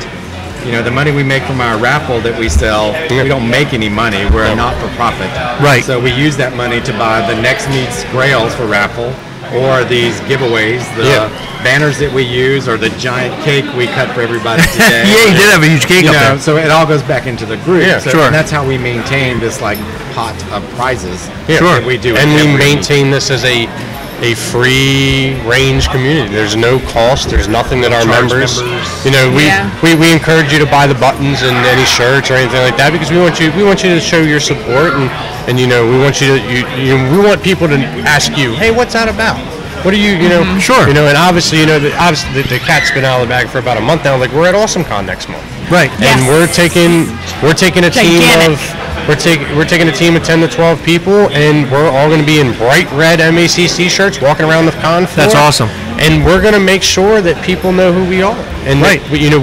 The money we make from our raffle that we sell, we don't make any money. We're a not-for-profit. Right. So we use that money to buy the next meets grails for raffle, or these giveaways, the banners that we use, or the giant cake we cut for everybody today. Yeah, you did have a huge cake up there. So it all goes back into the group. Yeah, sure. And that's how we maintain this pot of prizes that we do. And we maintain this as a free range community. There's no cost. There's nothing that our members. We encourage you to buy the buttons and any shirts or anything like that because we want you to show your support and we want we want people to ask you, hey, what's that about? What are you Sure. And obviously the cat's been out of the bag for about a month now. We're at AwesomeCon next month. Right. And we're taking a team of. We're taking a team of 10 to 12 people, and we're all going to be in bright red MACC shirts walking around the con floor. That's awesome. And we're going to make sure that people know who we are. And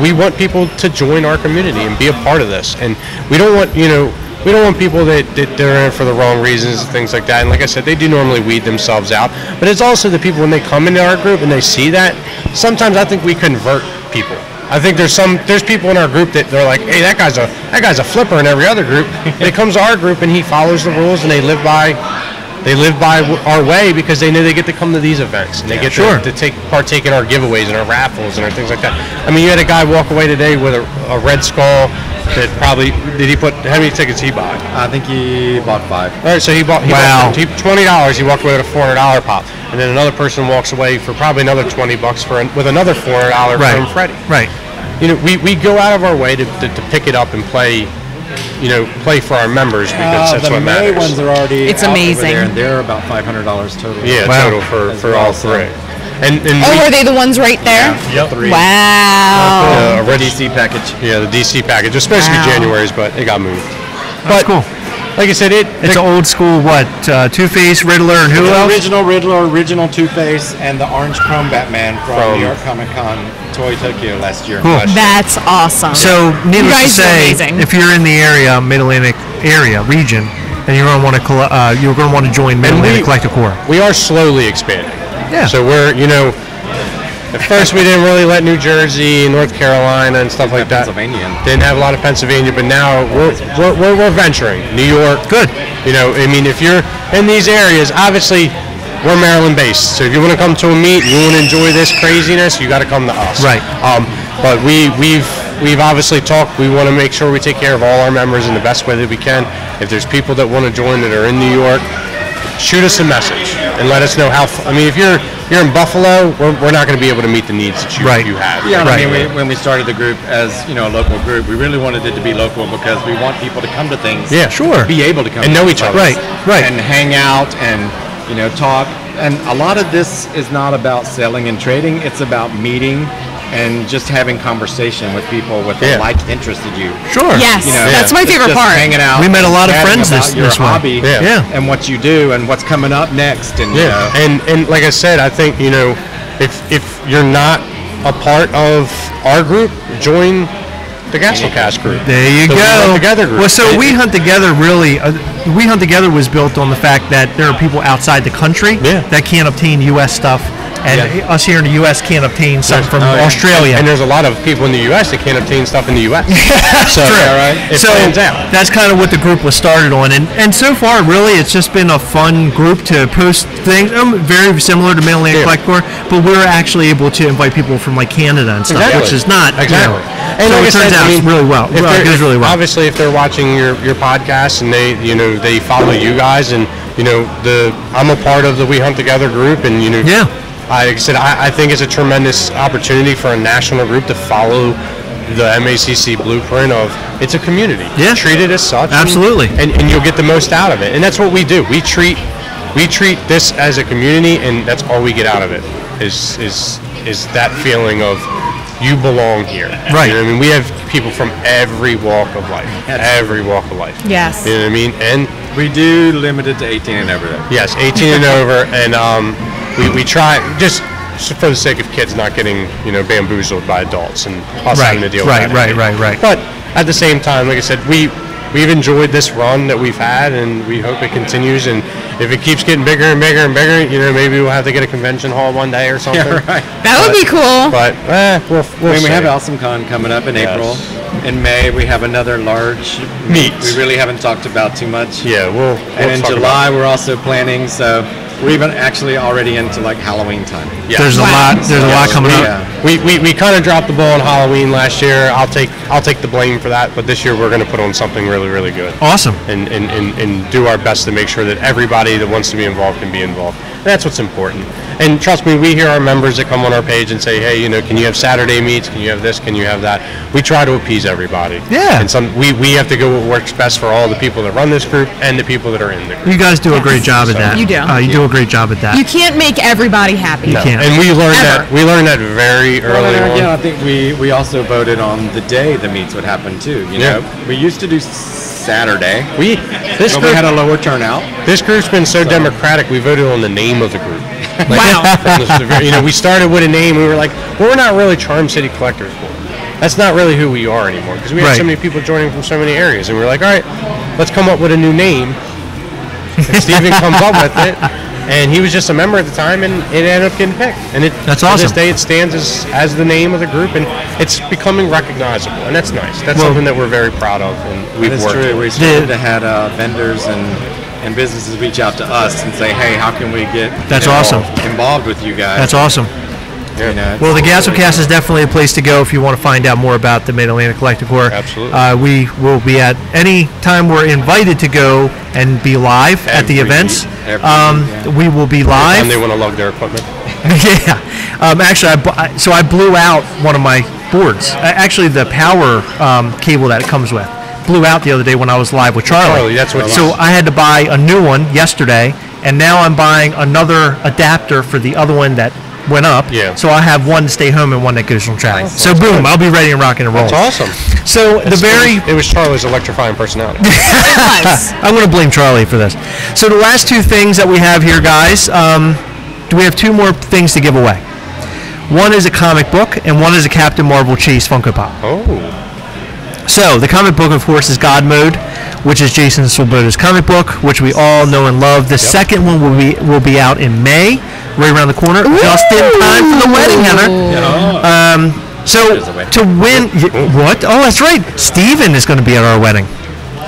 we want people to join our community and be a part of this. And we don't want people that they're in it for the wrong reasons and things like that. And like I said, they do normally weed themselves out. But it's also the people when they come into our group and they see that. Sometimes I think we convert people. I think there's people in our group that they're like, hey, that guy's a flipper in every other group. He comes to our group and he follows the rules and they live by our way because they know they get to come to these events and they get to partake in our giveaways and our raffles and our things like that. I mean, you had a guy walk away today with a Red Skull that probably how many tickets he bought? I think he bought 5. All right, so he bought $20. He walked away with a $400 pop. And then another person walks away for probably another $20 with another $400 from Freddie. Right. We go out of our way to pick it up and play for our members because that's what matters. The May ones are already it's out amazing. Over there, and they're about $500 total. Yeah, total for all three. And are they the ones right there? Yep. 3. Wow. A DC package. Yeah, the DC package. It was supposed to be January's, but it got moved. That's cool. Like I said, it's an old school Two-Face, Riddler, and who else? Original Riddler, original Two-Face, and the orange chrome Batman from New York Comic Con Toy Tokyo last year. Cool. That's awesome. So, needless to say, if you're in the area, Mid-Atlantic area, region, and you're going to want to join Mid-Atlantic Collector Corps. We are slowly expanding. Yeah. So we're, at first we didn't really let New Jersey, North Carolina, and stuff like that. Pennsylvania. Didn't have a lot of Pennsylvania, but now we're venturing. New York. Good. If you're in these areas, obviously we're Maryland-based. So if you want to come to a meet, you want to enjoy this craziness, you got to come to us. Right. But we've obviously talked. We want to make sure we take care of all our members in the best way that we can. If there's people that want to join that are in New York, shoot us a message and let us know how. If you're in Buffalo, we're not going to be able to meet the needs that you have. Yeah, when we started the group as a local group, we really wanted it to be local because we want people to come to things. Yeah, sure. Be able to come and to know each other. Right. And hang out and talk. And a lot of this is not about selling and trading. It's about meeting and just having conversation with people with a like interested you. Sure. Yes, that's my favorite just part. Hanging out. We met a lot of friends about your this hobby way. Yeah. and what you do and what's coming up next. And and like I said, I think if you're not a part of our group, join the Gastlecast group. There you go. We Hunt Together group. Well, so We Hunt Together We Hunt Together was built on the fact that there are people outside the country that can't obtain U.S. stuff. And us here in the U.S. can't obtain something from Australia. And there's a lot of people in the U.S. that can't obtain stuff in the U.S. So, it plans out. That's kind of what the group was started on. And so far, really, it's just been a fun group to post things. Very similar to Mid-Atlantic Collector Corps, but we're actually able to invite people from Canada and stuff, which is not. Exactly. And so it turns out really well. It goes really well. Obviously, if they're watching your podcast and they follow you guys, and I'm a part of the We Hunt Together group, and like I said, I think it's a tremendous opportunity for a national group to follow the MACC blueprint of it's a community. Yeah. Treat it as such. Absolutely. And you'll get the most out of it. And that's what we do. We treat this as a community, and that's all we get out of it is that feeling of you belong here. Right. We have people from every walk of life. Every walk of life. Yes. You know what I mean? And we do limit it to 18 and over. Yes, 18 and over, and we try just for the sake of kids not getting bamboozled by adults and us having to deal with that. Right. But at the same time, like I said, we've enjoyed this run that we've had, and we hope it continues. And if it keeps getting bigger and bigger and bigger, maybe we'll have to get a convention hall one day or something. Yeah, right. That would be cool. But we'll we have AwesomeCon coming up in April. In May, we have another large meet. We really haven't talked about too much. Yeah, we'll and in July, we're also planning. So we're even actually already into Halloween time. Yeah. There's a lot coming up. Yeah. We kind of dropped the ball on Halloween last year. I'll take the blame for that, but this year we're going to put on something really, really good. Awesome. And do our best to make sure that everybody that wants to be involved can be involved. And that's what's important. And trust me, we hear our members that come on our page and say, hey, can you have Saturday meets? Can you have this? Can you have that? We try to appease everybody. Yeah. And we have to go what works best for all the people that run this group and the people that are in the group. You guys do a great job at that. You do. You do a great job at that. You can't make everybody happy. You can't. And we learned that very early on. Yeah, I think we also voted on the day the meets would happen too. We used to do Saturday. We had a lower turnout. This group's been so democratic. We voted on the name of the group. Wow. We started with a name. We were like, well, we're not really Charm City Collectors Corps. That's not really who we are anymore because we have so many people joining from so many areas, and we're like, all right, let's come up with a new name. And Steven comes up with it. And he was just a member at the time, and it ended up getting picked. And that's awesome. To this day, it stands as the name of the group, and it's becoming recognizable, and that's nice. That's something that we're very proud of, and we've worked true. We started to have vendors and businesses reach out to us and say, hey, how can we get involved with you guys? That's awesome. Well, the Gastlecast is definitely a place to go if you want to find out more about the Mid-Atlantic Collector Corps. Absolutely. We will be at any time we're invited to go and be live at the events. We will be live. Every time they want to lug their equipment. Yeah. Actually, I blew out one of my boards. Actually, the power cable that it comes with blew out the other day when I was live with Charlie. That's what. So I had to buy a new one yesterday, and now I'm buying another adapter for the other one that went up. Yeah. So I have one to stay home and one that goes on track. So boom, I'll be ready and rock and roll. That's awesome. So it was Charlie's electrifying personality. I'm going to blame Charlie for this. So the last two things that we have here, guys, we have two more things to give away. One is a comic book, and one is a Captain Marvel Chase Funko Pop. Oh. So the comic book, of course, is God Mode. which is Jason Swoboda's comic book, which we all know and love. The second one will be out in May, right around the corner, just in time for the wedding, Heather. So to win, what? Oh, that's right. Steven is going to be at our wedding.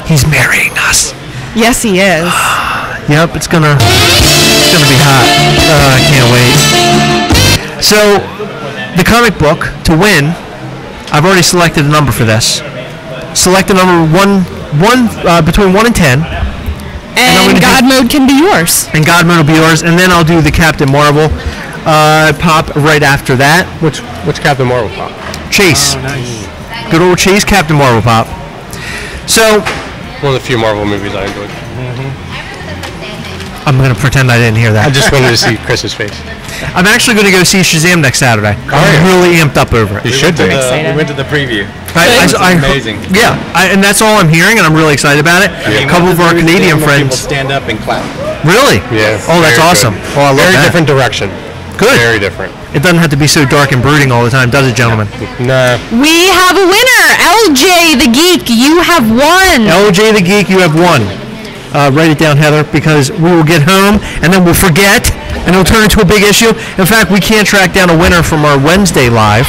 He's marrying us. Yes, he is. Yep, it's gonna be hot. I can't wait. So the comic book to win, I've already selected a number for this. Select a number between 1 and 10. And God Mode can be yours. And God Mode will be yours. And then I'll do the Captain Marvel pop right after that. Which Captain Marvel pop? Chase. Good old Chase Captain Marvel pop. So one of the few Marvel movies I enjoyed. I'm going to pretend I didn't hear that. I just wanted to see Chris's face. I'm actually going to go see Shazam next Saturday. I'm really amped up over it. You should be. We went to the preview. It's amazing. Yeah, and that's all I'm hearing, and I'm really excited about it. A couple of our Canadian friends. People stand up and clap. Really? Yeah. Oh, that's awesome. Oh, I love Very that. different direction. Good. Very different. It doesn't have to be so dark and brooding all the time, does it, gentlemen? Nah. We have a winner, LJ the Geek. You have won. LJ the Geek, you have won. Write it down, Heather, because we will get home and then we'll forget, and it'll turn into a big issue. In fact, we can't track down a winner from our Wednesday live.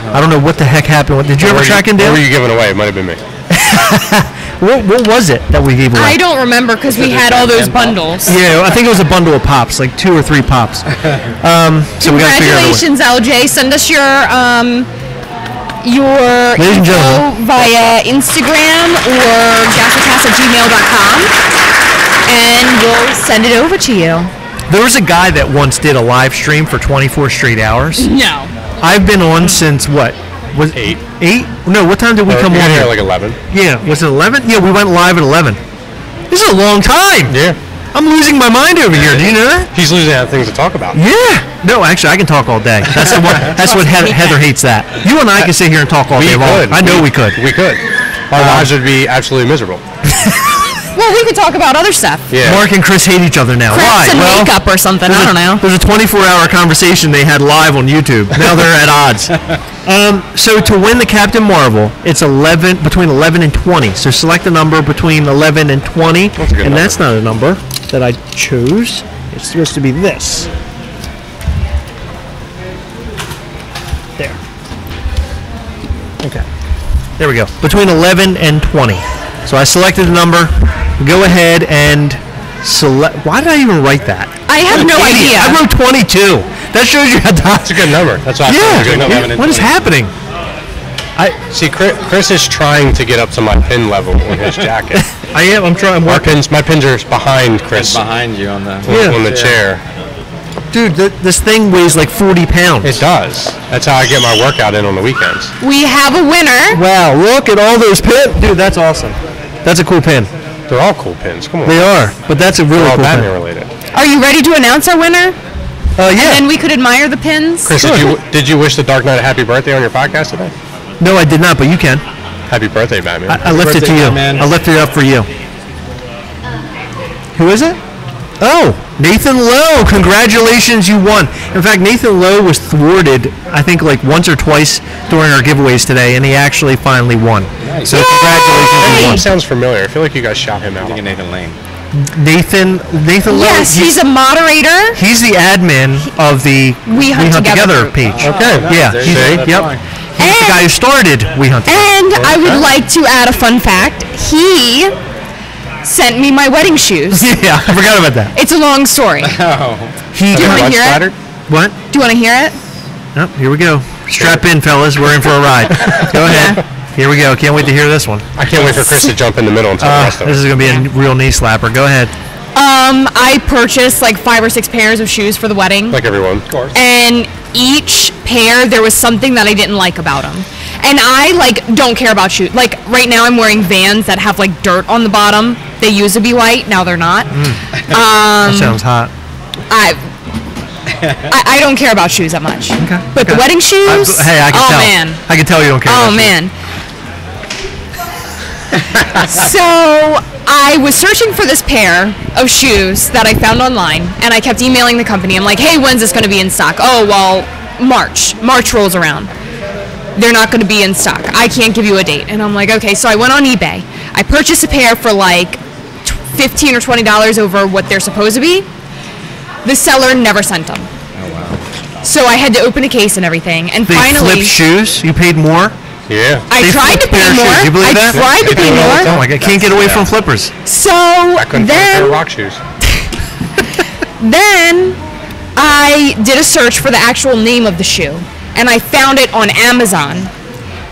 I don't know what the heck happened. Did you ever track him down? What were you giving away? It might have been me. What was it that we gave away? I don't remember because we had all those bundles. Yeah, I think it was a bundle of pops, like 2 or 3 pops. So we got to figure out a way. Congratulations, LJ. Send us your Ladies and info gentlemen. via Instagram or gastlecast@gmail.com, and we'll send it over to you. There was a guy that once did a live stream for 24 straight hours. No. I've been on since what? Was 8? 8? No, what time did we come on here? here? Like 11. Yeah, was it 11? Yeah, we went live at 11. This is a long time. Yeah. I'm losing my mind over here. Do you know that? He's losing out things to talk about. Yeah. No, actually, I can talk all day. That's what Heather hates that. You and I can sit here and talk all day long. I know we could. We could. Our lives would be absolutely miserable. Well, we could talk about other stuff. Yeah. Mark and Chris hate each other now. Crafts Why? and makeup or something. I don't know. There's a 24-hour conversation they had live on YouTube. Now they're at odds. So to win the Captain Marvel, it's between 11 and 20. So select a number between 11 and 20. That's a good number. That's not a number that I chose. It's supposed to be this. There. Okay. There we go. Between 11 and 20. So I selected a number. Go ahead and select. Why did I even write that? I have no idea. I wrote 22. That shows you how to. That's a good number. That's why I thought it was a good number. What is happening? See, Chris is trying to get up to my pin level on his jacket. I am. I'm trying. My pins are behind Chris. Behind you on the chair. Dude, this thing weighs like 40 pounds. It does. That's how I get my workout in on the weekends. We have a winner. Wow, look at all those pins. Dude, that's awesome. That's a cool pin. They're all cool pins. Come on. They are, but that's a really They're all cool Batman pin. related. Are you ready to announce our winner? Yeah. And then we could admire the pins. Chris, did you wish the Dark Knight a happy birthday on your podcast today? No, I did not, but you can. Happy birthday, Batman. I left it to you. Batman. I left it up for you. Who is it? Oh, Nathan Lowe. Congratulations, you won. In fact, Nathan Lowe was thwarted, I think, like once or twice during our giveaways today, and he actually finally won. Nice. So congratulations, you won. Sounds familiar. I feel like you guys shout him out. I think Nathan Lane. Nathan Lowe. Yes, he's a moderator. He's the admin of the We Hunt Together page. Okay. Yeah. There He's, you go. yep. He's the guy who started We Hunt Together. And I would like to add a fun fact. He sent me my wedding shoes. Yeah, I forgot about that. It's a long story. Oh. Do you want to hear it? What? Do you want to hear it? Oh, here we go. Strap in, fellas. We're in for a ride. Go ahead. Here we go. Can't wait to hear this one. I can't wait for Chris to jump in the middle and tell the rest of This us. is going to be a real knee slapper. Go ahead. I purchased like 5 or 6 pairs of shoes for the wedding. Like everyone. Of course. And each pair, there was something that I didn't like about them. And I don't care about shoes. Like right now I'm wearing Vans that have like dirt on the bottom. They used to be white, now they're not. That sounds hot. I don't care about shoes that much. Okay. But the wedding shoes, I can tell. man. I can tell you don't care about shoes. So I was searching for this pair of shoes that I found online, and I kept emailing the company. I'm like, hey, when's this going to be in stock? Oh, well, March rolls around. they're not going to be in stock. I can't give you a date. And I'm like, okay. So I went on eBay. I purchased a pair for like $15 or $20 over what they're supposed to be. The seller never sent them. Oh, wow. So I had to open a case and everything. And they finally... flipped shoes? You paid more? Yeah. I tried to pay more. You believe that? I tried to pay more. Oh my God, can't get away from flippers. So I couldn't find a pair of then... rock shoes. Then I did a search for the actual name of the shoe, and I found it on Amazon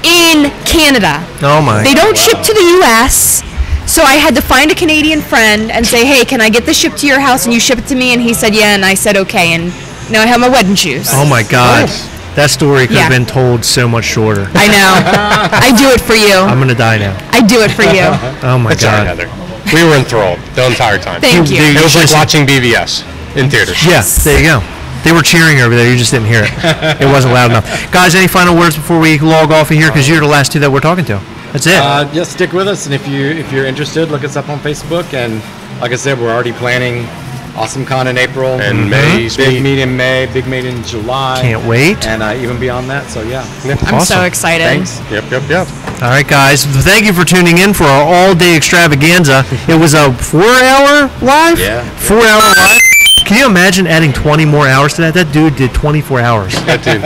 in Canada. Oh my! They don't ship to the U.S., so I had to find a Canadian friend and say, "Hey, can I get this shipped to your house and you ship it to me?" And he said, "Yeah," and I said, "Okay." And now I have my wedding shoes. Oh my God! That story could have been told so much shorter. I know. I do it for you. I'm gonna die now. I do it for you. Oh my That's all right, God! Heather. We were enthralled the entire time. Thank you. It was like watching BVS in theaters. Yeah, there you go. They were cheering over there. You just didn't hear it. It wasn't loud enough. Guys, any final words before we log off of here? Because you're the last two that we're talking to. That's it. Just stick with us, and if you're interested, look us up on Facebook. And like I said, we're already planning AwesomeCon in April, and May, big meet in May, big meet in July. Can't wait. And even beyond that. So yeah, I'm so excited. Thanks. Yep. All right, guys. Thank you for tuning in for our all-day extravaganza. It was a 4-hour live. Yeah. 4-hour live. Can you imagine adding 20 more hours to that? That dude did 24 hours. That dude.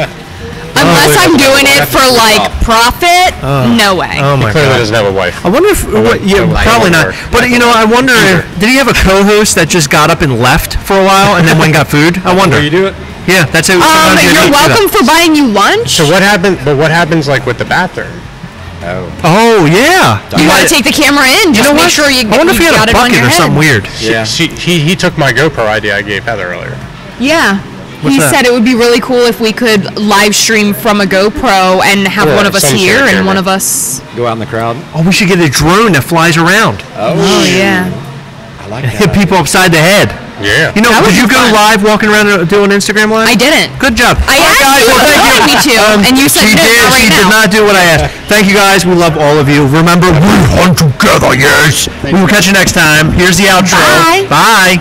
Unless I'm doing it for like profit, no way. Oh my Clearly God. doesn't have a wife. I wonder if, probably not. But you know, I wonder if, did he have a co-host that just got up and left for a while and then went and got food? I wonder. You do it. Yeah, that's it. You're welcome for buying you lunch. So what happened? But what happens like with the bathroom? Oh yeah. You gotta take the camera in. Just make sure you. I wonder if he had a got it on bucket your or head. something weird. Yeah. He took my GoPro idea I gave Heather earlier. Yeah. What's He that? said it would be really cool if we could live stream from a GoPro and have Or one of us some here sort of and camera. one of us. Go out in the crowd. Oh, we should get a drone that flies around. Oh yeah. I like And that. hit people upside the head. Yeah. You know, That would did you be go fun. live walking around doing Instagram live? I didn't. Good job. I asked guys, you well, if you thank wanted me to, and you said she no, did. not right She did now. not do what I asked. Thank you guys. We love all of you. Remember, we hunt together. Yes. We will catch you next time. Here's the outro. Bye. Bye.